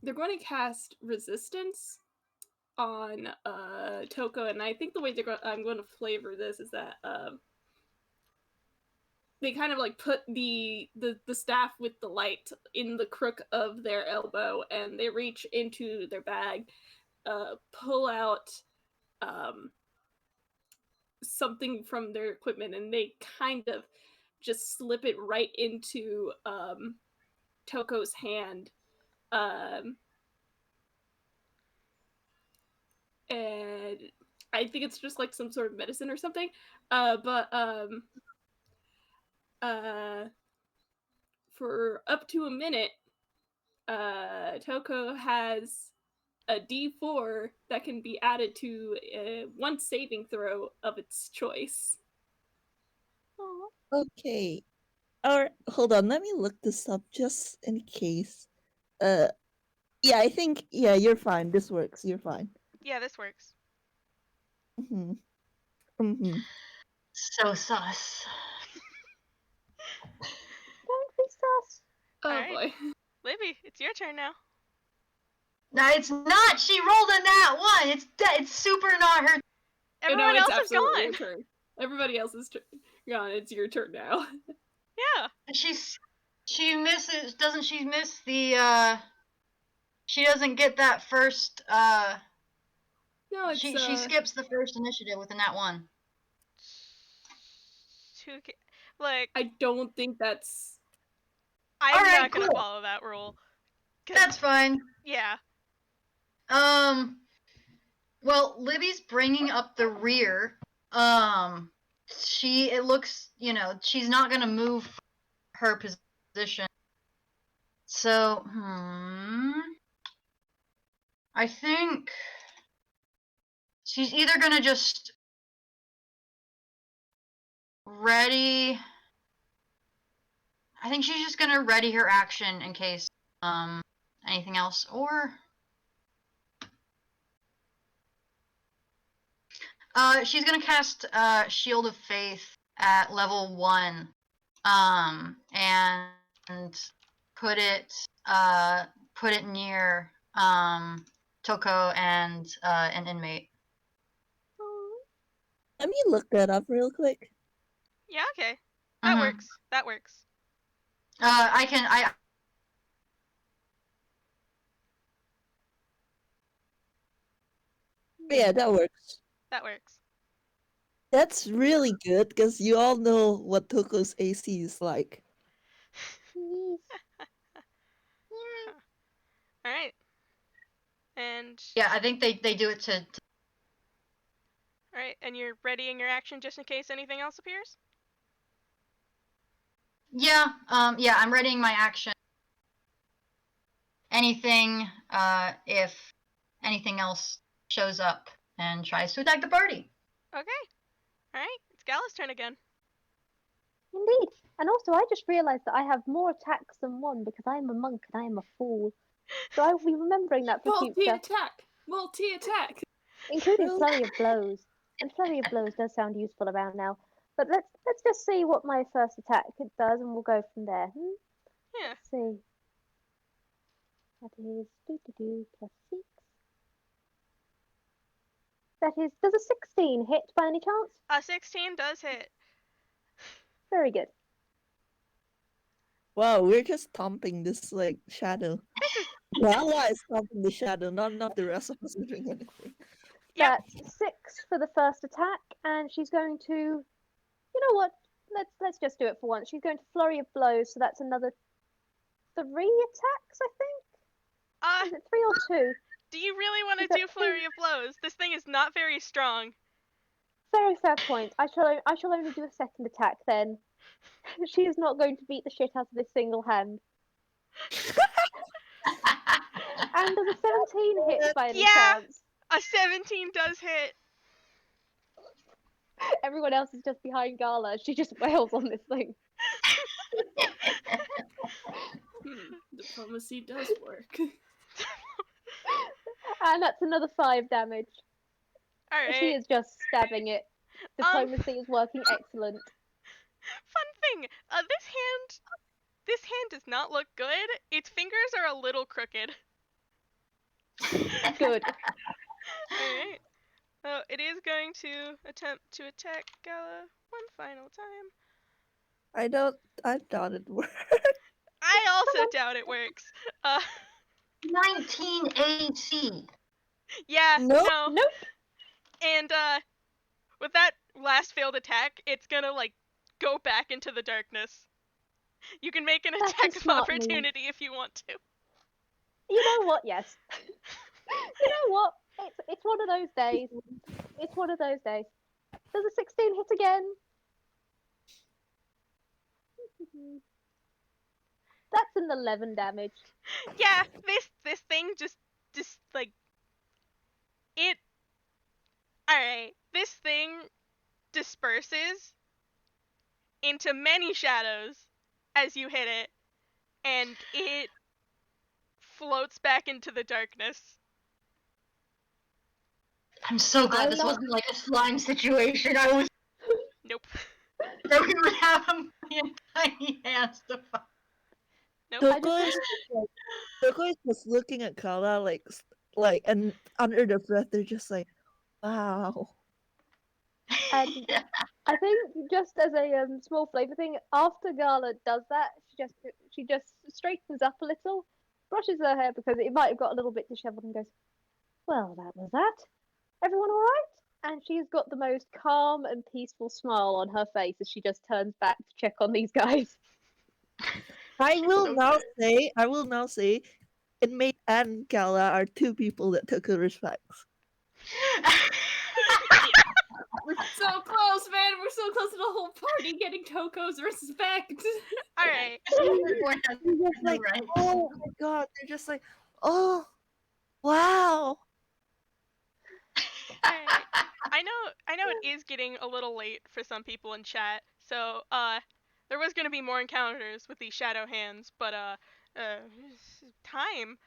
they're going to cast resistance on Tokoh, and I think the way I'm going to flavor this is that they kind of like put the staff with the light in the crook of their elbow, and they reach into their bag, pull out something from their equipment, and they kind of just slip it right into Toko's hand. And I think it's just like some sort of medicine or something. But for up to a minute, Tokoh has a D4 that can be added to one saving throw of its choice. Okay. Or hold on, let me look this up just in case. Yeah, I think you're fine. This works. You're fine. Yeah, this works. Mhm. Mhm. So sus. Don't be sus. Oh Alright. boy. Libby, it's your turn now. No, it's not. She rolled a nat one. It's super not her. Everyone it's else is absolutely your gone. turn. Everybody else is gone. It's your turn now. Yeah. She misses. Doesn't she miss the? She doesn't get that first. No, it's She skips the first initiative with a nat one. Like, I don't think that's. I'm Alright, not gonna cool. follow that rule. That's fine. Yeah. Well, Libby's bringing up the rear. It looks, she's not gonna move her position position. So, I think she's either gonna just ready. I think she's just gonna ready her action in case anything else, or she's gonna cast Shield of Faith at level 1, and put it near Tokoh and an inmate. Let me look that up real quick. Yeah, okay. That Mhm. works. That works. I Yeah, that works. That works. That's really good because you all know what Toko's AC is like. Yes. All right. And yeah, I think they do it to all right, and you're readying your action just in case anything else appears? yeah, I'm readying my action. Anything if anything else shows up and tries to attack the party. Okay. All right. It's Gala's turn again. Indeed. And also, I just realised that I have more attacks than one because I am a monk and I am a fool. So I will be remembering that for future, Multi-attack! including True. flurry of blows. And flurry of blows does sound useful around now. But let's just see what my first attack does, and we'll go from there. Yeah. Let's see. That is plus 6. That is, does a 16 hit by any chance? A 16 does hit. Very good. Wow, we're just stomping this like shadow. This is Gala is stomping the shadow, not the rest of us are doing anything. Yep. That's 6 for the first attack, and she's going to. You know what? Let's just do it for once. She's going to flurry of blows, so that's another 3 attacks, I think. Is it 3 or 2? Do you really want Is to that do flurry of blows? This thing is not very strong. Very fair point. I shall only do a second attack then. She is not going to beat the shit out of this single hand. And does a 17 hit by any Yeah. chance? A 17 does hit. Everyone else is just behind Gala. She just wails on this thing. Diplomacy does work. And that's another 5 damage. All right. She is just stabbing it. Diplomacy is working excellent. Fun thing. This hand does not look good. Its fingers are a little crooked. Good. Alright. So it is going to attempt to attack Gala one final time. I doubt it works. I also doubt it works. 19 AC. Yeah, Nope. no. Nope. And with that last failed attack, it's gonna like go back into the darkness. You can make an That's a attack of smart move. opportunity if you want to. You know what? Yes. You know what? It's one of those days. It's one of those days. Does a 16 hit again? That's an 11 damage. Yeah, this thing just like it. All right, this thing disperses into many shadows as you hit it, and it floats back into the darkness. I'm so glad this wasn't like a slime situation. I was Nope. that we would have him in tiny hands to fight. Nope. Tokoh is just looking at Kala like, and under their breath they're just like, wow. And I think just as a small flavor thing, after Gala does that, she just straightens up a little, brushes her hair because it might have got a little bit disheveled, and goes, "Well, that was that. Everyone all right?" And she's got the most calm and peaceful smile on her face as she just turns back to check on these guys. I will now say, Inmate and Gala are 2 people that Tokoh respects. We're so close, man. We're so close to the whole party getting Toko's respect. All right. Everyone has They're just the like, right. oh my god, they're just like, oh, wow. Alright. I know it is getting a little late for some people in chat, so there was gonna be more encounters with these shadow hands, but time.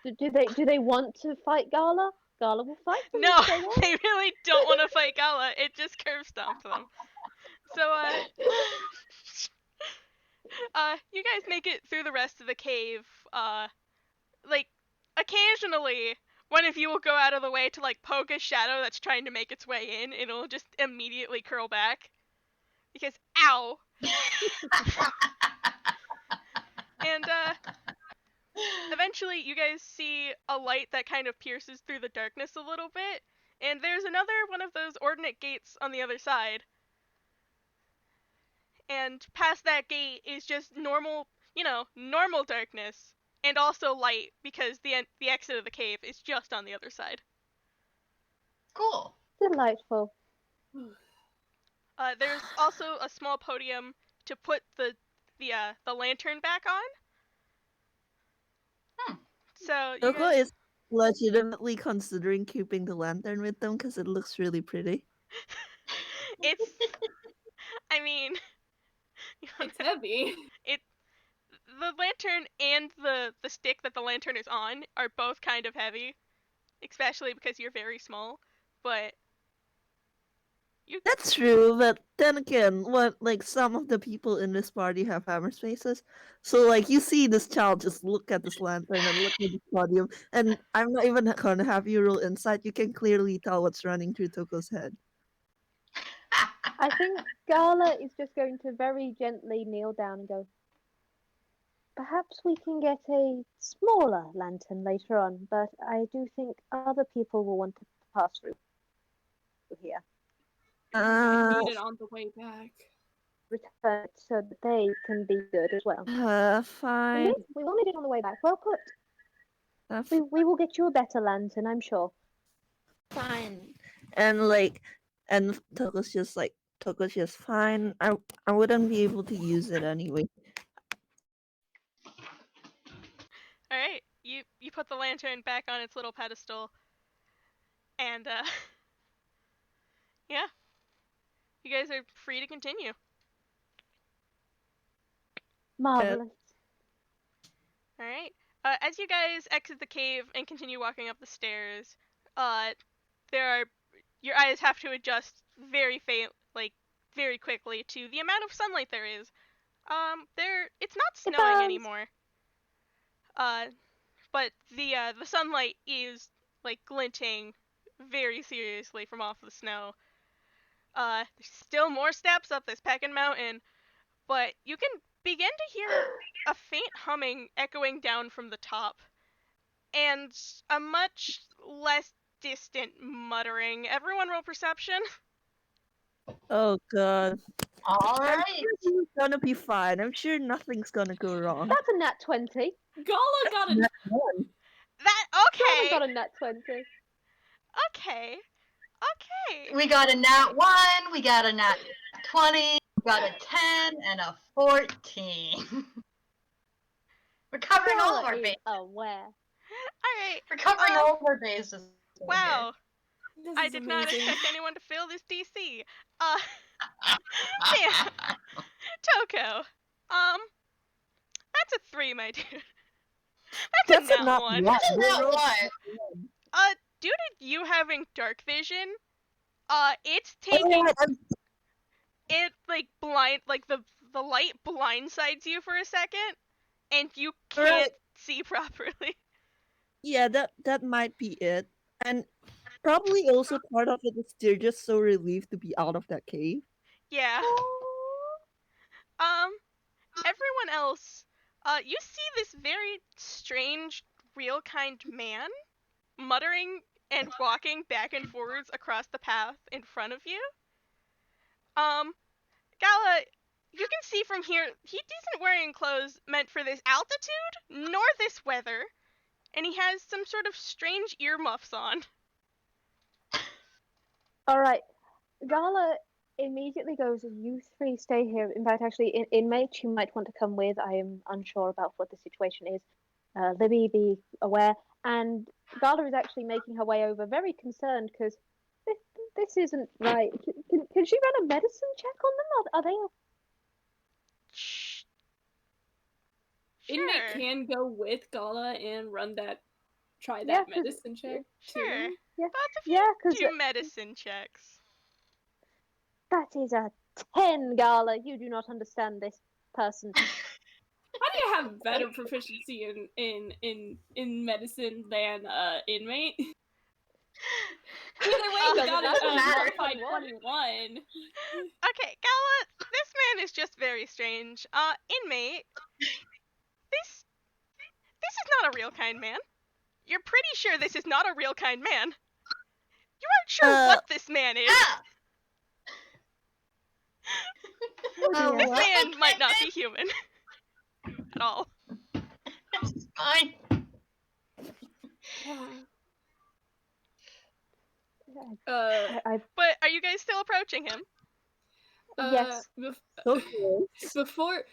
Do they want to fight Gala? Gala will fight them No, if they want. they really don't want to fight Gala. It just curve stomped them. So you guys make it through the rest of the cave. Like occasionally one of you will go out of the way to like poke a shadow that's trying to make its way in, and it'll just immediately curl back because ow. And eventually you guys see a light that kind of pierces through the darkness a little bit, and there's another one of those ordnate gates on the other side. And past that gate is just normal, normal darkness and also light because the exit of the cave is just on the other side. Cool. Delightful. There's also a small podium to put the lantern back on. So you Tokoh guys, is legitimately considering keeping the lantern with them because it looks really pretty. it's, I mean, It's heavy. the lantern and the stick that the lantern is on are both kind of heavy, especially because you're very small. But That's true, but then again, some of the people in this party have hammer spaces, so like you see this child just look at this lantern and look at the podium, and I'm not even gonna have you roll insight. You can clearly tell what's running through Toko's head. I think Gala is just going to very gently kneel down and go, perhaps we can get a smaller lantern later on, but I do think other people will want to pass through here. Need it on the way back. Return it so that they can be good as well. Fine. Indeed, we will need it on the way back. Well put. We will get you a better lantern, I'm sure. Fine. And Toko's just fine. I wouldn't be able to use it anyway. all right, you put the lantern back on its little pedestal, and yeah, you guys are free to continue. Marvelous. All right. As you guys exit the cave and continue walking up the stairs, your eyes have to adjust very very quickly to the amount of sunlight there is. It's not snowing anymore. But the sunlight is like glinting very seriously from off the snow. There's still more steps up this Peckin Mountain, but you can begin to hear a faint humming echoing down from the top, and a much less distant muttering. Everyone roll perception. Oh god. All I'm right. sure he's gonna be fine. I'm sure nothing's gonna go wrong. That's a nat 20. Gala got a One. That Gala okay. got a nat 20. Okay. We got a nat 1, we got a nat 20, we got a 10, and a 14. We're covering all of our bases. Aware. Alright. We're covering all of our bases. Wow. This I is did not amazing. expect anyone to fail this DC. Damn. Tokoh. That's a 3, my dude. That's a nat 1. That's a nat 1. Due to you having dark vision, it's taking it the light blindsides you for a second, and you can't see properly. Yeah, that might be it. And probably also part of it is they're just so relieved to be out of that cave. Yeah. Everyone else, you see this very strange, real kind man muttering and walking back and forwards across the path in front of you. Gala, you can see from here, he isn't wearing clothes meant for this altitude, nor this weather, and he has some sort of strange earmuffs on. All right. Gala immediately goes, "You three stay here." In fact, actually, inmates, you might want to come with. I am unsure about what the situation is. Libby, be aware. And Gala is actually making her way over, very concerned because this, this isn't right. Can she run a medicine check on them? Are they? Shh. Inmate Sure. can go with Gala and try Yeah, that medicine check Sure. too. yeah, Both of you yeah, because do medicine checks. that is a 10, Gala. You do not understand this person. How do you have better proficiency in medicine than inmate? Either way, he Doesn't got matter, a he's not modified 21. 21. Okay, Gala, this man is just very strange. Inmate, this is not a real kind man. You're pretty sure this is not a real kind man. You aren't sure what this man is. Ah! Oh This dear. man might not be human at all. It's fine. I But are you guys still approaching him? yes. So close.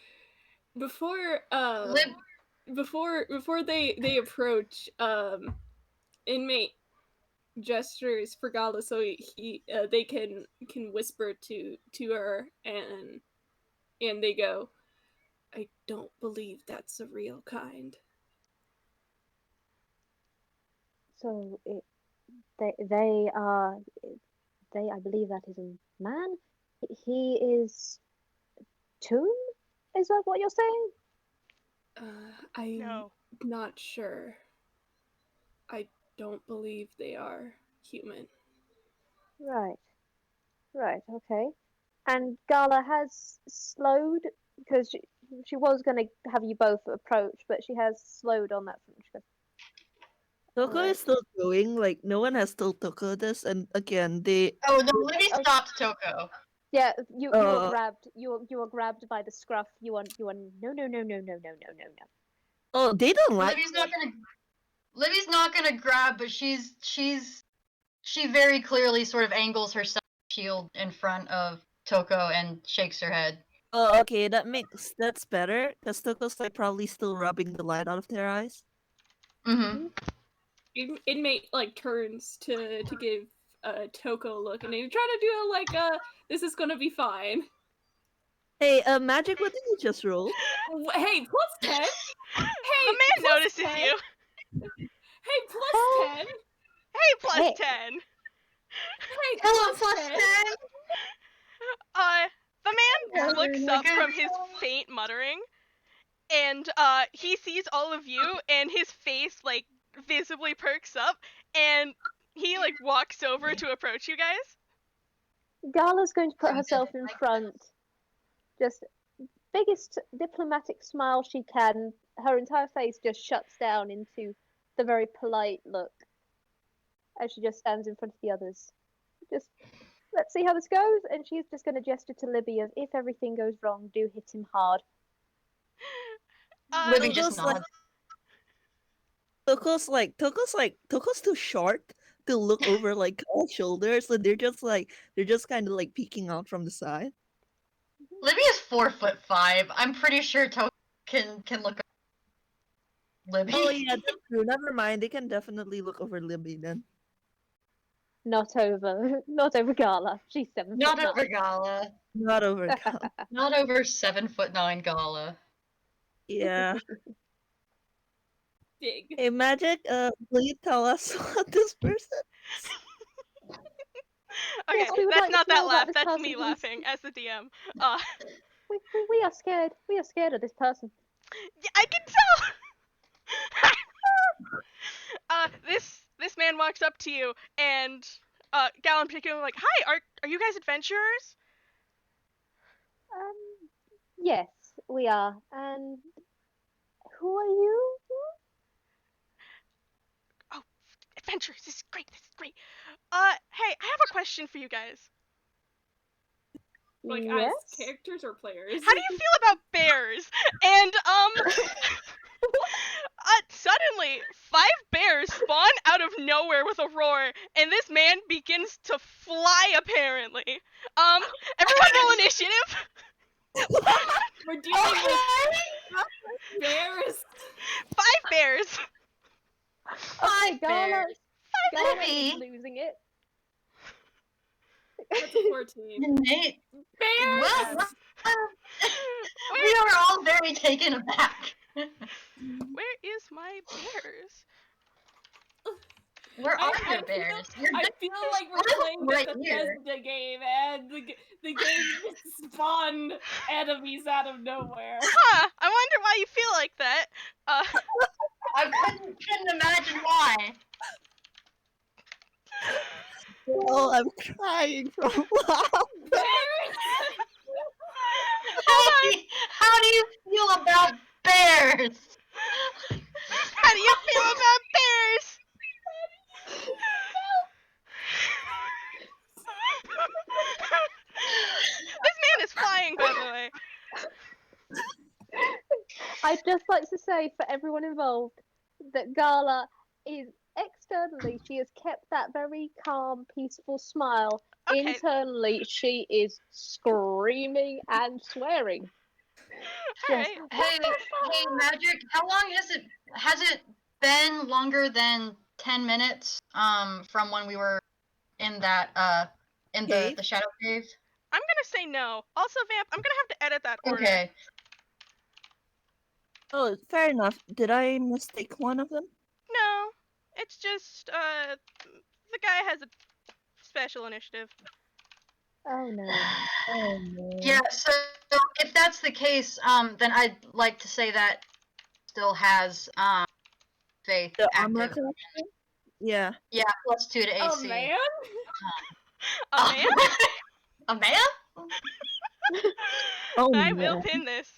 Before Lib- before they approach, inmate gestures for Gala so they can whisper to her, and they go, "I don't believe that's a real kind." So they are I believe that is a man. He is Toon. Is that what you're saying? I'm No. not sure. I don't believe they are human. Right. Right. Okay. And Gala has slowed because she was going to have you both approach, but she has slowed on that front. She goes, Tokoh Alright. is still going. Like no one has told Tokoh this, and again, they. Oh no, Libby Oh. stopped Tokoh. Yeah, you were Uh, grabbed. You were grabbed by the scruff. You are no. oh, they don't like. Libby's not gonna grab, but she very clearly sort of angles herself shield in front of Tokoh and shakes her head. Oh, okay, that's better because Toko's like probably still rubbing the light out of their eyes. Mm-hmm. Inmate like turns to give Tokoh a look, and they try to do like this is gonna be fine. Hey, Magic, what did you just roll? Hey, plus 10. Hey, The man plus notices 10. you. Hey, plus 10. Hey, plus Hey. 10. Hey, Hello, plus plus 10. 10. The man Oh looks my up from God. his faint muttering, and he sees all of you, and his face like visibly perks up, and he like walks over to approach you guys. Gala's going to put I herself didn't in like front. Just biggest diplomatic smile she can. Her entire face just shuts down into the very polite look as she just stands in front of the others. Just let's see how this goes. And she's just going to gesture to Libby as if everything goes wrong, do hit him hard. Libby Toko's just like- nods. Toko's too short to look over like Kala's shoulders, so they're just kind of like peeking out from the side. Libby is 4'5". I'm pretty sure Tokoh can look up Libby. Oh yeah, that's true. Never mind. They can definitely look over Libby then. Not over Gala. She's 7 Not foot over 9. Gala. Not over Kala. Not over 7'9" Gala. Yeah. Dig. Hey, Magic. Will you tell us what this person? Okay, Yes, we would that's like not to know that about laugh. this That's person, me please. laughing as the DM. We are scared. We are scared of this person. Yeah, I can tell. This man walks up to you, and Gal in particular, like, hi, are you guys adventurers? Yes, we are. And who are you? Oh, adventurers. This is great. Hey, I have a question for you guys. Like Yes. as characters or players? How do you feel about bears? And Suddenly, 5 bears spawn out of nowhere with a roar, and this man begins to fly. Apparently, everyone roll initiative. We're dealing with bears. 5 bears. Okay, Five bears. Gala is Libby. losing it. That's a 14. Nate. Bears! Well, we are all very taken aback. Where is my bears? Where are I your bears? I feel like we're playing right the here. Bethesda game, and the game just spawned enemies out of nowhere. Huh? I wonder why you feel like that. I couldn't imagine why. Oh, I'm crying from laughter. Bears! How do you feel about bears? How do you feel about bears? This man is flying, by the way. I'd just like to say for everyone involved that Gala is externally, she has kept that very calm, peaceful smile. Okay. Internally, she is screaming and swearing. Alright. Hey, Magic, how long has it been longer than 10 minutes from when we were in that in Cave? the shadow cave? I'm gonna say no. Also, Vamp, I'm gonna have to edit that order. Okay. Oh, fair enough. Did I mistake one of them? No. It's just, the guy has a special initiative. Oh no. Oh no. Yeah, so if that's the case, then I'd like to say that still has faith The armor active. collection? Yeah. Yeah, +2 to AC. Oh man! A man? A man? Oh I no. will pin this.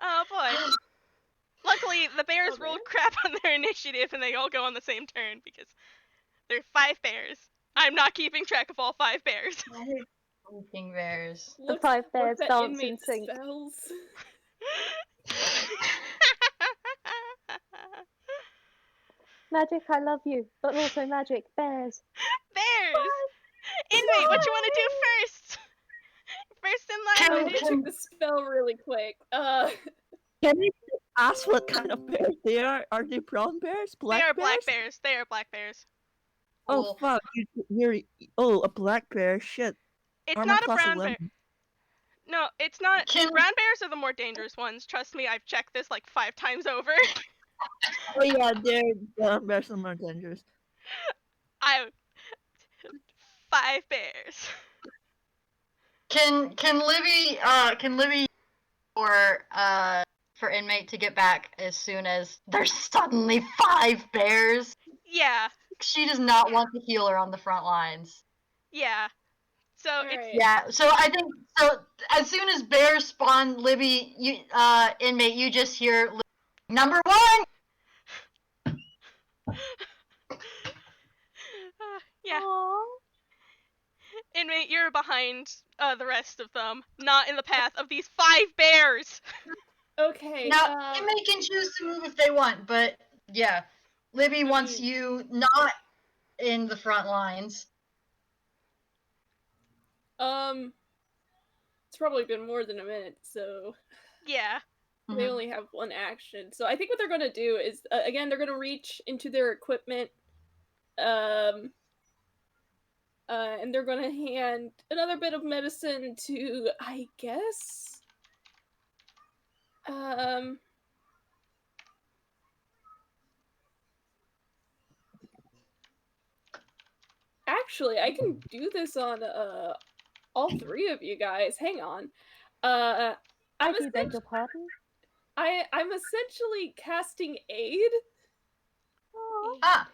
Oh boy. Luckily, the bears Oh, rolled man. crap on their initiative and they all go on the same turn because there are 5 bears. I'm not keeping track of all 5 bears. Sleeping bears. The 5 bears What's that dance in inmate sync. spells? Magic, I love you, but also magic, bears. Bears! Inmate, what you want to do first? First in line, I'm my gonna dude. check the spell really quick. Can you ask what kind of bears they are? Are they brown bears? Black They are bears? black bears. They are black bears. Oh Cool. fuck! You're a black bear. Shit. It's Armor not a class brown bear. 11. No, it's not. Can- Brown bears are the more dangerous ones. Trust me, I've checked this like 5 times over. Oh yeah, they're brown bears are more dangerous. 5 bears. Can Libby for inmate to get back as soon as there's suddenly 5 bears? Yeah, She does not want the healer on the front lines. yeah. So it's Alright. Yeah, so I think as soon as bears spawn, Libby, you inmate, you just hear number 1. yeah. Aww. Inmate, you're behind the rest of them, not in the path of these 5 bears. Okay. Now, inmate can choose to move if they want, but yeah, Libby wants you not in the front lines. It's probably been more than a minute, so Yeah. they only have one action. So I think what they're gonna do is, again, they're gonna reach into their equipment, and they're gonna hand another bit of medicine to, I guess, actually, I can do this on all 3 of you guys. Hang on. I do beg your pardon. I'm essentially casting aid. Aww. Ah,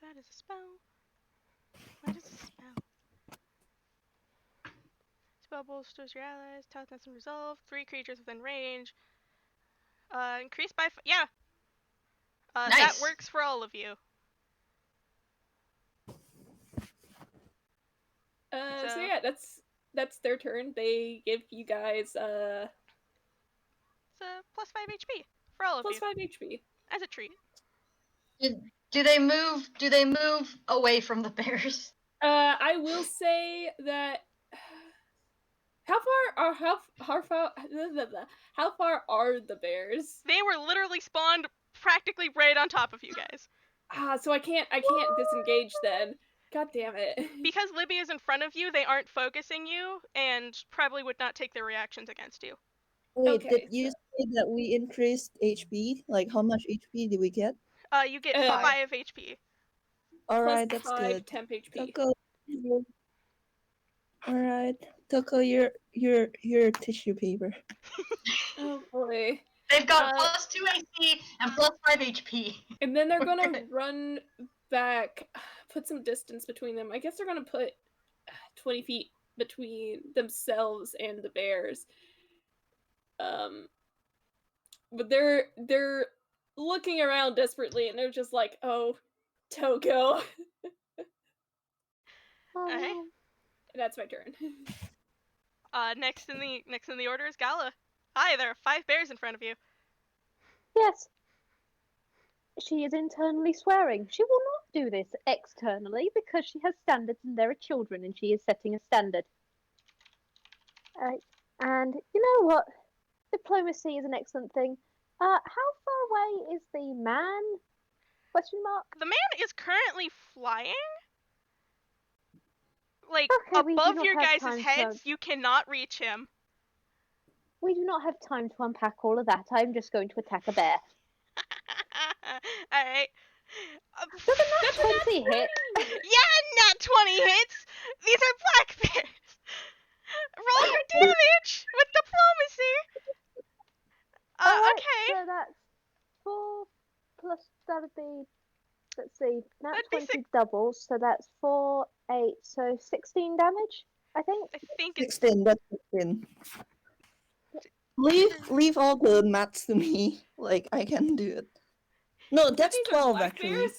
That is a spell. What is a spell? Spell bolsters your allies, toughness and resolve. 3 creatures within range. Increased by yeah. That Nice. works for all of you. So yeah, that's their turn. They give you guys It's a plus 5 HP for all of Plus you 5 HP. as a treat. Do they move? Do they move away from the bears? I will say that. How far how far are the bears? They were literally spawned practically right on top of you guys. So I can't disengage then. God damn it. Because Libby is in front of you, they aren't focusing you and probably would not take their reactions against you. Wait, Okay, did you say that we increased HP? Like, how much HP did we get? You get 5. 5 HP. Alright, that's 5 good. temp HP. Tokoh. Alright. Tokoh, your tissue paper. Oh boy. They've got plus 2 AC and plus 5 HP. And then they're We're gonna good. run back, put some distance between them. I guess they're gonna put 20 feet between themselves and the bears. But they're looking around desperately, and they're just like, "Oh, Tokoh." Alright. And that's my turn. Next in the order is Gala. Hi, there are 5 bears in front of you. Yes. She is internally swearing. She will not do this externally because she has standards and there are children and she is setting a standard. And you know what? Diplomacy is an excellent thing. How far away is the man? Question mark. The man is currently flying. Like, Okay, we do above not your have guys' time heads, to- you cannot reach him. We do not have time to unpack all of that. I'm just going to attack a bear. Alright. Does a nat 20 hit? Yeah, nat 20 hits! These are black bears! Roll for damage with diplomacy! Alright, Okay. so that's 4 plus, that would be, let's see, nat That'd be 20 doubles, so that's 4, 8, so 16 damage, I think. I think it's 16, that's 16. Leave all the maths to me. Like, I can do it. No, that's These are 12 black actually. bears?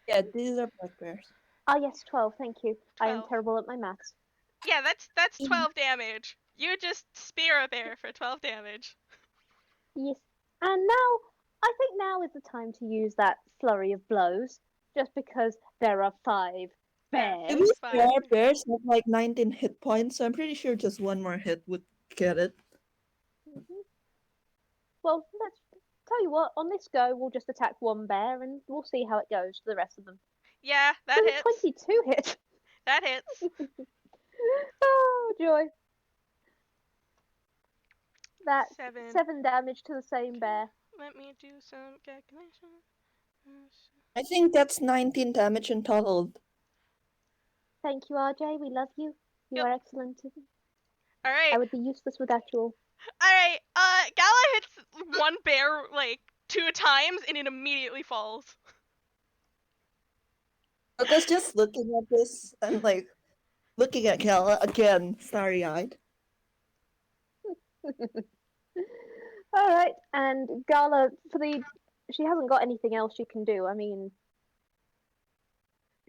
Yeah, these are black bears. Ah, yes, 12, thank you. I am 12. terrible at my maths. Yeah, that's 12 damage. You just spear a bear for 12 damage. Yes. And now, I think now is the time to use that flurry of blows, just because there are 5 bears. To be Fine. fair, bears have like 19 hit points, so I'm pretty sure just one more hit would get it. Well, let's tell you what, on this go, we'll just attack one bear and we'll see how it goes for the rest of them. Yeah, that Does a hits. 22 hit? That hits. Oh, joy. That's 7. 7 damage to the same bear. Let me do some calculation. I think that's 19 damage in total. Thank you, RJ. We love you. You Yep. are excellent. Alright. I would be useless without you all. Alright, Gala hits one bear, like, 2 times, and it immediately falls. Toko's just looking at this and like looking at Gala again, starry-eyed. Alright, and Gala, she hasn't got anything else she can do. I mean,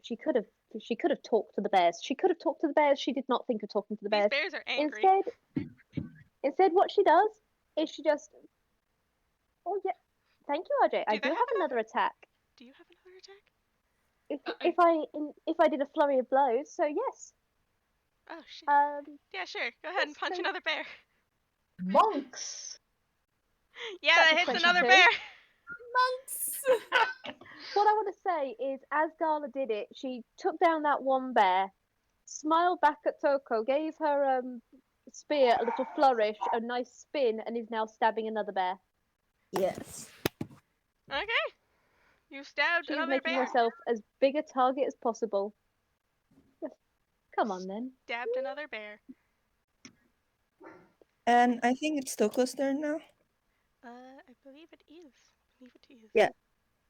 she could have talked to the bears. She could have talked to the bears. She did not think of talking to the These bears. bears are angry. Instead, what she does is she just. Oh yeah, thank you, RJ. I Do do they have have another attack. Do you have another attack? If I did a flurry of blows, so yes. Oh, shit. Yeah, sure. Go ahead and yes, punch so- another bear. Monks. Yeah, That's that a hits another 22. bear. Monks! What I want to say is, as Gala did it, she took down that one bear, smiled back at Tokoh, gave her spear a little flourish, a nice spin, and is now stabbing another bear. Yes. Okay. You stabbed She's another making bear. herself as big a target as possible. Yes. Come on then. Stabbed another bear. And I think it's Toko's turn now. I believe it is. Yeah.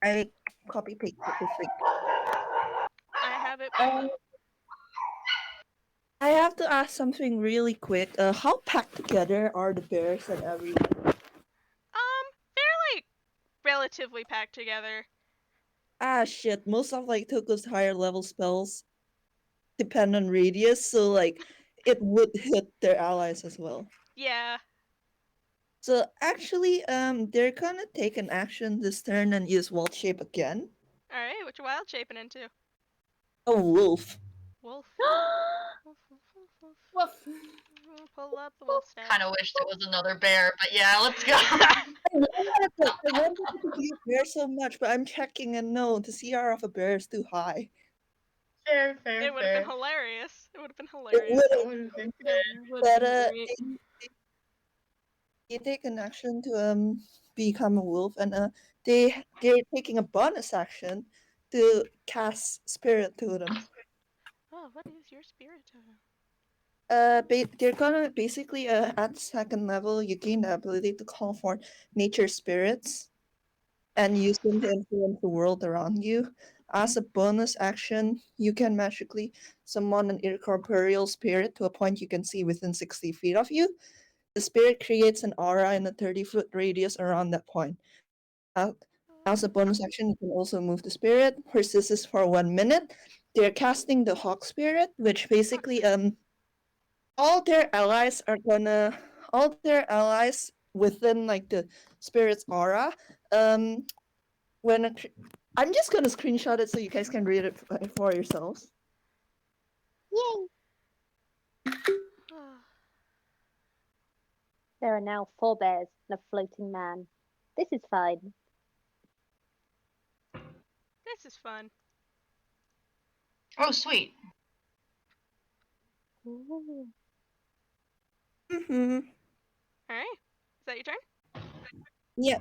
I copy pasted the thing. I have it pulled up. I have to ask something really quick. How packed together are the bears and everyone? They're like relatively packed together. Ah shit, most of like Toko's higher level spells depend on radius, so like it would hit their allies as well. Yeah. So actually, they're gonna take an action this turn and use wild shape again. Alright, what you wild shaping into? A wolf. Wolf. Wolf, wolf, wolf, wolf. Woof. Pull up the wolf stat. Kind of wished it was another bear, but yeah, let's go. I wanted to be a bear so much, but I'm checking and no, the CR of a bear is too high. Fair, fair, It would have fair. been hilarious. It would have been It hilarious. That would have been fair. Would But be great. they take an action to become a wolf, and they're taking a bonus action to cast Spirit Totem. Oh, what is your spirit totem? They're gonna basically at second level you gain the ability to call for nature spirits and use them to influence the world around you. As a bonus action, you can magically summon an incorporeal spirit to a point you can see within 60 feet of you. The spirit creates an aura in a 30-foot radius around that point. As a bonus action, you can also move the spirit. Persist is for 1 minute. They're casting the Hawk Spirit, which basically all their allies within like the spirit's aura when I'm just gonna screenshot it so you guys can read it for yourselves. Yay! There are now 4 bears and a floating man. This is fine. This is fun. Oh, sweet. Ooh. Mm-hmm. Alright. Is that your turn? Yeah,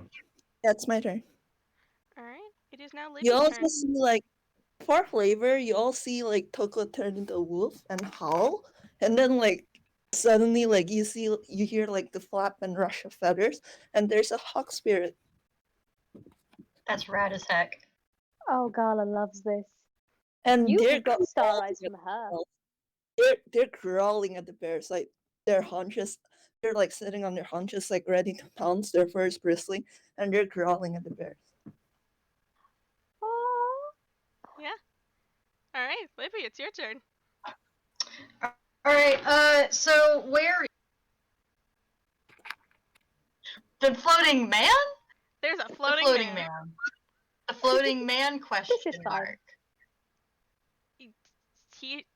that's my turn. Alright. It is now Libby's You also turn. see like for flavor, you all see like Tokoh turn into a wolf and howl, and then like suddenly like you hear like the flap and rush of feathers, and there's a hawk spirit. That's rad as heck. Oh, Gala loves this. And You they're have got star crawling eyes at from her. they're crawling at the bears, like their haunches. They're like sitting on their haunches, like ready to pounce. Their fur is bristling, and they're crawling at the bears. Oh. Yeah. Alright, Libby, it's your turn. Alright, so where the floating man? There's a The floating, floating man. man. The floating man question This is fine. mark.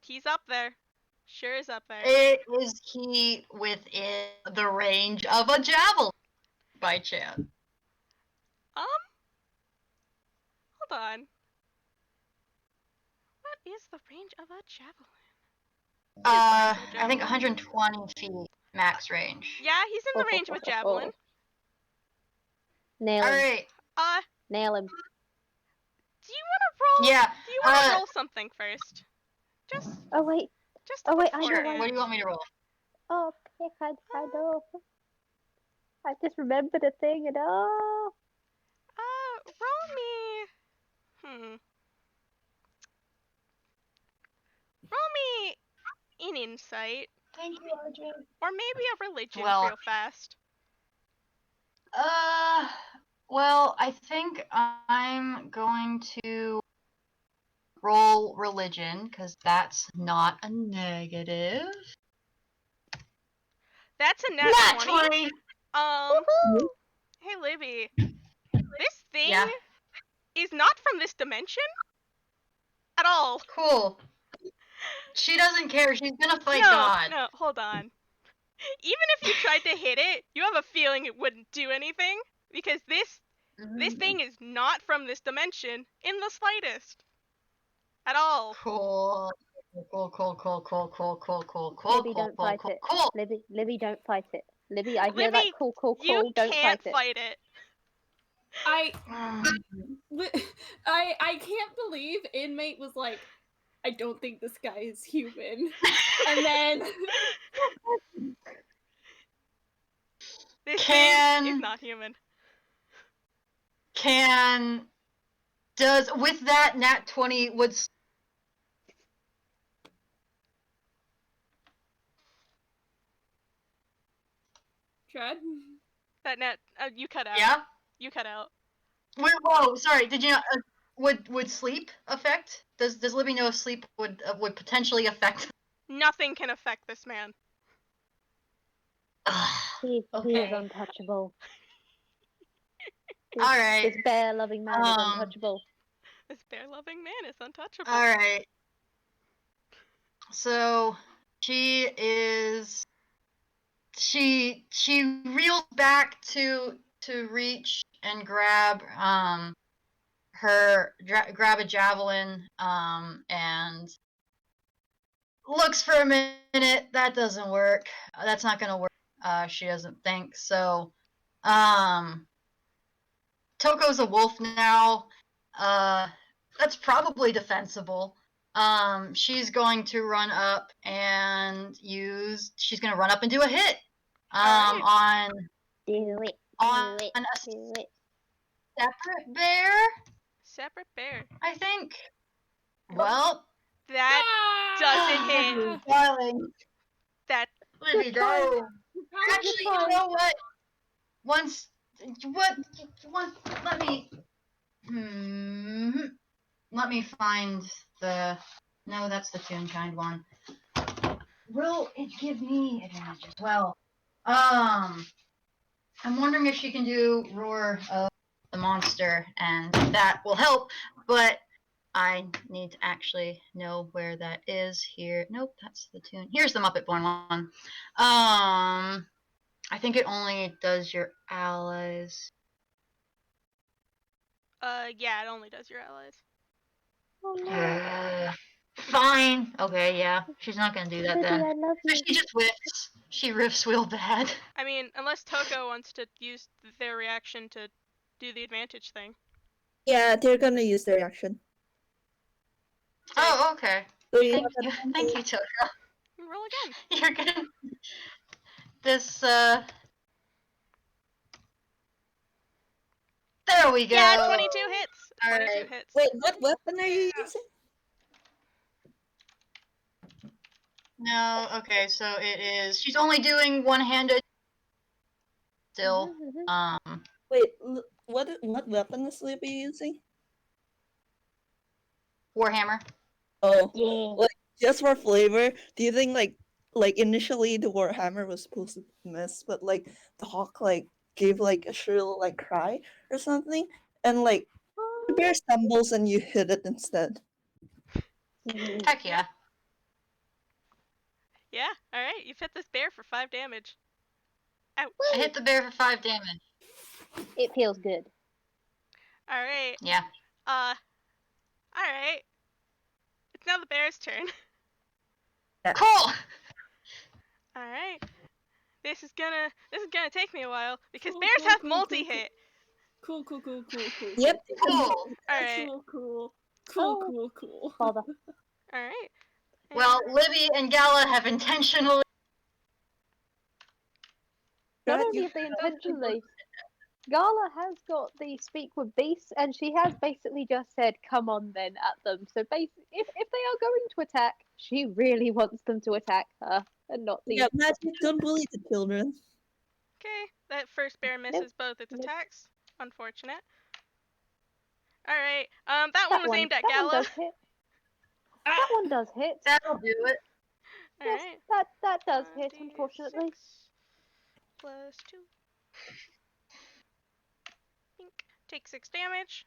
He's up there. Sure is up there. Is he within the range of a javelin by chance? Hold on. What is the range of a javelin? I think 120 feet max range. Yeah, he's in the range of a javelin. Nail him. Alright, Nail him. Do you want to roll? yeah. Do you want to roll something first? Just Oh wait. Just Oh, wait, I know Sure, one. what do you want me to roll? Oh, pick, I know. I just remembered a thing and oh. roll me. Roll me an insight, Thank you, RJ. or maybe a religion Well- real fast. Well, I think I'm going to roll religion, because that's not a negative. That's a nat Nat 20. 20! Hey Libby, this thing Yeah. is not from this dimension at all. Cool. She doesn't care, she's gonna fight no, God. No, hold on. Even if you tried to hit it, you have a feeling it wouldn't do anything because this thing is not from this dimension in the slightest. At all. Cool. Cool. Libby, don't fight it. Libby, don't fight it. Libby, I hear that Libby, cool. You Don't can't fight it. I can't believe inmate was like, I don't think this guy is human. And then This thing is not human. With that nat 20 would Chad? That net you cut out. Yeah? You cut out. Whoa, sorry, did you not would sleep affect? Does Libby know if sleep would potentially affect? Nothing can affect this man. He is Okay. untouchable. All right. This bear-loving man is untouchable. This bear-loving man is untouchable. All right. So she reels back to reach and grab grab a javelin and looks for a minute. That doesn't work. That's not gonna work. She doesn't think so. Toko's a wolf now. That's probably defensible. She's going to run up and she's gonna run up and do a hit. Alright. Do it. On Do it. a Do it. separate bear, Separate bear. I think. Well, That doesn't hit. Ah! darling, That Libby, darling. Actually, you know what? Let me. Let me find the. No, that's the Toonchind one. Will it give me advantage as well? I'm wondering if she can do Roar of the Monster, and that will help, but I need to actually know where that is here. Nope, that's the tune. Here's the Muppet Born one. I think it only does your allies. yeah, it only does your allies. Oh no. Fine. Okay, yeah. She's not gonna do that Libby, then. I love So you. she just whiffs. She riffs real bad. I mean, unless Tokoh wants to use their reaction to do the advantage thing. Yeah, they're gonna use their action. Oh, okay. So you Thank have you, an thank you, Tokoh. Roll again. You're gonna this There we go. Yeah, 22 hits. All 22 right. hits. Wait, what weapon are you using? No, okay, so it is. She's only doing one-handed. Still, Wait, what weapon is Libby using? Warhammer. Oh, Yeah. like just for flavor, do you think like initially the Warhammer was supposed to miss, but like the hawk like gave like a shrill like cry or something, and like the bear stumbles and you hit it instead. Heck yeah. Yeah, alright, you've hit this bear for 5 damage. Ouch. I hit the bear for 5 damage. It feels good. Alright. Yeah. Alright. It's now the bear's turn. Cool. Alright. This is gonna take me a while because Cool, bears cool, have cool, multi-hit. Cool. Yep. Cool. Alright. Cool. Bother. Alright. Well, Libby and Gala have intentionally. Not Brad, only you have they intentionally, Gala has got the speak with beasts, and she has basically just said, "Come on, then," at them. So basically, if they are going to attack, she really wants them to attack her and not these. yeah, Magic, don't bully the children. Okay, that first bear misses both its attacks. Unfortunate. Alright, that one was aimed at Gala. One does hit. That one does hit. That'll do it. Yes, Alright. that does hit, unfortunately. 6 plus 2. Pink. Take 6 damage.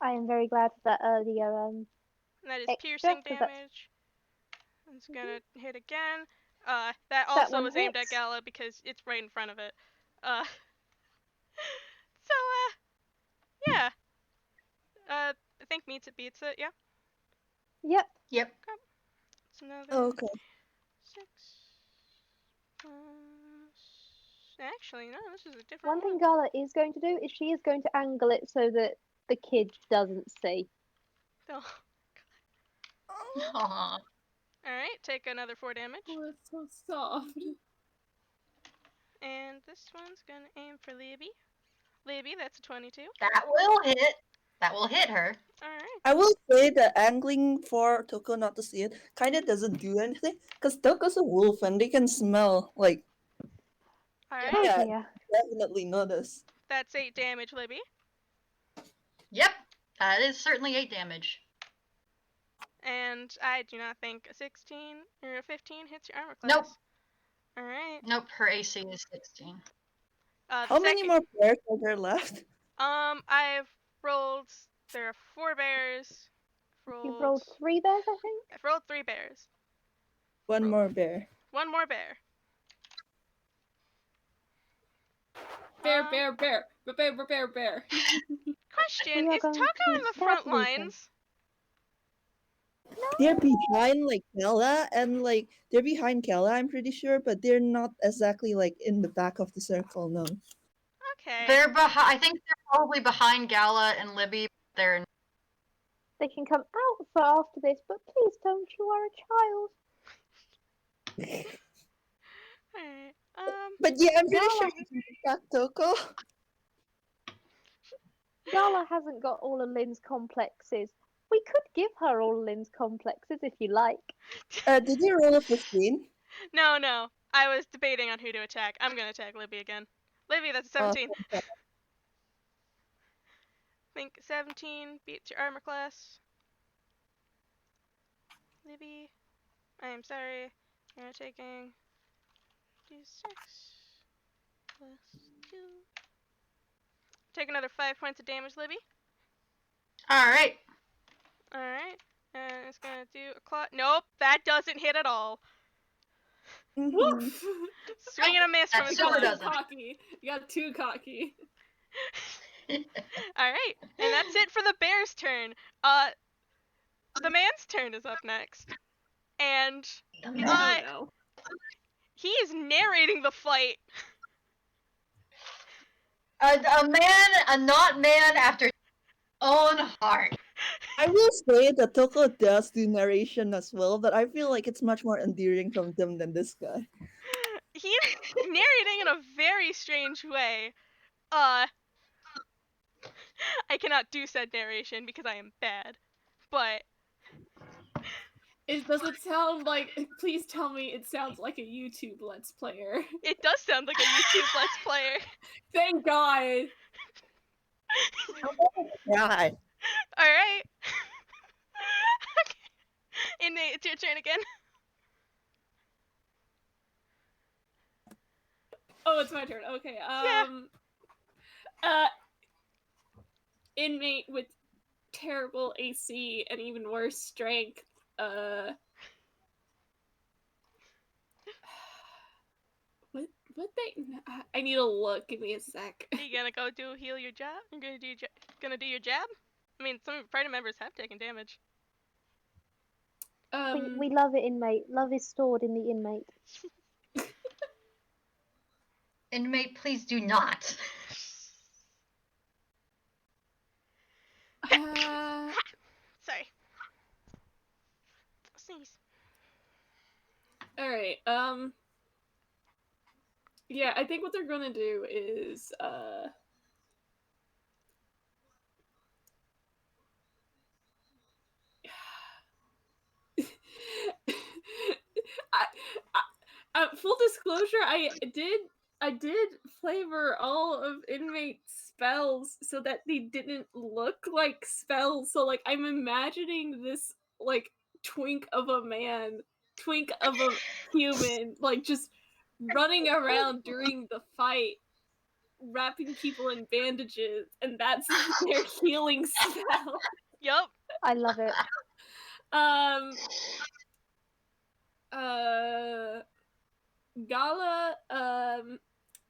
I am very glad for that earlier. And that is Extra, piercing 'cause that's- damage. It's gonna hit again. That also one was aimed at hits. Gala because it's right in front of it. Yeah. I think meets it beats it, yeah. Yep. Yep. It's another Okay. 6 plus... Actually, no, this is a different One thing one. Gala is going to do is she is going to angle it so that the kid doesn't see. Oh. Aww. Alright, take another 4 damage. Oh, it's so soft. And this one's gonna aim for Libby. Libby, that's a 22. That will hit. That will hit her. Alright. I will say the angling for Tokoh not to see it kind of doesn't do anything because Tokoh's a wolf and they can smell like. Alright. Oh Yeah. dear. Definitely notice. That's 8 damage, Libby. Yep. That is certainly 8 damage. And I do not think a 16 or a 15 hits your armor class. Nope. All right. Nope, her AC is 16. The How many second. more bears are there left? I've rolled. There are 4 bears. You've rolled 3 bears, I think. I've rolled 3 bears. One more bear. 1 more bear. Bear. Question: We are Is going Tokoh to in the stab front Lupin. lines? They're behind like Gala and like they're behind Gala, I'm pretty sure, but they're not exactly like in the back of the circle, no. Okay. They're behind. I think they're probably behind Gala and Libby. They're They can come out for after this, but please don't. You are a child. Alright. But yeah, I'm pretty Gala, sure you can attack Tokoh. Gala hasn't got all of Lynn's complexes. We could give her all of Lynn's complexes if you like. Did you roll a 15? No. I was debating on who to attack. I'm gonna attack Libby again. Libby, that's a 17. I think 17 beats your armor class. Libby, I am sorry. You're taking d6 plus 2. Take another 5 points of damage, Libby. all right. Alright. And it's gonna do a claw. Nope, that doesn't hit at all. Woof! Swing and a miss from That his super claw. doesn't. You got too cocky. Alright, and that's it for the bear's turn. The man's turn is up next. And Oh no. he is narrating the fight. A man, a not man after his own heart. I will say that Tokoh does do narration as well, but I feel like it's much more endearing from them than this guy. He's narrating in a very strange way. I cannot do said narration because I am bad. But Does it sound like? Please tell me it sounds like a YouTube Let's Player. it does sound like a YouTube Let's Player. Thank God. God. Alright. Okay. Innate, it's your turn again. Oh, it's my turn. Okay. Inmate with terrible AC and even worse strength. What they? I need to look. Give me a sec. Are you gonna go heal your job? You're gonna do your jab? I mean, some of your party members have taken damage. We love it, inmate. Love is stored in the inmate. Inmate, please do not. Sorry. Sneeze. All right. Yeah, I think what they're gonna do is full disclosure, I did flavor all of inmates' spells so that they didn't look like spells. So like I'm imagining this like twink of a human, like just running around during the fight, wrapping people in bandages, and that's their healing spell. Yup. I love it. Gala,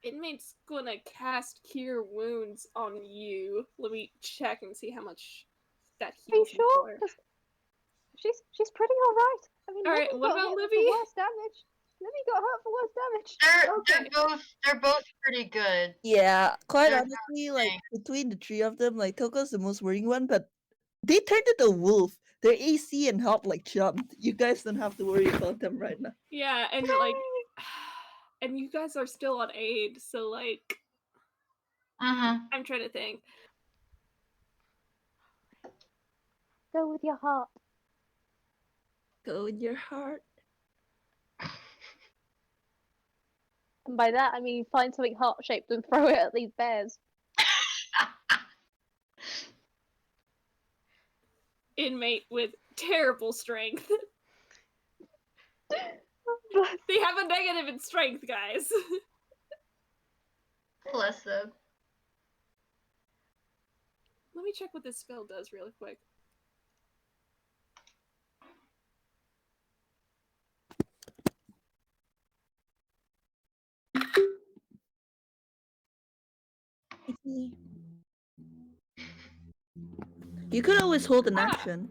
inmate's gonna cast Cure Wounds on you. Let me check and see how much that Are you heals you sure? for. 'Cause she's pretty alright. I mean, All right, Libby what got about hit Libby? for worse damage. Libby got hurt for worse damage. They're both pretty good. Yeah, quite They're honestly, like between the 3 of them, like Toko's the most worrying one, but they turned into a wolf. Their AC and health like jumped. You guys don't have to worry about them right now. Yeah, and like, and you guys are still on aid, so like, I'm trying to think. Go with your heart. Go with your heart. And by that, I mean find something heart-shaped and throw it at these bears. Inmate with terrible strength. They have a negative in strength, guys. Bless them. Let me check what this spell does really quick. You could always hold an action.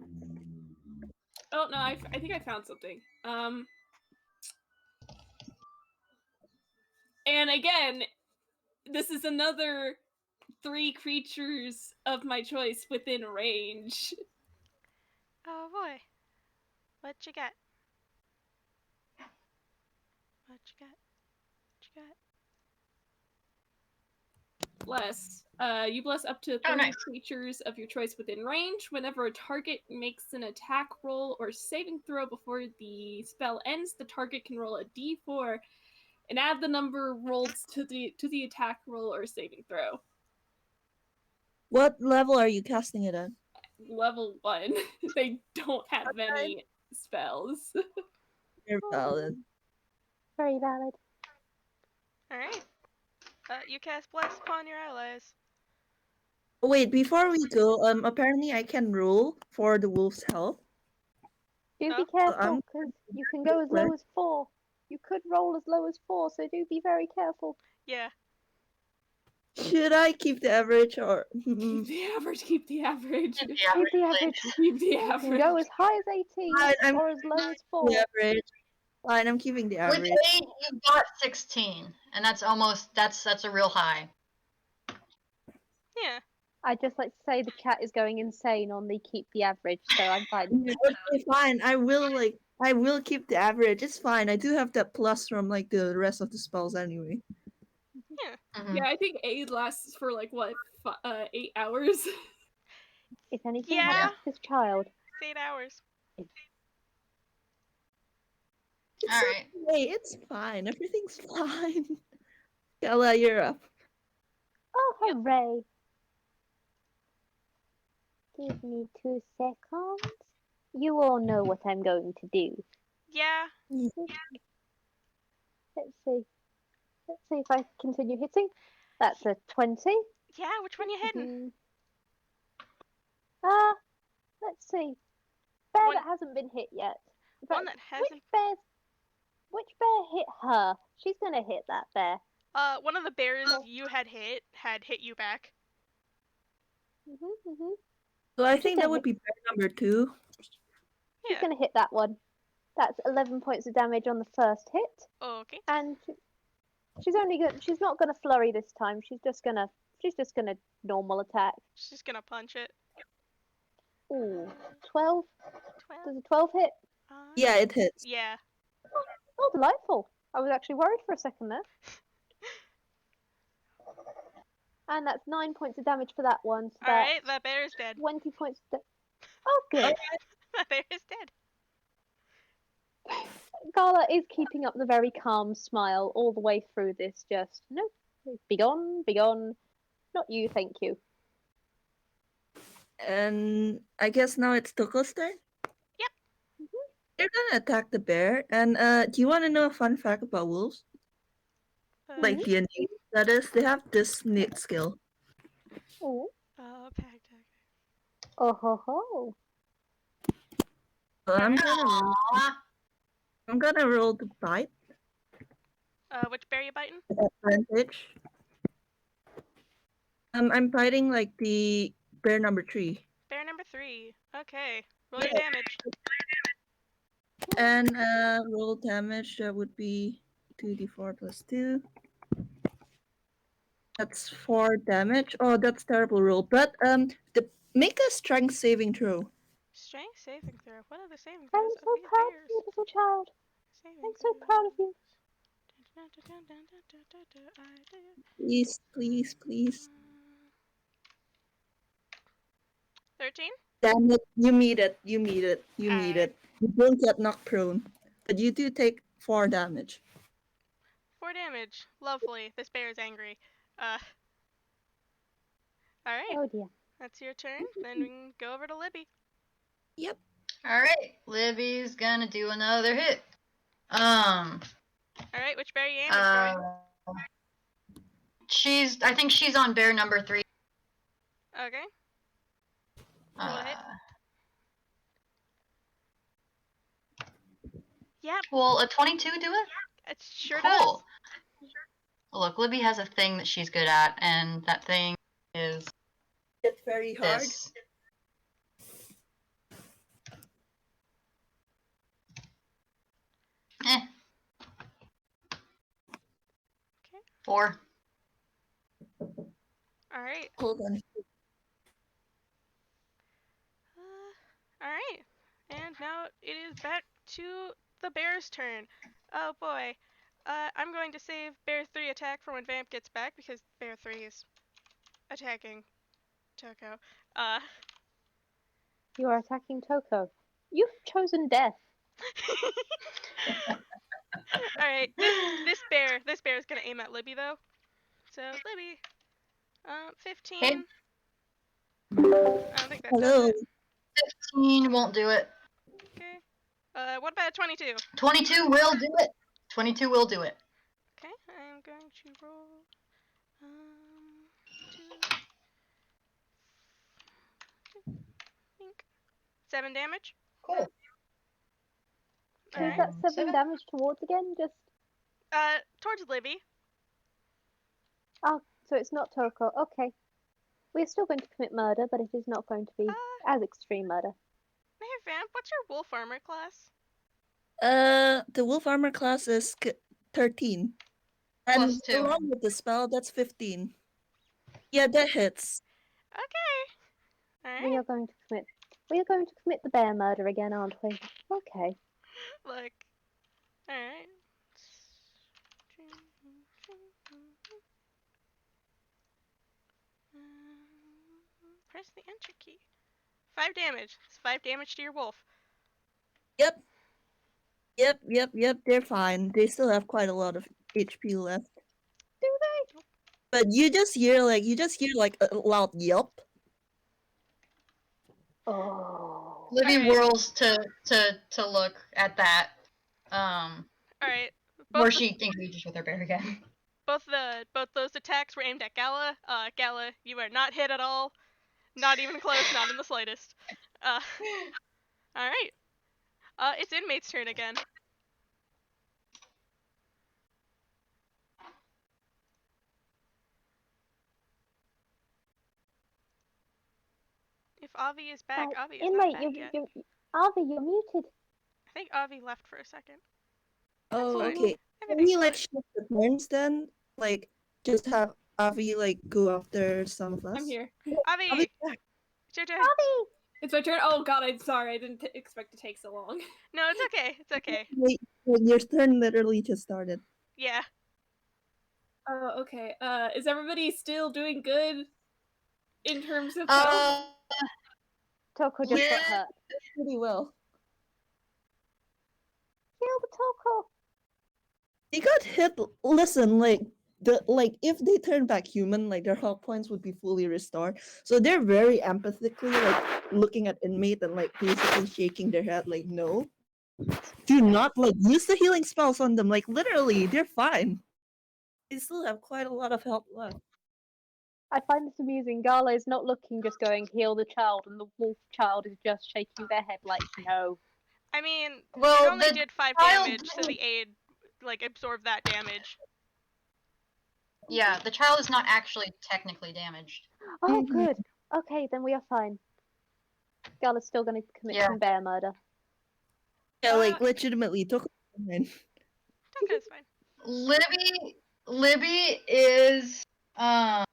Oh no, I think I found something. And again, this is another 3 creatures of my choice within range. Oh boy. What you got? What you got? What you got? Bless. You bless up to 3 Oh, nice. creatures of your choice within range. Whenever a target makes an attack roll or saving throw before the spell ends, the target can roll a d4 and add the number rolled to the attack roll or saving throw. What level are you casting it at? Level 1. They don't have many spells. You're valid. Very valid. Alright. You cast Bless upon your allies. Oh, wait, before we go, apparently I can roll for the wolf's health. Do Oh. be careful, because you can go as low as 4. You could roll as low as 4, so do be very careful. Yeah. Should I keep the average or? Keep the average, keep the average. Keep the Keep the average, average. please. Keep the You can average. go as high as 18 I'm or as low as 4. the average. Fine, I'm keeping the With average. 8, you got 16, and that's a real high. Yeah. I'd just like to say the chat is going insane on the keep the average, so I'm fine. Okay, fine. I will keep the average. It's fine. I do have that plus from like the rest of the spells anyway. Yeah. Mhm. Yeah, I think aid lasts for like what, 8 hours. If anything Yeah. happens to this child, It's 8 hours. It's Alright. okay. It's fine. Everything's fine. Gala, you're up. oh hooray! Give me 2 seconds. You all know what I'm going to do. Yeah. Let's see. Let's see if I continue hitting. That's a 20. Yeah, which one you hitting? Let's see. Bear One- that hasn't been hit yet. In One fact, that hasn't. which bear hit her? She's gonna hit that bear. One of the bears you had hit you back. So I She's think gonna that would be bear number 2. She's Yeah. gonna hit that one. That's 11 points of damage on the first hit, Okay. and she's not gonna flurry this time. She's just gonna normal attack. She's gonna punch it. Ooh, 12. 12. Does a 12 hit? Yeah, it hits. Yeah. Oh, delightful. I was actually worried for a second there. And that's 9 points of damage for that one. So Alright, that bear is dead. 20 points. Oh, good. That bear is dead. Gala is keeping up the very calm smile all the way through this. Just no, begone, begone. Not you, thank you. And I guess now it's Toko's turn. Yep. They're gonna attack the bear. And do you want to know a fun fact about wolves? Like D&D, that is, they have this knit skill. Oh, Pack. oh ho ho. So Aw. I'm gonna roll the bite Which bear you biting? advantage. I'm biting like the bear number 3. Bear number 3. Okay. Roll your damage. And roll damage, that would be 2d4 plus 2. That's 4 damage. Oh, that's terrible roll. But make a strength saving throw. Strength saving throw. What are the saving I'm throws so of these proud of bears? you, little child. Saving I'm so proud of you. Please, please, please. 13? Damn it. You meet it. You meet it. You meet Alright. it. You don't get knocked prone. But you do take 4 damage. 4 damage. Lovely. This bear is angry. Alright. Oh dear. That's your turn. Then we can go over to Libby. Yep. Alright, Libby's gonna do another hit. Um. All right, which bear are you aiming for? I think she's on bear number 3. Okay. Roll a hit. Yep, Will a 22 do it? it sure Cool. does. Look, Libby has a thing that she's good at, and that thing is It's very hard. this. Eh. Okay. 4. All right. Hold on. All right. And now it is back to the bear's turn. Oh boy. I'm going to save bear 3 attack for when Vamp gets back because bear 3 is attacking Tokoh. You are attacking Tokoh. You've chosen death. All right. This bear is gonna aim at Libby though. So Libby, 15. Okay. I don't think that does Hello. it. 15 won't do it. Okay. What about a 22? 22 will do it. 22 will do it. Okay. I'm going to roll. 7 damage. Cool. Who's Alright. that 7 7? damage towards again? Just Towards Libby. so it's not Tokoh. Okay. We're still going to commit murder, but it is not going to be as extreme murder. Hey Vamp, what's your wolf armor class? The wolf armor class is 13. And Plus 2. along with the spell, that's 15. Yeah, that hits. Okay. We Alright. are going to commit the bear murder again, aren't we? Okay. Look. Alright. Press the enter key. 5 damage. It's 5 damage to your wolf. Yep. They're fine. They still have quite a lot of HP left. Do they? But you just hear like a loud yelp. Oh. Libby Alright. whirls to look at that. Alright. Where she engages with her bear again. Both those attacks were aimed at Gala. Gala, you are not hit at all. Not even close, not in the slightest. Alright. It's Inmate's turn again. If Avi is back, Avi is Inmate, not back yet. Avi, you're muted. I think Avi left for a second. Oh, fine. okay. Can Everything's we like fine. shift the turns then? Like just have Avi like go after some of us? I'm here. Avi! Avi's back. It's your turn. Avi! It's my turn. Oh god, I'm sorry. I didn't expect to take so long. No, it's okay. It's okay. Wait, your turn literally just started. Yeah. Oh, okay. Is everybody still doing good in terms of health? Tokoh just got Yeah. hurt. Pretty well. Kill the Tokoh. They got hit. Listen, if they turn back human, like their health points would be fully restored. So they're very empathically like looking at inmate and like basically shaking their head like no. Do not like use the healing spells on them. Like literally, they're fine. They still have quite a lot of health left. I find this amusing. Gala is not looking, just going, heal the child, and the wolf child is just shaking their head like, no. I mean, Well, it only the did 5 child damage, so the aid, like, absorbed that damage. Yeah, the child is not actually technically damaged. Oh, good. Okay, then we are fine. Gala's still going to commit some bear murder. Yeah, like legitimately took. Tokoh's fine. Libby is I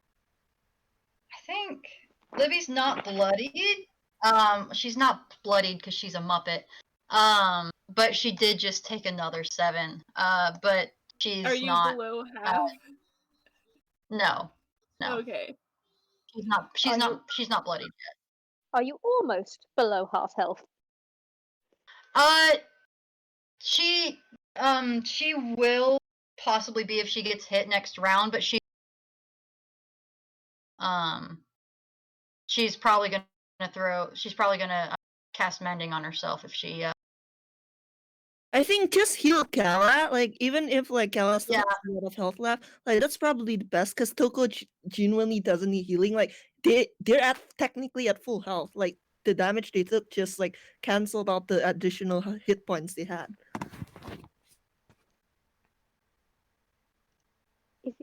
think Libby's not bloodied. She's not bloodied because she's a Muppet. But she did just take another 7. But she's Are you not below half? No. Okay. She's not bloodied yet. Are you almost below half health? She will possibly be if she gets hit next round, but she's probably gonna cast mending on herself if she I think just heal Gala. Like even if like Gala still Yeah. has a lot of health left, like that's probably the best because Tokoh genuinely doesn't need healing. Like they're at technically at full health. Like the damage they took just like canceled out the additional hit points they had.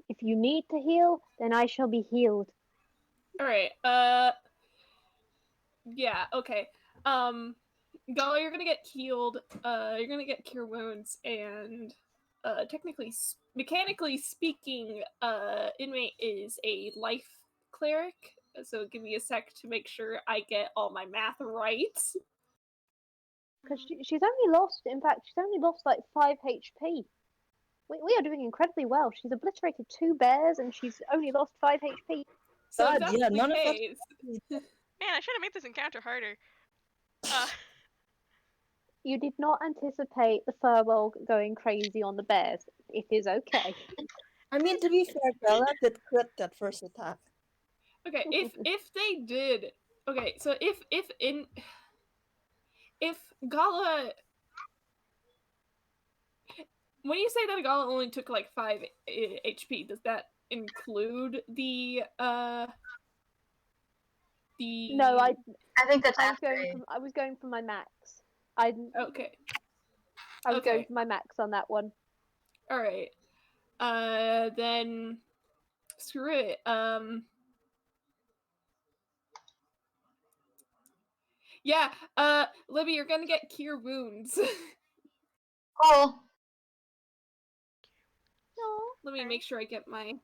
If you need to heal, then I shall be healed. All right. Yeah. Okay. Gala, you're gonna get healed. You're gonna get cure wounds, and mechanically speaking, inmate is a life cleric. So give me a sec to make sure I get all my math right. Because she's only lost, in fact, she's only lost like 5 HP. We are doing incredibly well. She's obliterated 2 bears and she's only lost 5 HP. So God, if that's yeah, the none of that. case, Man, I should have made this encounter harder. You did not anticipate the furball going crazy on the bears. It is okay. I mean, to be fair, Gala did crit that first attack. okay, if they did, okay, so if Gala, when you say that Gala only took like 5 HP, does that include the No, I I think that's was after. going for my max. Okay. I was going Okay. for my max on that one. All right. Then screw it. Yeah. Libby, you're gonna get cure wounds. Cool. No. Let me make sure I get my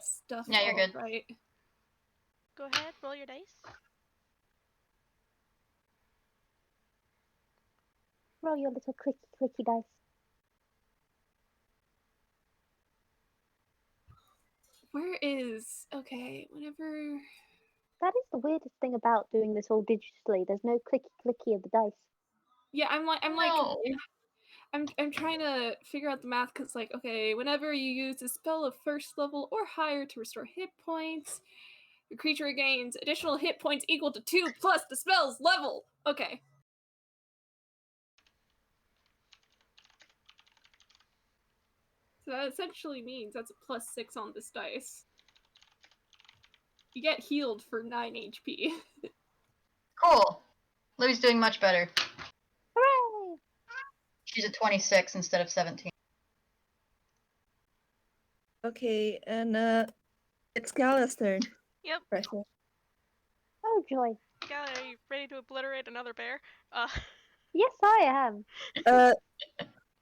stuff Yeah, you're all good. right. Go ahead, roll your dice. Roll your little clicky dice. Where is whenever That is the weirdest thing about doing this all digitally. There's no clicky of the dice. yeah, I'm No. I'm trying to figure out the math because like okay, whenever you use a spell of first level or higher to restore hit points, your creature gains additional hit points equal to 2 plus the spell's level. Okay. So that essentially means that's a +6 on this dice. You get healed for 9 HP. Cool. Libby's doing much better. Hooray! She's at 26 instead of 17. Okay, and it's Gala's turn. Yep. Right. Oh joy. Gala, are you ready to obliterate another bear? Yes, I am.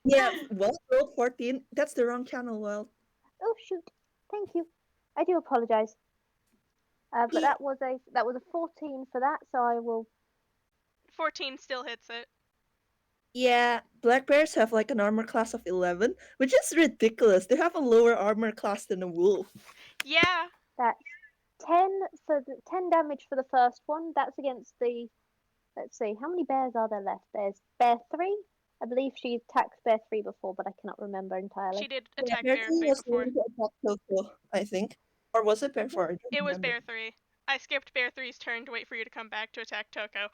Yeah, well, rolled 14. That's the wrong channel, well. Oh shoot. Thank you. I do apologize. But Yeah. that was a 14 for that, so I will. 14 still hits it. Yeah, black bears have like an armor class of 11, which is ridiculous. They have a lower armor class than a wolf. Yeah. That's 10 damage for the first one. That's against the. Let's see, how many bears are there left? There's bear 3. I believe she attacked bear 3 before, but I cannot remember entirely. She did Yeah, attack bear bear 3 3 was before. going to attack Tokoh, I think. Or was it bear 4? I don't It was remember. bear 3. I skipped bear 3's turn to wait for you to come back to attack Tokoh.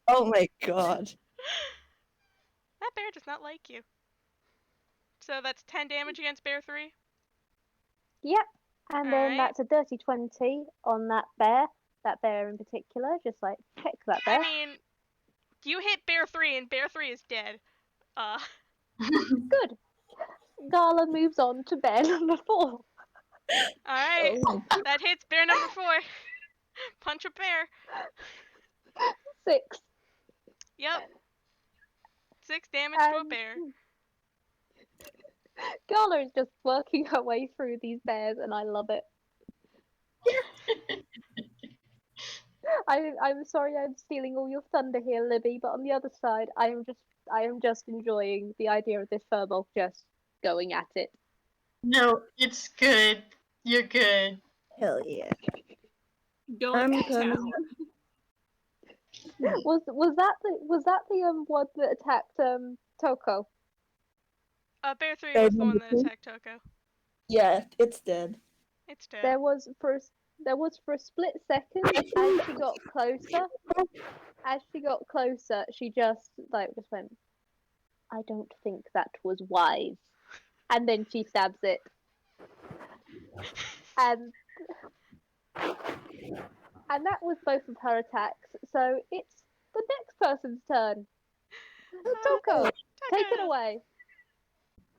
Oh my god. That bear does not like you. So that's 10 damage against bear 3. Yep. And then Alright. that's a dirty 20 on that bear in particular, just like check that bear. I mean, you hit bear 3 and bear 3 is dead. Good. Gala moves on to bear number 4. Alright. Oh my That hits bear number 4. Punch a bear. 6. Yep. 6 damage to a bear. Gala is just working her way through these bears, and I love it. I'm sorry I'm stealing all your thunder here, Libby, but on the other side, I am just enjoying the idea of this furball just going at it. No, it's good. You're good. hell yeah. Going I'm to gonna- town. Was that the one that attacked Tokoh? Bear 3 Bear was the one number that 2? attacked Tokoh. Yeah, it's dead. It's dead. There was There was for a split second as she got closer. As she got closer, she just went, I don't think that was wise. And then she stabs it. And that was both of her attacks. So it's the next person's turn. Tokoh, take it Tokoh. away.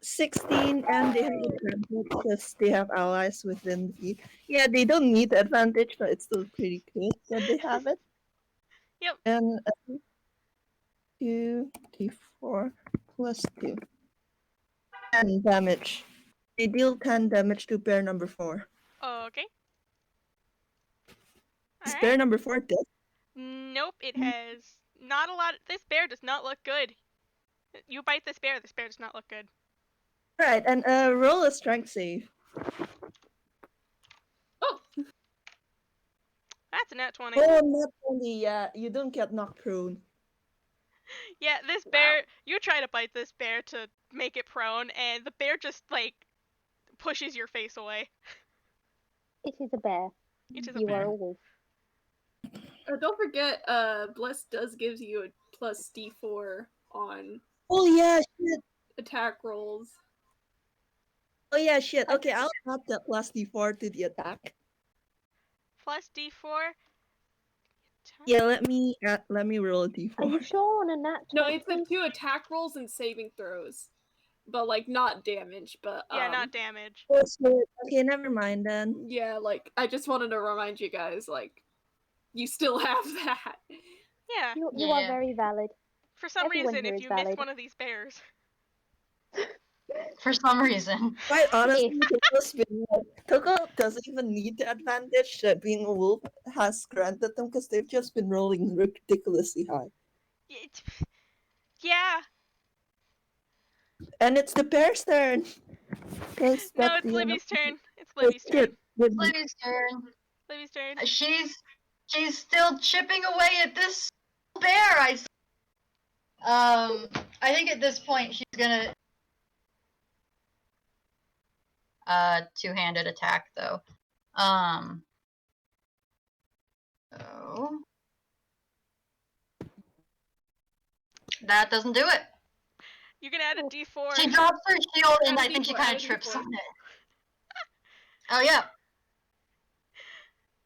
16, and they have advantage because they have allies within the. Yeah, they don't need the advantage, but it's still pretty good that they have it. Yep. And 2d4 plus 2. 10 damage. They deal 10 damage to bear number 4. Okay. Is All bear right. number 4 dead? Nope, it has not a lot. This bear does not look good. You bite this bear does not look good. Right, and roll a strength save. Oh, That's a nat 20. Oh, not only, yeah, you don't get knocked prone. Yeah, this bear, you try to bite this bear to make it prone, and the bear just, pushes your face away. It is a bear. It is a You bear. are a wolf. don't forget, Bless does gives you a plus D4 on Oh, yeah, shit. attack rolls. Oh, yeah, shit. Okay, I'll add that plus d4 to the attack. Plus D4. Yeah, let me roll a d4. Are you sure on a nat 20? No, it's the 2 attack rolls and saving throws. But, not damage, but, Yeah, not damage. Oh, shit. Okay, never mind then. yeah, I just wanted to remind you guys, you still have that. Yeah. You are Yeah. very valid. For some Everyone reason, here if is you miss valid. one of these bears. For some reason. Quite honestly, Tokoh doesn't even need the advantage that being a wolf has granted them because they've just been rolling ridiculously high. Yeah. And it's the bear's turn. No, it's Libby's turn. It's Libby's turn. Libby's turn. Libby's turn. She's still chipping away at this bear. I think at this point she's gonna two-handed attack though. So that doesn't do it. You can add a D4. She drops her shield and Add I think she D4, kind add of a trips D4. on it. Oh yeah,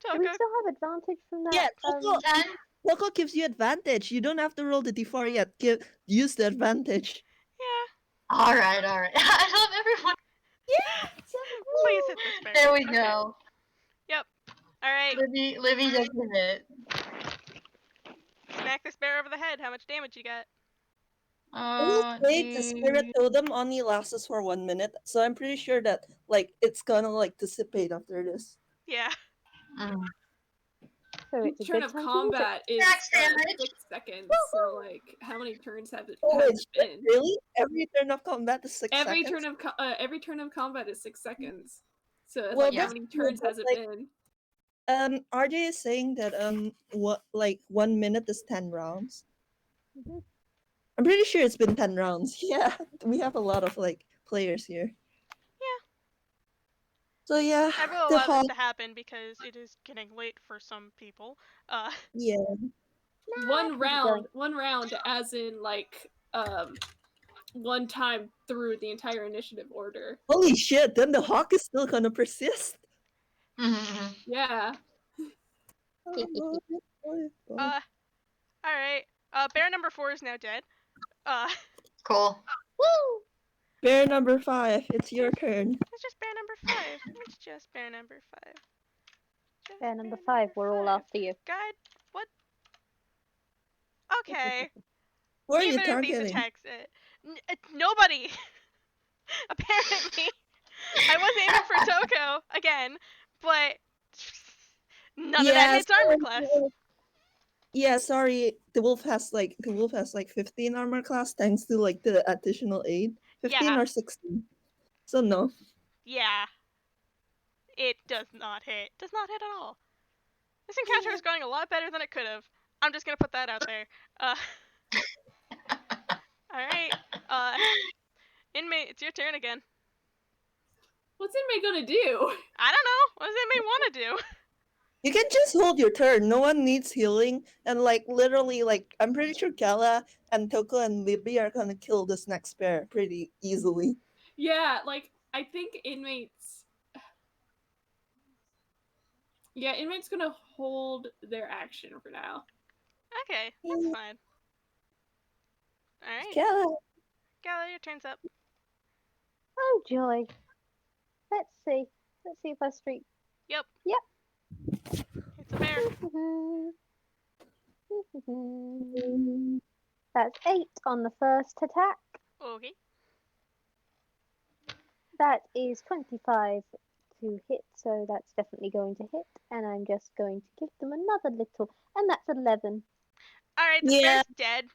Do we Tokoh. still have advantage from that? Yeah, Tokoh, 10. Tokoh gives you advantage. You don't have to roll the d4 yet. Use the advantage. Yeah. All right. I love everyone. Please hit this bear. There we Okay. go. Yep. All right. Libby just did it. Smack this bear over the head. How much damage you got? The spirit totem only lasts for 1 minute, so I'm pretty sure that it's gonna dissipate after this. Yeah. So it's a Turn good of time to use it. combat is Max damage. 6 seconds. So how many turns have it Oh has wait, it been? really? Every turn of combat is 6 Every seconds? every turn of combat is 6 seconds. So it's Well, how that's many true, turns but, has it been? RJ is saying that 1 minute is 10 rounds. Mhm. I'm pretty sure it's been 10 rounds. Yeah, we have a lot of players here. Yeah. So yeah, I will the allow hog. this to happen because it is getting late for some people. Yeah. One going. round, as in one time through the entire initiative order. Holy shit! Then the hawk is still gonna persist. Yeah. All right. Bear number 4 is now dead. Cool. Woo! Bear number 5, it's your turn. It's just bear number 5. It's just bear number 5. Just Bear number 5, we're all after you. God, what? Okay. Who are you Neither of these targeting? attacks. Nobody. Apparently, I was aiming for Tokoh again, but none of that hits armor class. Yeah, sorry. The wolf has 15 armor class thanks to the additional 8. 15 Yeah. or 16. So no. Yeah. It does not hit. Does not hit at all. This encounter is going a lot better than it could have. I'm just gonna put that out there. Alright. Inmate, it's your turn again. What's Inmate gonna do? I don't know. What does Inmate want to do? You can just hold your turn. No one needs healing. And like literally, like I'm pretty sure Gala and Tokoh and Libby are gonna kill this next bear pretty easily. Yeah, like I think inmates. Yeah, inmates gonna hold their action for now. Okay, that's fine. All right, Gala. Gala, your turn's up. Oh joy. Let's see. Let's see if I streak. Yep. Yep. It's a bear. That's 8 on the first attack. Okay. That is 25 to hit, so that's definitely going to hit. And I'm just going to give them another little, and that's 11. All right, this Yeah. bear's dead.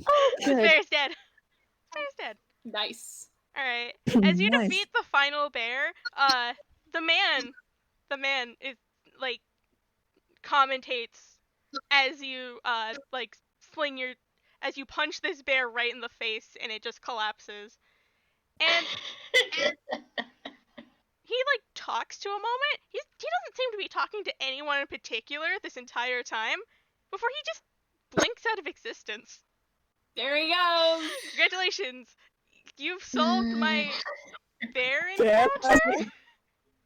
Oh, This good. bear's dead. This bear's dead. Nice. All right. As you Nice. defeat the final bear, the man is like commentates as you like sling your as you punch this bear right in the face and it just collapses. And he like talks to a moment. He doesn't seem to be talking to anyone in particular this entire time before he just blinks out of existence. There he goes. Congratulations. You've solved my bear Bear encounter? puzzle.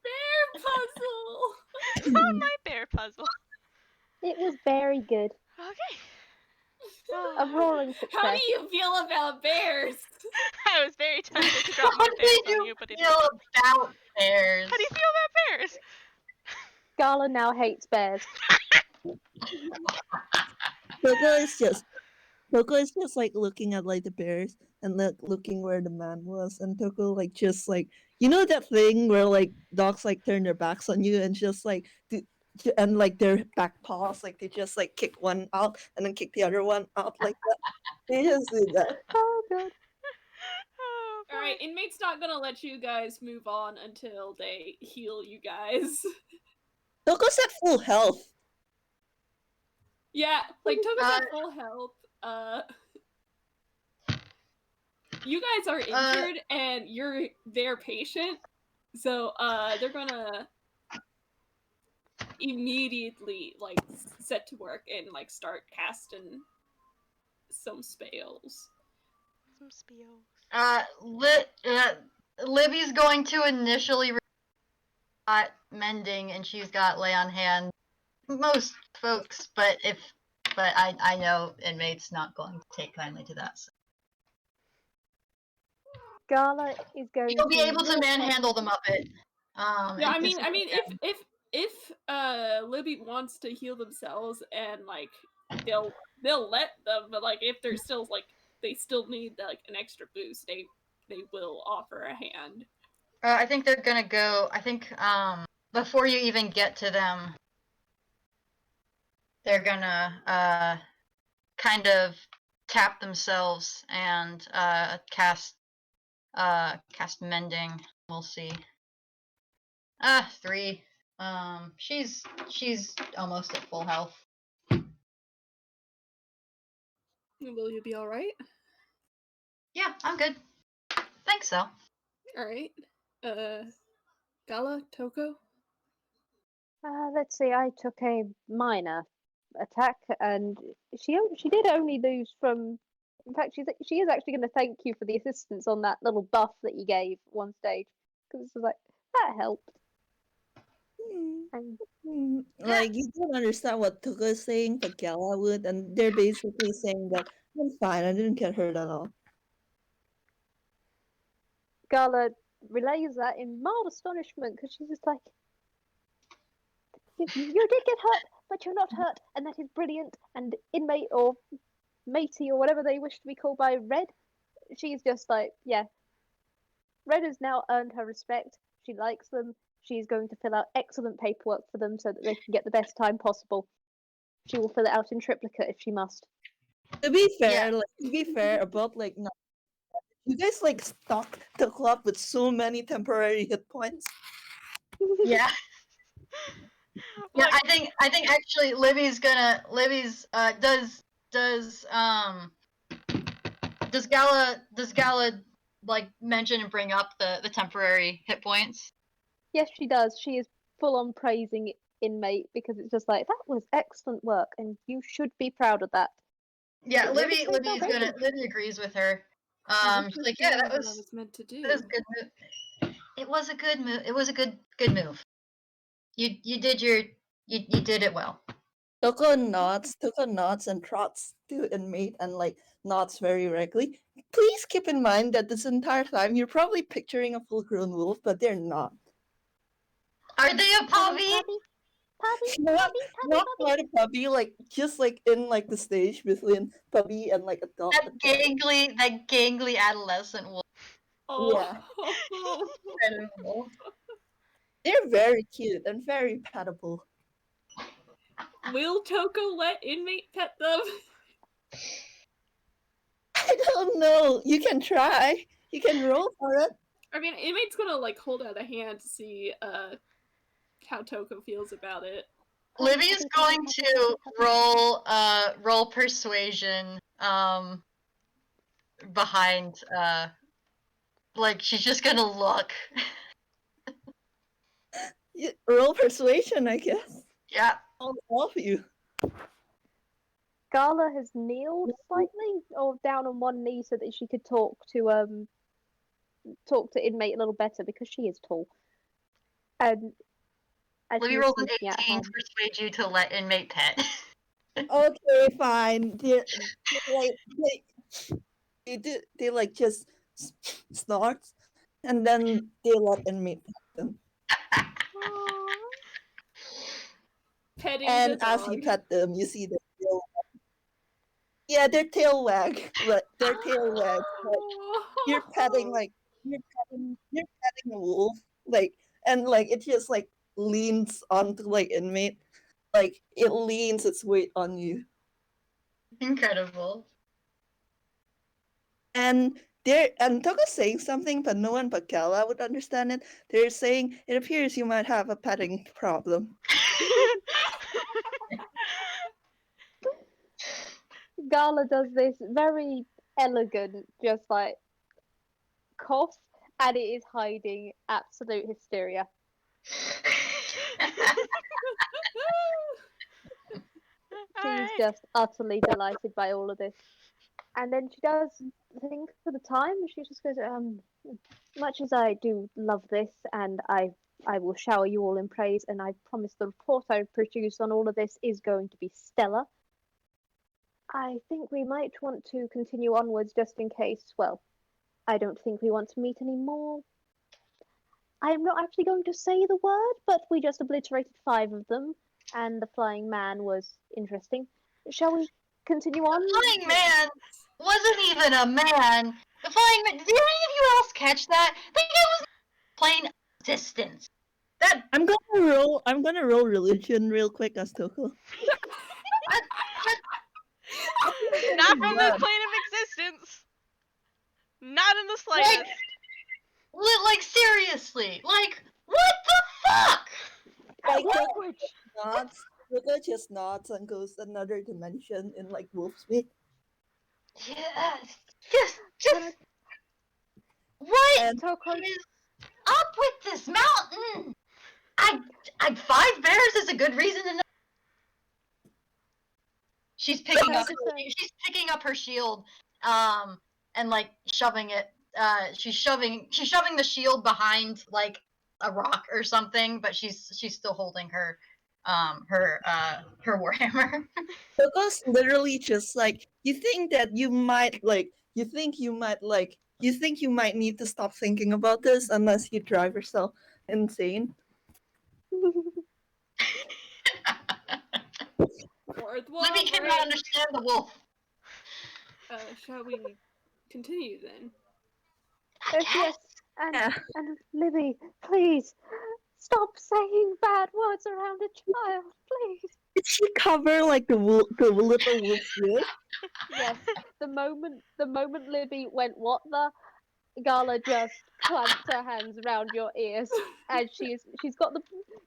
Bear puzzle. Solved my bear puzzle. It was very good. Okay. A roaring success. How do you feel about bears? I was very tempted to drop How more do bears on you you, but it feel about bears? How do you feel about bears? Gala now hates bears. Tokoh is just like looking at like the bears and like looking where the man was, and Tokoh like just like that thing where like dogs like turn their backs on you and just like and like their back paws like they just like kick one out and then kick the other one out like that. They just do that. Oh, good. Oh, All right, inmate's not gonna let you guys move on until they heal you guys. Tokoh's at full health. Yeah, like Toko's at full health. You guys are injured and you're their patient, so they're gonna immediately like set to work and like start casting some spells. some spiels. Libby's going to initially got mending, and she's got lay on hand. Most folks, but I know inmates not going to take kindly to that. So. Gala is going You'll be to able to manhandle the Muppet. Yeah, I mean, if Libby wants to heal themselves and like they'll let them, but like if they're still like they still need like an extra boost, they will offer a hand. I think they're gonna go. I think before you even get to them, they're gonna kind of tap themselves and cast mending. We'll see. 3. She's almost at full health. Will you be all right? Yeah, I'm good. Think so. All right. Gala, Tokoh. let's see. I took a minor attack, and she did only lose from. In fact, she is actually going to thank you for the assistance on that little buff that you gave one stage, because it was like that helped. Like you don't understand what Tokoh is saying, but Gala would, and they're basically saying that I'm fine. I didn't get hurt at all. Gala relays that in mild astonishment because she's just like, you did get hurt, but you're not hurt, and that is brilliant. And inmate or matey or whatever they wish to be called by Red, she's just like, yeah. Red has now earned her respect. She likes them. She's going to fill out excellent paperwork for them so that they can get the best time possible. She will fill it out in triplicate if she must. To be fair, about like you guys like stocked the club with so many temporary hit points. Yeah. Yeah, I think actually Libby's Gala like mention and bring up the temporary hit points? Yes, she does. She is full on praising inmate because it's just like that was excellent work and you should be proud of that. Yeah, But you're the same Libby agrees with her. I was She's just like, yeah, doing that what was I was meant to do. a good move. It was a good move. It was a good move. You did you did it well. Tokoh nods and trots to inmate and like nods very regularly. Please keep in mind that this entire time you're probably picturing a full-grown wolf, but they're not. Are they a puppy? Not quite a puppy, like just like in like the stage between puppy and like adult. That gangly adolescent wolf. Oh. Yeah. Incredible. They're very cute and very petable. Will Tokoh let inmate pet them? I don't know. You can try. You can roll for it. I mean, inmate's gonna like hold out a hand to see how Tokoh feels about it. Libby is going to roll persuasion behind like she's just gonna look. Roll persuasion, I guess. Yeah. I'll help you. Gala has kneeled slightly or down on one knee so that she could talk to inmate a little better because she is tall. And as Libby she's rolled an looking at 18 her, to persuade you to let inmate pet. Okay, fine. They like just snort, and then they let inmate pet them. Petting And the as dog. you pet them, you see their tail. Yeah, their tail wag. Right, their tail wags. You're petting a wolf, like, and like it just like leans onto like inmate, like it leans its weight on you. Incredible. And Toko's saying something, but no one but Gala would understand it. They're saying it appears you might have a petting problem. Gala does this very elegant, just like cough, and it is hiding absolute hysteria. She's just utterly delighted by all of this. And then she does think for the time, she just goes, much as I do love this, and I will shower you all in praise, and I promise the report I produce on all of this is going to be stellar. I think we might want to continue onwards just in case, well, I don't think we want to meet anymore. I am not actually going to say the word, but we just obliterated 5 of them, and the flying man was interesting. Shall we continue on? The flying man wasn't even a man. The flying man. Did any of you else catch that? The guy was plain assistance. That I'm gonna roll religion real quick as Tokoh. Not from this plane of existence. Not in the slightest. like seriously, like what the fuck? Like Tokoh just nods and goes another dimension in like wolf speed. Yeah, just what And Tokoh, is up with this mountain? I 5 bears is a good reason to know. She's picking up her shield, and like shoving it. She's shoving the shield behind like a rock or something, but she's still holding her warhammer. Toko's literally just like you think you might need to stop thinking about this unless you drive yourself insane. Libby cannot understand the wolf. Shall we continue then? yes, and Libby, please stop saying bad words around a child, please. Did she cover like the little wolf's ear? Yes, the moment Libby went, what the? Gala just clamped her hands around your ears, and she's got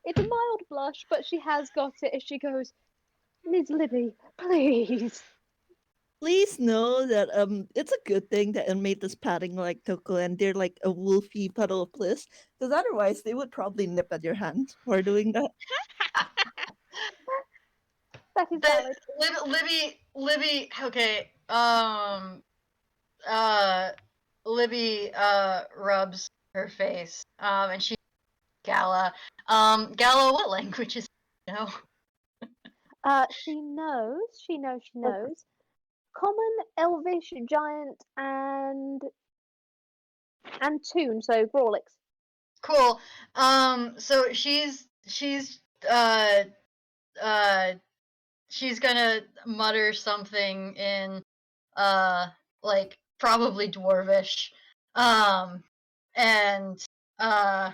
it's a mild blush, but she has got it as she goes, Miss Libby, please. Please know that it's a good thing that inmate is patting like Tokoh and they're like a wolfy puddle of bliss, because otherwise they would probably nip at your hand for doing that. That is That valid. Libby. Okay. Libby rubs her face. And she Gala. Gala, what language is you know? She knows. Common, Elvish, Giant, and Toon, so Brawlix. Cool. So uh she's gonna mutter something in like probably dwarvish. And uh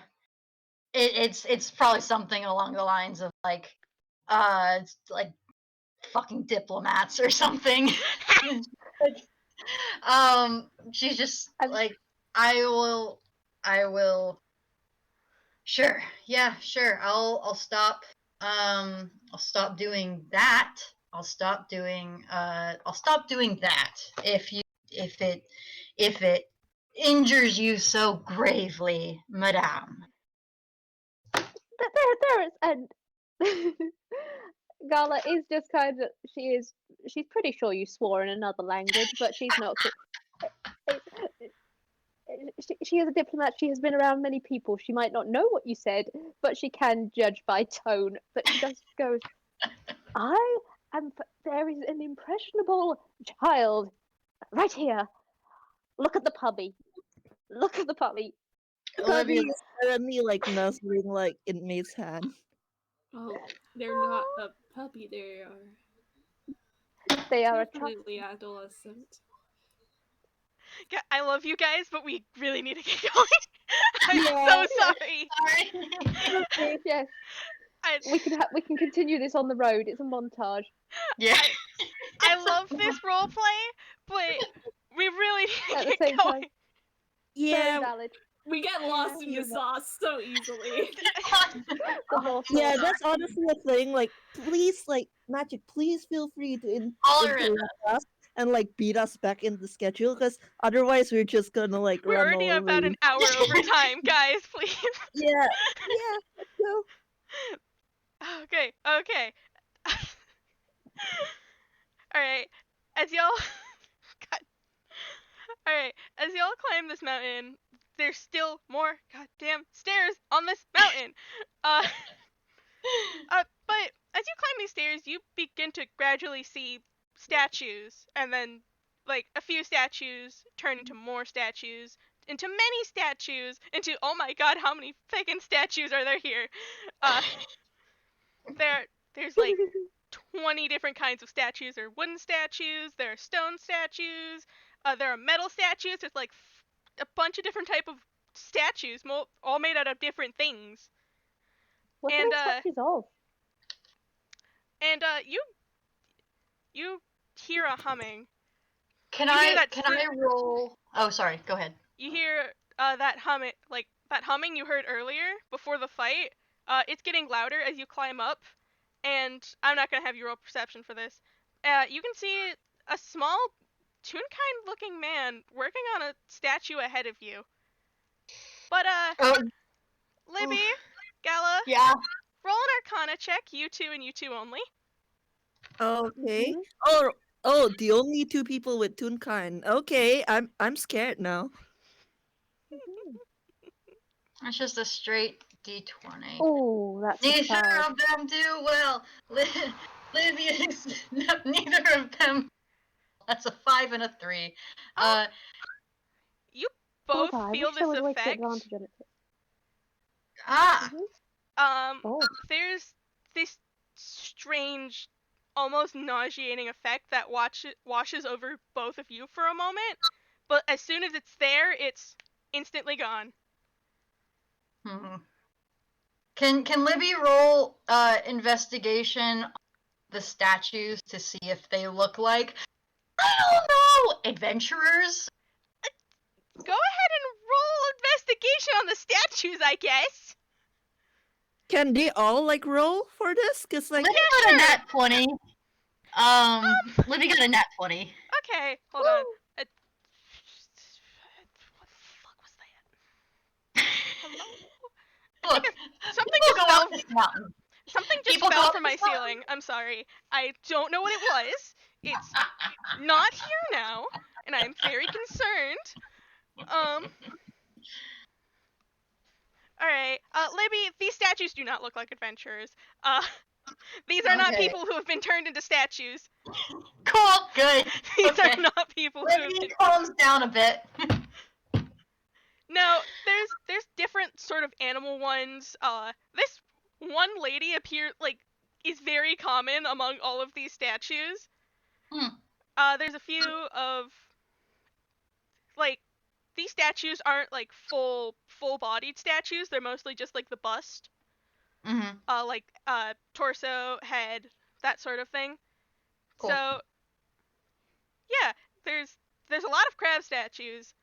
it's probably something along the lines of like fucking diplomats or something. She's just like I will sure, yeah, sure. I'll stop doing that. I'll stop doing that if it if it injures you so gravely, madame. There is, and Gala is just kind of she's pretty sure you swore in another language, but she's not. She is a diplomat. She has been around many people. She might not know what you said, but she can judge by tone. But she just goes, "I am. There is an impressionable child right here. Look at the puppy. Look at the puppy. Libby Olivia, is suddenly like nuzzling like inmate's hand. Oh, they're not a puppy. They They are are a child. definitely adolescent. Yeah, I love you guys, but we really need to get going. I'm Yeah. so sorry. sorry. Yes, I, we can continue this on the road. It's a montage. Yeah. I love this role play, but we really need At to the get same going. time. Very Yeah, valid. We get lost in Yeah. the sauce so easily. The more yeah, sauce. that's honestly a thing. Like, please, like, Magic, please feel free to Tolerate interrupt us and like beat us back in the schedule, because otherwise we're just gonna like We're run already over about you. an hour over time, guys. Please. Yeah, let's go. Okay. All right. As y'all, God. All right. As y'all climb this mountain, there's still more goddamn stairs on this mountain. But as you climb these stairs, you begin to gradually see statues, and then like a few statues turn into more statues, into many statues, into oh my god, how many fucking statues are there here? Uh, there's like 20 different kinds of statues. There are wooden statues, there are stone statues, there are metal statues. There's like a bunch of different type of statues, all made out of different things. What And are they statues of? you hear a humming. Can You hear I that can I roll? Oh, sorry. Go ahead. You hear that humming, like that humming you heard earlier before the fight. It's getting louder as you climb up, and I'm not gonna have you roll perception for this. You can see a small, Toonkind-looking man working on a statue ahead of you. But Oh, Libby, Gala, yeah. roll an Arcana check. You two and you two only. Okay. Mhm. Oh, the only two people with Toonkind. Okay, I'm scared now. It's just a straight D20. Oh, that's a Neither 5. of them do well. Livius, neither of them. That's a 5 and a 3. You Oh, both I feel wish there this was a way to get effect. advantage on it. Ah, Oh. There's this strange, almost nauseating effect that washes over both of you for a moment, but as soon as it's there, it's instantly gone. hmm. Can Libby roll investigation on the statues to see if they look like, I don't know, adventurers? Go ahead and roll investigation on the statues, I guess. Can they all like roll for this? Cause like Libby got a nat 20. Libby got a nat 20. Okay, hold on. What the fuck was that? Hello? Look, Something people just go fell. up this mountain. Something just People fell go from my up the ceiling. I'm sorry. I don't know what it was. It's not here now, and I'm very concerned. Alright. Libby, these statues do not look like adventurers. These are not Okay. people who have been turned into statues. Cool. Good. These Okay. are not people who have Libby been... calms down a bit. No, there's different sort of animal ones. This one lady is very common among all of these statues. Hmm. There's a few of like these statues aren't like full-bodied statues. They're mostly just like the bust. Mm-hmm. Torso, head, that sort of thing. Cool. So yeah, there's a lot of crab statues.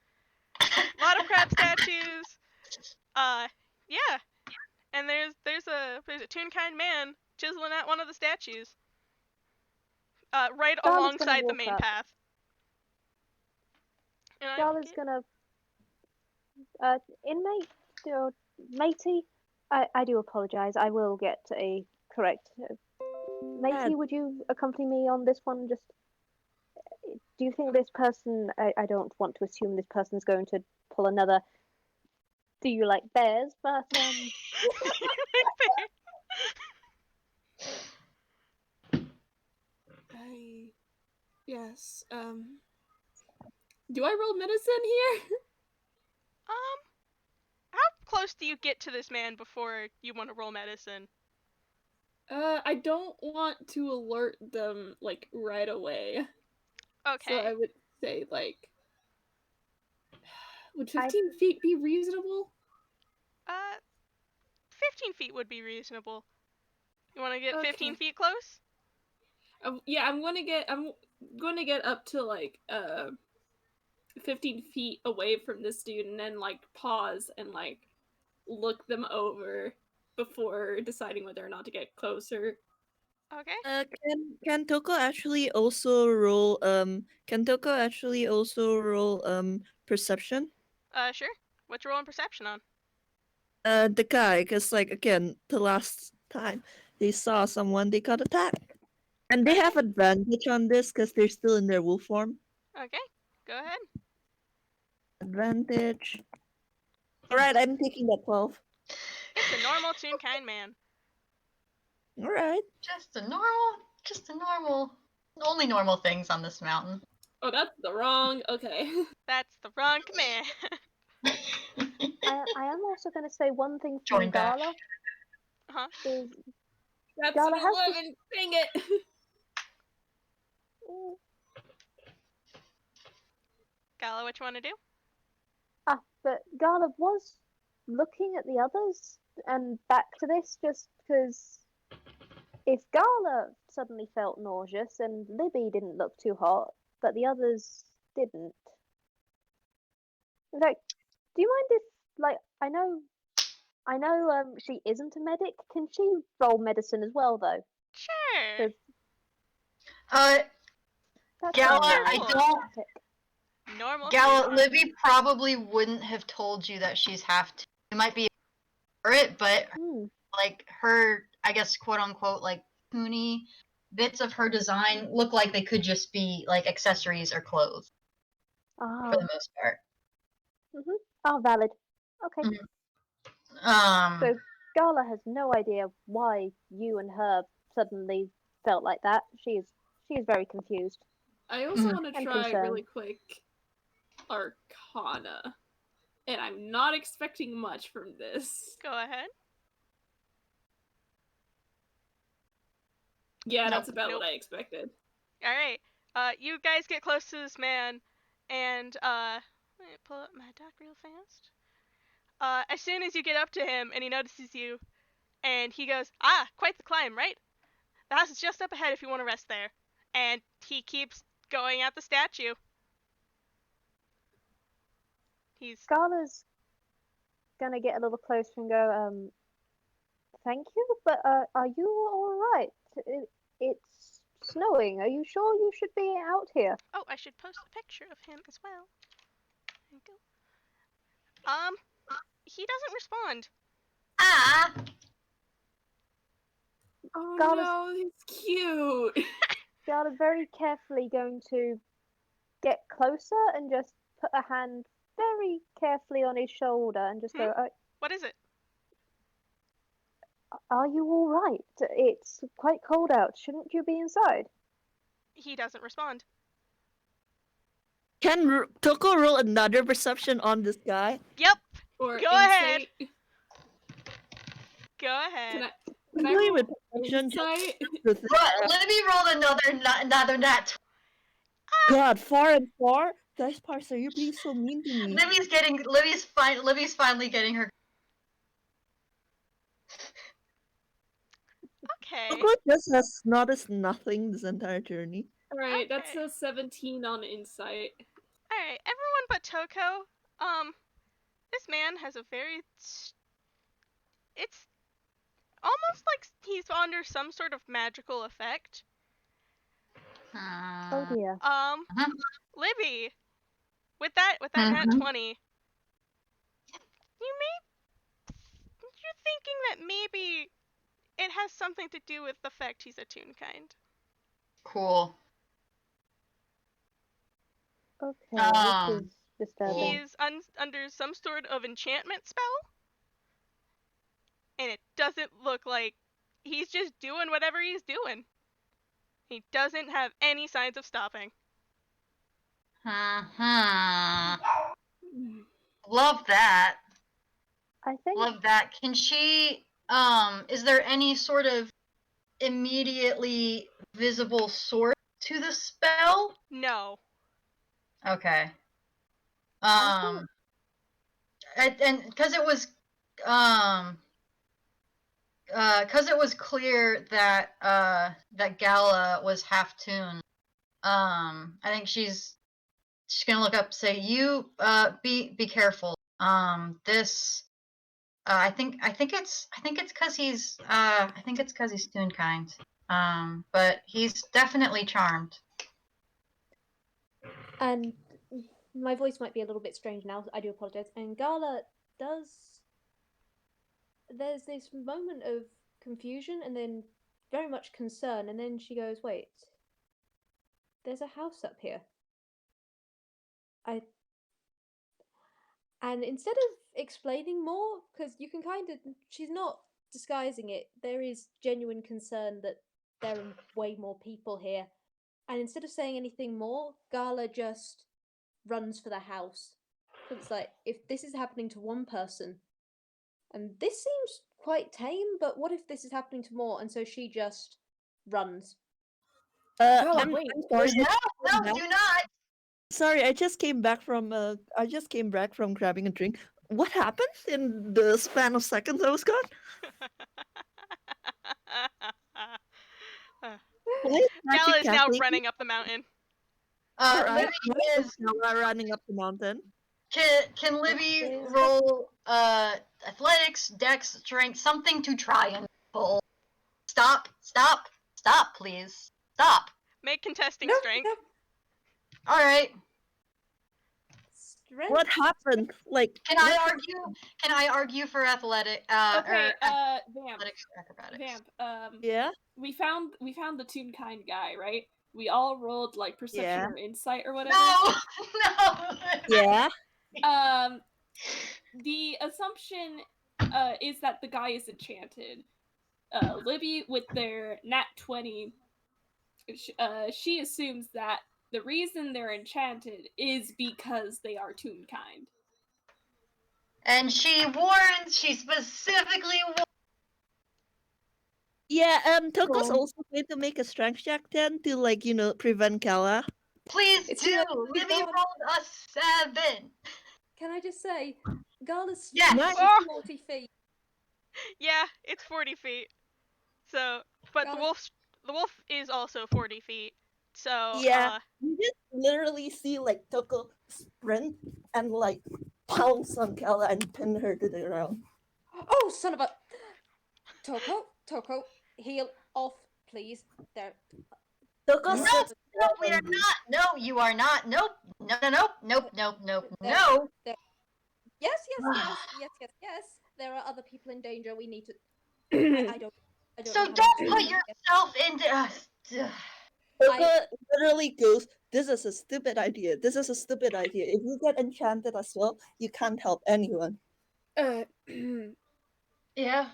A lot of crab statues. Yeah. And there's a toon-kind man chiseling at one of the statues. Right Gala's gonna alongside the walk main up. path. And Gala's gonna inmate or matey. I do apologize. I will get a correct. Matey, would you accompany me on this one? Just do you think this person? I don't want to assume this person's going to pull another. Do you like bears? But Yes. Do I roll medicine here? How close do you get to this man before you want to roll medicine? I don't want to alert them like right away. Okay. So I would say like, would 15 feet be reasonable? 15 feet would be reasonable. You want to get 15 Okay. feet close? Yeah, I'm going to get up to like 15 feet away from this dude and then like pause and like look them over before deciding whether or not to get closer. Okay. Can Tokoh actually also roll perception? Sure. What you rolling perception on? The guy, because like again, the last time they saw someone, they got attacked, and they have advantage on this because they're still in their wolf form. Okay. Go ahead. Advantage. All right, I'm taking that 12. It's a normal toon-kind man. All right. Just a normal. Only normal things on this mountain. Oh, that's the wrong. Okay. That's the wrong command. I am also going to say one thing from Join back. Gala. Uh-huh. Is That's Gala an has 11. Dang it. Gala, what you want to do? But Gala was looking at the others and back to this just because if Gala suddenly felt nauseous and Libby didn't look too hot, but the others didn't. In fact, do you mind if, like, I know, she isn't a medic. Can she roll medicine as well, though? Sure. That's Gala, I don't. Normal. Gala, Libby probably wouldn't have told you that she's half. It might be for it, but like her, I guess, quote unquote, like toony bits of her design look like they could just be like accessories or clothes for the most part. Oh, valid. Okay. So Gala has no idea why you and her suddenly felt like that. She is very confused. I also want to And try concerned. really quick Arcana. And I'm not expecting much from this. Go ahead. Yeah, that's about what I expected. Alright. You guys get close to this man, and, let me pull up my doc real fast. As soon as you get up to him, and he notices you, and he goes, "Ah, quite the climb, right? The house is just up ahead if you want to rest there." And he keeps going at the statue. Gala's gonna get a little closer and go, thank you, but are you alright? It's snowing. Are you sure you should be out here? Oh, I should post a picture of him as well. There you go. He doesn't respond. Oh Gala's, no, it's cute. Gala's very carefully going to get closer and just put a hand very carefully on his shoulder and just go, What is it? are you all right? It's quite cold out. Shouldn't you be inside? He doesn't respond. Can Tokoh roll another perception on this guy? Yep. Or Go ahead. insight. Go ahead. Can I Really roll with perception, insight? just Let me roll another nat. God, far and far. Guys, Parser, you're being so mean to me. Libby's finally getting her. Okay. Tokoh just has noticed nothing this entire journey. Alright, that's Okay. a 17 on insight. Alright, everyone but Tokoh, this man has a very... It's almost like he's under some sort of magical effect. Oh dear. Libby, with that nat 20, you're thinking that maybe it has something to do with the fact he's a toon kind. Cool. Okay, this is disturbing. He's under some sort of enchantment spell, and it doesn't look like he's just doing whatever he's doing. He doesn't have any signs of stopping. Love that. I think Love that. Can she, is there any sort of immediately visible source to the spell? No. Okay. I And because it was, because it was clear that that Gala was half toon. I think she's gonna look up, say, you be careful. This I think it's because he's toon kind. But he's definitely charmed. and my voice might be a little bit strange now. I do apologize. And Gala does. There's this moment of confusion and then very much concern, and then she goes, "Wait, there's a house up here." And instead of explaining more, because you can kind of, she's not disguising it. There is genuine concern that there are way more people here, and instead of saying anything more, Gala just runs for the house. It's like, if this is happening to one person, and this seems quite tame, but what if this is happening to more? And so she just runs. I'm wait. sorry. No, do not. Sorry, I just came back from grabbing a drink. What happened in the span of seconds I was gone? Why is Gala is now Kathy- running up the mountain. Libby why is. is Gala running up the mountain? Can Libby roll athletics, dex, strength, something to try and pull? Stop, please. Stop. Make contesting No, strength. no. All right. Strength. What happened? Like, Can I argue for athletic? Okay, Vamp. Athletics, acrobatics. Vamp. yeah? We found the toon kind guy, right? We all rolled like perception Yeah. or insight or whatever. No, no. Yeah? The assumption is that the guy is enchanted. Libby, with their nat 20, she assumes that the reason they're enchanted is because they are toon kind. And she specifically warns. Yeah, Toko's also going to make a strength check then to, like, prevent Gala. Please It's do. your- Libby God. rolled a 7. Can I just say, Gala's Yes. strength Oh. is 40 feet. Yeah, it's 40 feet. So, but the Gala- wolf is also 40 feet. So, Yeah. You just literally see, like, Toko sprint and, like, pounce on Gala and pin her to the ground. Oh, son of a... Tokoh, heal off, please. There. Toko No, sits no, we are not. No, you are not. Nope. Nope. No. Yes. There are other people in danger. We need to... I don't... So don't put yourself into. Tokoh literally goes, "This is a stupid idea. This is a stupid idea. If you get enchanted as well, you can't help anyone." Yeah.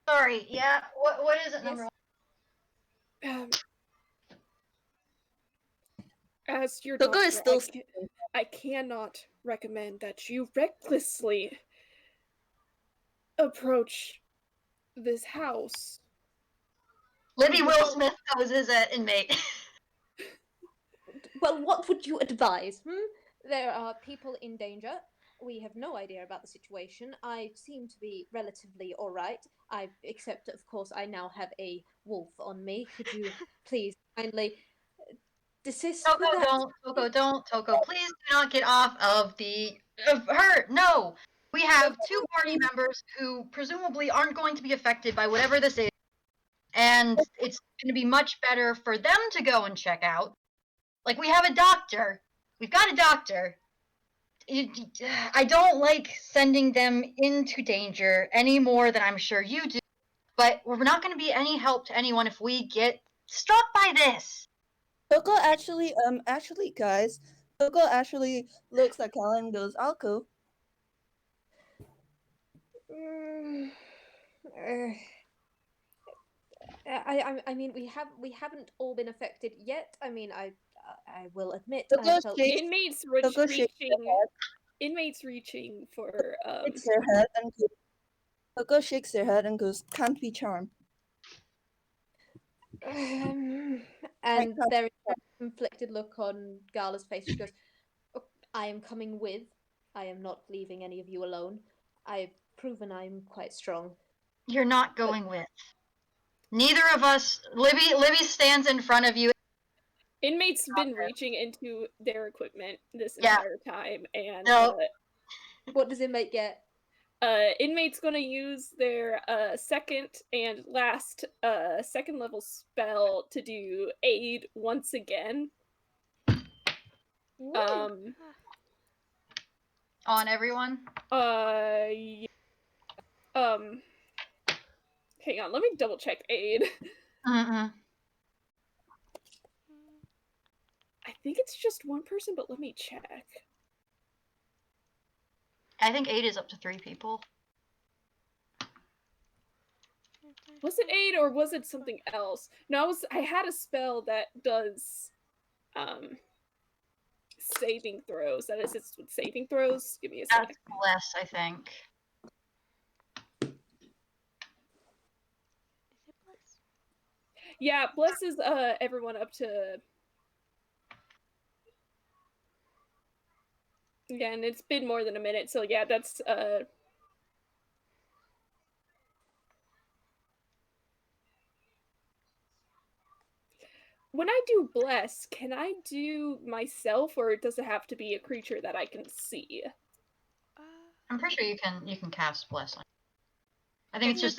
Sorry. Yeah. What is it, number one? As your Tokoh doctor, is still. I cannot recommend that you recklessly approach this house. Libby Will Smith poses an inmate. Well, what would you advise? There are people in danger. We have no idea about the situation. I seem to be relatively all right. Except, of course, I now have a wolf on me. Could you please kindly desist with that? Tokoh, please do not get off of her. No, we have two party members who presumably aren't going to be affected by whatever this is, and it's going to be much better for them to go and check out. Like, we have a doctor. We've got a doctor. I don't like sending them into danger any more than I'm sure you do, but we're not going to be any help to anyone if we get struck by this. Tokoh actually, guys, Tokoh actually looks at Gala and goes, "I'll go." I mean, we haven't all been affected yet. I mean, I will admit, Tokoh shakes. Inmates Tokoh shakes their head. Inmates reaching for Shakes their head and goes, Tokoh shakes their head and goes, "Can't be charmed." and there is a conflicted look on Gala's face. She goes, "Oh, I am coming with. I am not leaving any of you alone. I've proven I'm quite strong." You're not going with. Neither of us. Libby stands in front of you. Inmates been reaching into their equipment this entire time, and what does inmate get? Inmate's gonna use their second and last second level spell to do aid once again. On everyone? Yeah. Hang on, let me double check aid. I think it's just one person, but let me check. I think aid is up to 3 people. Was it aid or was it something else? No, I had a spell that does saving throws. That assists with saving throws. Give me a sec. That's less, I think. Yeah, bless is everyone up to. Again, it's been more than a minute, so yeah, that's when I do bless, can I do myself, or does it have to be a creature that I can see? I'm pretty sure you can cast bless on. I think it's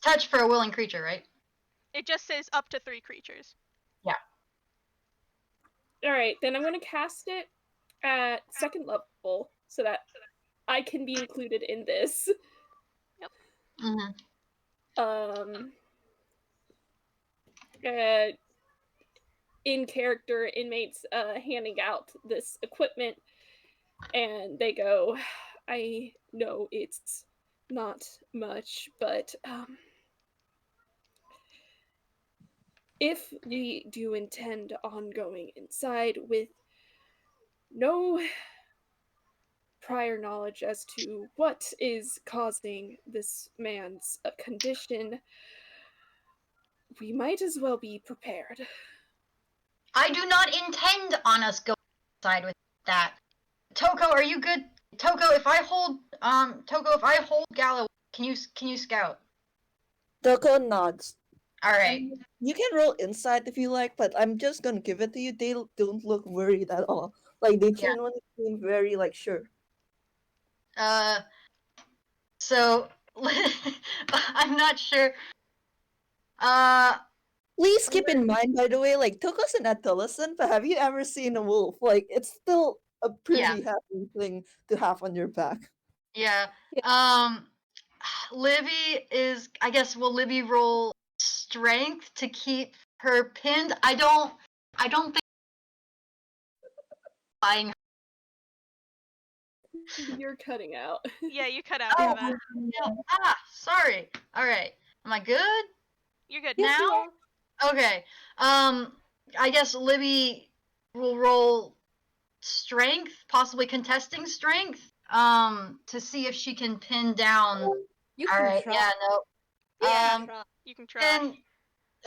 touch for a willing creature, right? It just says up to 3 creatures. Yeah. Alright, then I'm gonna cast it at second level so that I can be included in this. Yep. In character, inmates handing out this equipment, and they go, I know it's not much, but if we do intend on going inside with no prior knowledge as to what is causing this man's condition, we might as well be prepared. I do not intend on us going inside with that. Tokoh, are you good? Tokoh, if I hold Gala, can you scout? Tokoh nods. Alright. You can roll insight if you like, but I'm just gonna give it to you. They don't look worried at all. Like, they genuinely seem very, like, sure. So, I'm not sure. Please keep in mind, by the way, like, Tokoh's an adolescent, but have you ever seen a wolf? Like, it's still a pretty happy thing to have on your back. Yeah. Libby is, I guess, will Libby roll strength to keep her pinned. I don't think buying. You're cutting out. Yeah, you cut out Oh, for that. sorry. All right. Am I good You're good. Yes, you now? are. Okay. I guess Libby will roll strength, possibly contesting strength, to see if she can pin down. You All can right. try. Yeah. No. Yeah, try. You can try. Then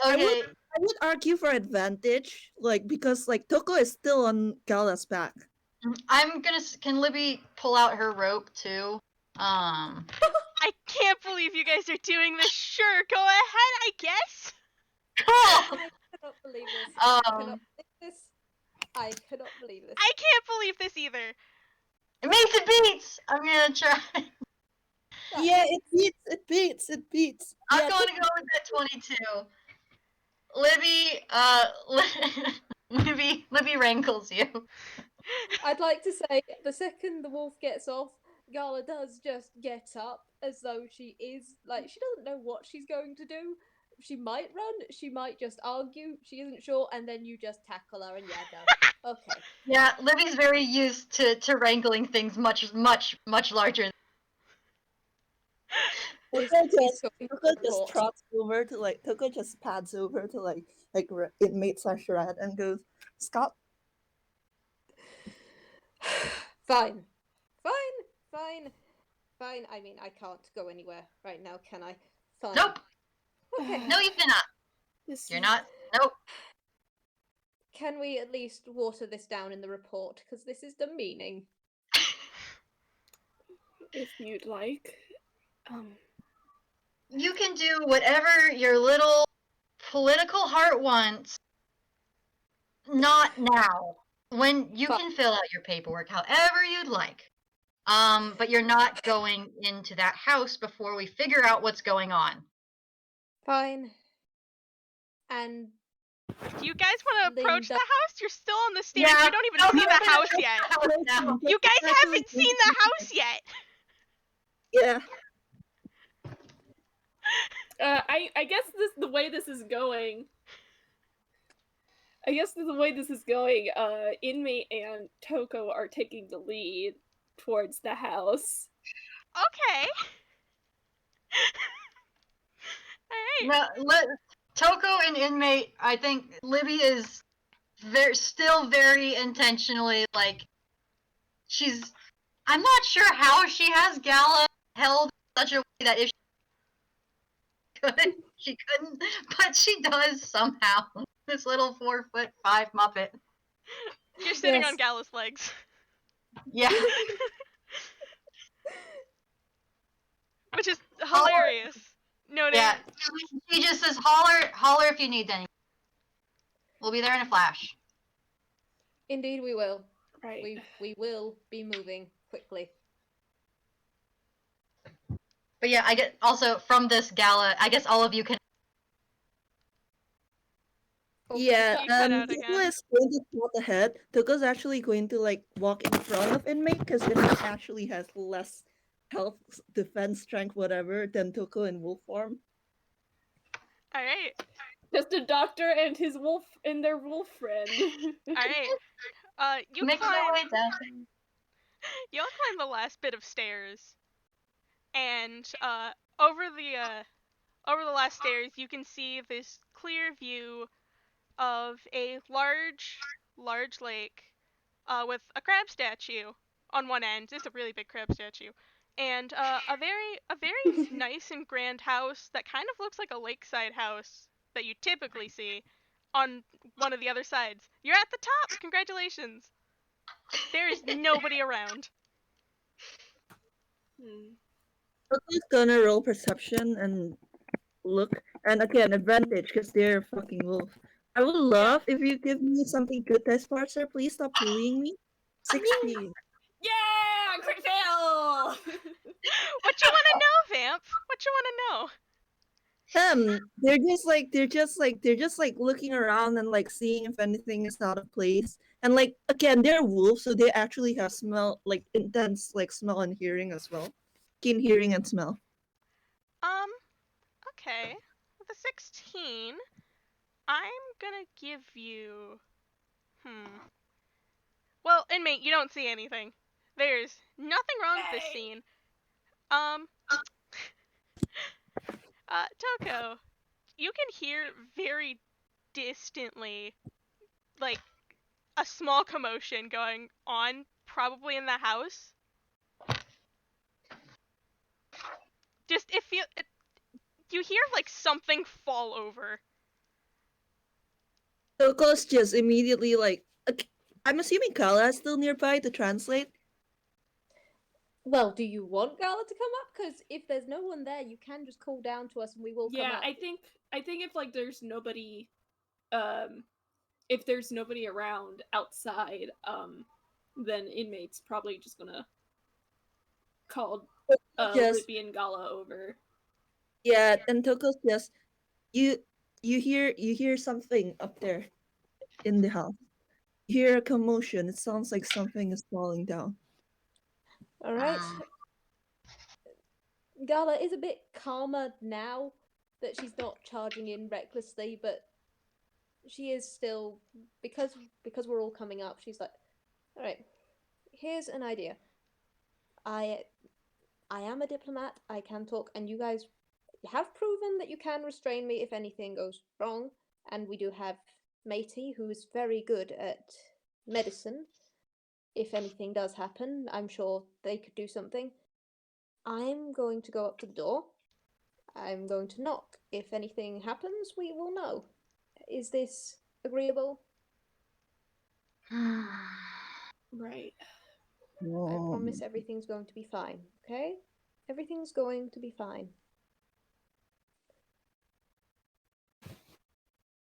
I okay. would argue for advantage, like because like Tokoh is still on Gala's back. I'm gonna. Can Libby pull out her rope too? I can't believe you guys are doing this. Sure, go ahead, I guess. Cool. I cannot believe this. I cannot Um, believe this. I cannot believe this. I can't believe this either. it makes it beats. I'm gonna try. Yeah, it beats. It beats. It beats. I'm Yeah, going to go with that 22. Libby, Libby rankles you. I'd like to say the second the wolf gets off, Gala does just get up as though she is like she doesn't know what she's going to do. She might run, she might just argue, she isn't sure, and then you just tackle her and yeah, no. Okay. Yeah, Libby's very used to wrangling things much larger. This Tokoh is just going Tokoh to just court. trots over to like Tokoh just pads over to like inmate slash rat and goes, "Stop." Fine. Fine. I mean, I can't go anywhere right now, can I? Fine. Nope. Okay. No, you cannot. You're not. Nope. Can we at least water this down in the report? Because this is demeaning. If you'd like. You can do whatever your little political heart wants. Not now. When you can fill out your paperwork however you'd like. But you're not going into that house before we figure out what's going on. Fine. And Do you guys want to approach Linda- the house? You're still on the stairs. Yeah, You don't even no, see we're the gonna house go yet. to the house now. You guys haven't seen the house yet. Yeah. I guess the way this is going. Inmate and Tokoh are taking the lead towards the house. Okay. Alright. No, Tokoh and Inmate, I think Libby is still very intentionally, like, I'm not sure how she has Gala held in such a way that if she couldn't, but she does somehow. This little 4'5" Muppet. You're sitting Yes. on Gala's legs. Yeah. Which is hilarious. Noting. Yeah. She just says, holler if you need anything. We'll be there in a flash. indeed we will. Right. We will be moving quickly. But yeah, I get also from this Gala, I guess all of you can. Yeah, You cut out Tokoh again. is going to plot ahead. Toko's actually going to like walk in front of inmate because inmate actually has less health, defense, strength, whatever than Tokoh in wolf form. Alright. Just a doctor and his wolf and their wolf friend. Alright. You Make climb. my way down. You all climb the last bit of stairs, and over the last stairs, you can see this clear view of a large lake, with a crab statue on one end. It's a really big crab statue, and a very nice and grand house that kind of looks like a lakeside house that you typically see on one of the other sides. You're at the top. Congratulations. There is nobody around. Toko's gonna roll perception and look, and again advantage because they're fucking wolf. I would love if you give me something good this part, sir. Please stop bullying me. 16. Yeah! Crit fail! What you want to know, Vamp? What you want to know? They're just like looking around and like seeing if anything is out of place. And like again, they're wolves, so they actually have smell, like intense like smell and hearing as well. Keen hearing and smell. Okay. with a 16, I'm gonna give you... Well, inmate, you don't see anything. There's nothing wrong with this scene. Tokoh, you can hear very distantly, like, a small commotion going on, probably in the house. Just, you hear, like, something fall over. Toko's just immediately like, I'm assuming Gala is still nearby to translate. Well, do you want Gala to come up? Because if there's no one there, you can just call down to us and we will come up. I think if like there's nobody, if there's nobody around outside, then inmate's probably just gonna call Libby and Gala over. Yeah, and Toko's just you hear something up there in the house. You hear a commotion. It sounds like something is falling down. All right. Gala is a bit calmer now that she's not charging in recklessly, but she is still, because we're all coming up, she's like, all right, here's an idea. I am a diplomat, I can talk, and you guys have proven that you can restrain me if anything goes wrong, and we do have Matey, who is very good at medicine. If anything does happen, I'm sure they could do something. I'm going to go up to the door. I'm going to knock. If anything happens, we will know. Is this agreeable? Right. I promise everything's going to be fine, okay? Everything's going to be fine.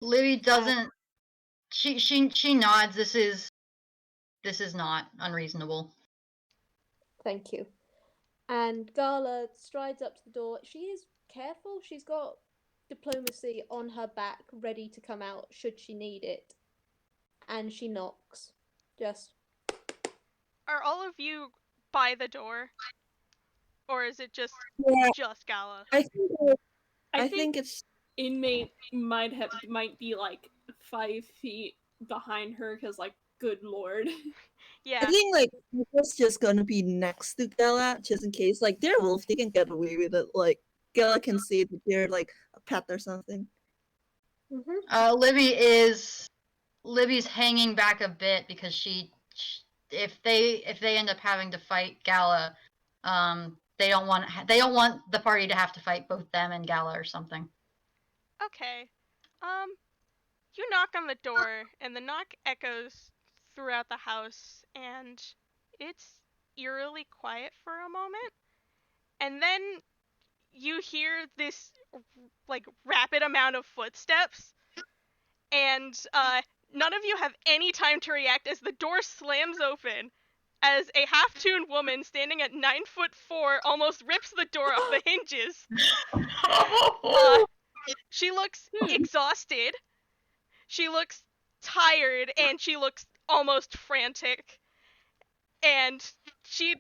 Libby doesn't. She nods. This is not unreasonable. Thank you. And Gala strides up to the door. She is careful. She's got diplomacy on her back, ready to come out should she need it. And she knocks. Just. Are all of you by the door? Or is it just Gala? I think it's inmate might be like 5 feet behind her because, like, good lord. Yeah. I think like it's just gonna be next to Gala just in case. Like they're wolves, they can get away with it. Like Gala can see that they're like a pet or something. Libby's hanging back a bit because she if they end up having to fight Gala, they don't want the party to have to fight both them and Gala or something. Okay. You knock on the door, and the knock echoes throughout the house, and it's eerily quiet for a moment. And then you hear this, like, rapid amount of footsteps, and none of you have any time to react as the door slams open, as a half-tuned woman standing at 9'4" almost rips the door off the hinges. She looks exhausted. She looks tired, and she looks almost frantic. And she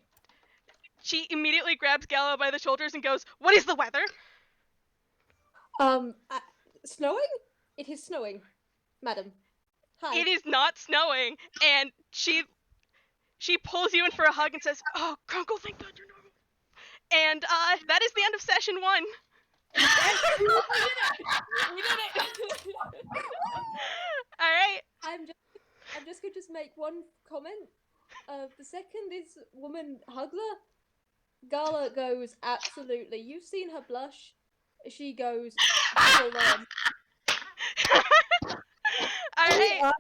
immediately grabs Gala by the shoulders and goes, "What is the weather?" Snowing? It is snowing, madam. Hi. It is not snowing, and she pulls you in for a hug and says, "Oh, Grunkle, thank God you're normal." And that is the end of session 1. We did it! All right. I'm just going to make one comment. The second this woman Hugler, Gala goes, absolutely. You've seen her blush. She goes, full on. Alright.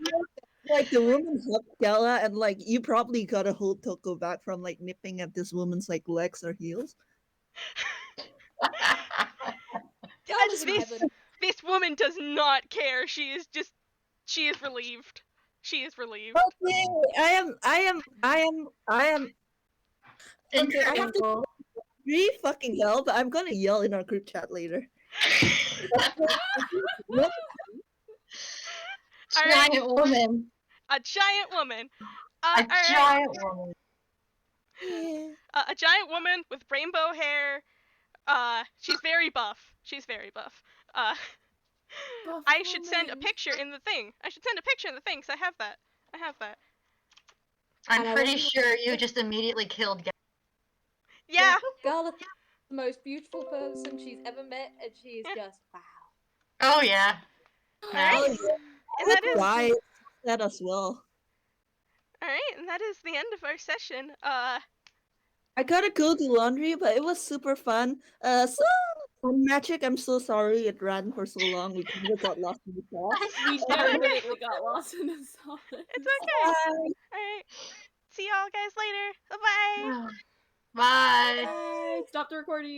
Like the woman hugged Gala, and like you probably gotta hold Tokoh back from like nipping at this woman's like legs or heels. This woman does not care. She is relieved. She is relieved. Okay, I am. Okay, I have to really fucking yell, but I'm gonna yell in our group chat later. Giant woman. A giant woman. A giant woman. A giant woman with rainbow hair. She's very buff. I should send a Buffalo-man. picture in the thing. I should send a picture in the thing, 'cause I have that. I have that. I'm And I pretty wasn't- sure you just immediately killed Gala. Yeah. Gala, the most beautiful person she's ever met, and she is Yeah. just wow. Oh yeah. Alright. Oh, Nice. yeah. And that is Why that as well? alright, and that is the end of our session. I gotta go do laundry, but it was super fun. Magic, I'm so sorry it ran for so long. We kind of got lost in the sauce. We okay. definitely got lost in the sauce. It's okay. Alright. See y'all guys later. Bye bye. Bye. Bye. Stop the recording.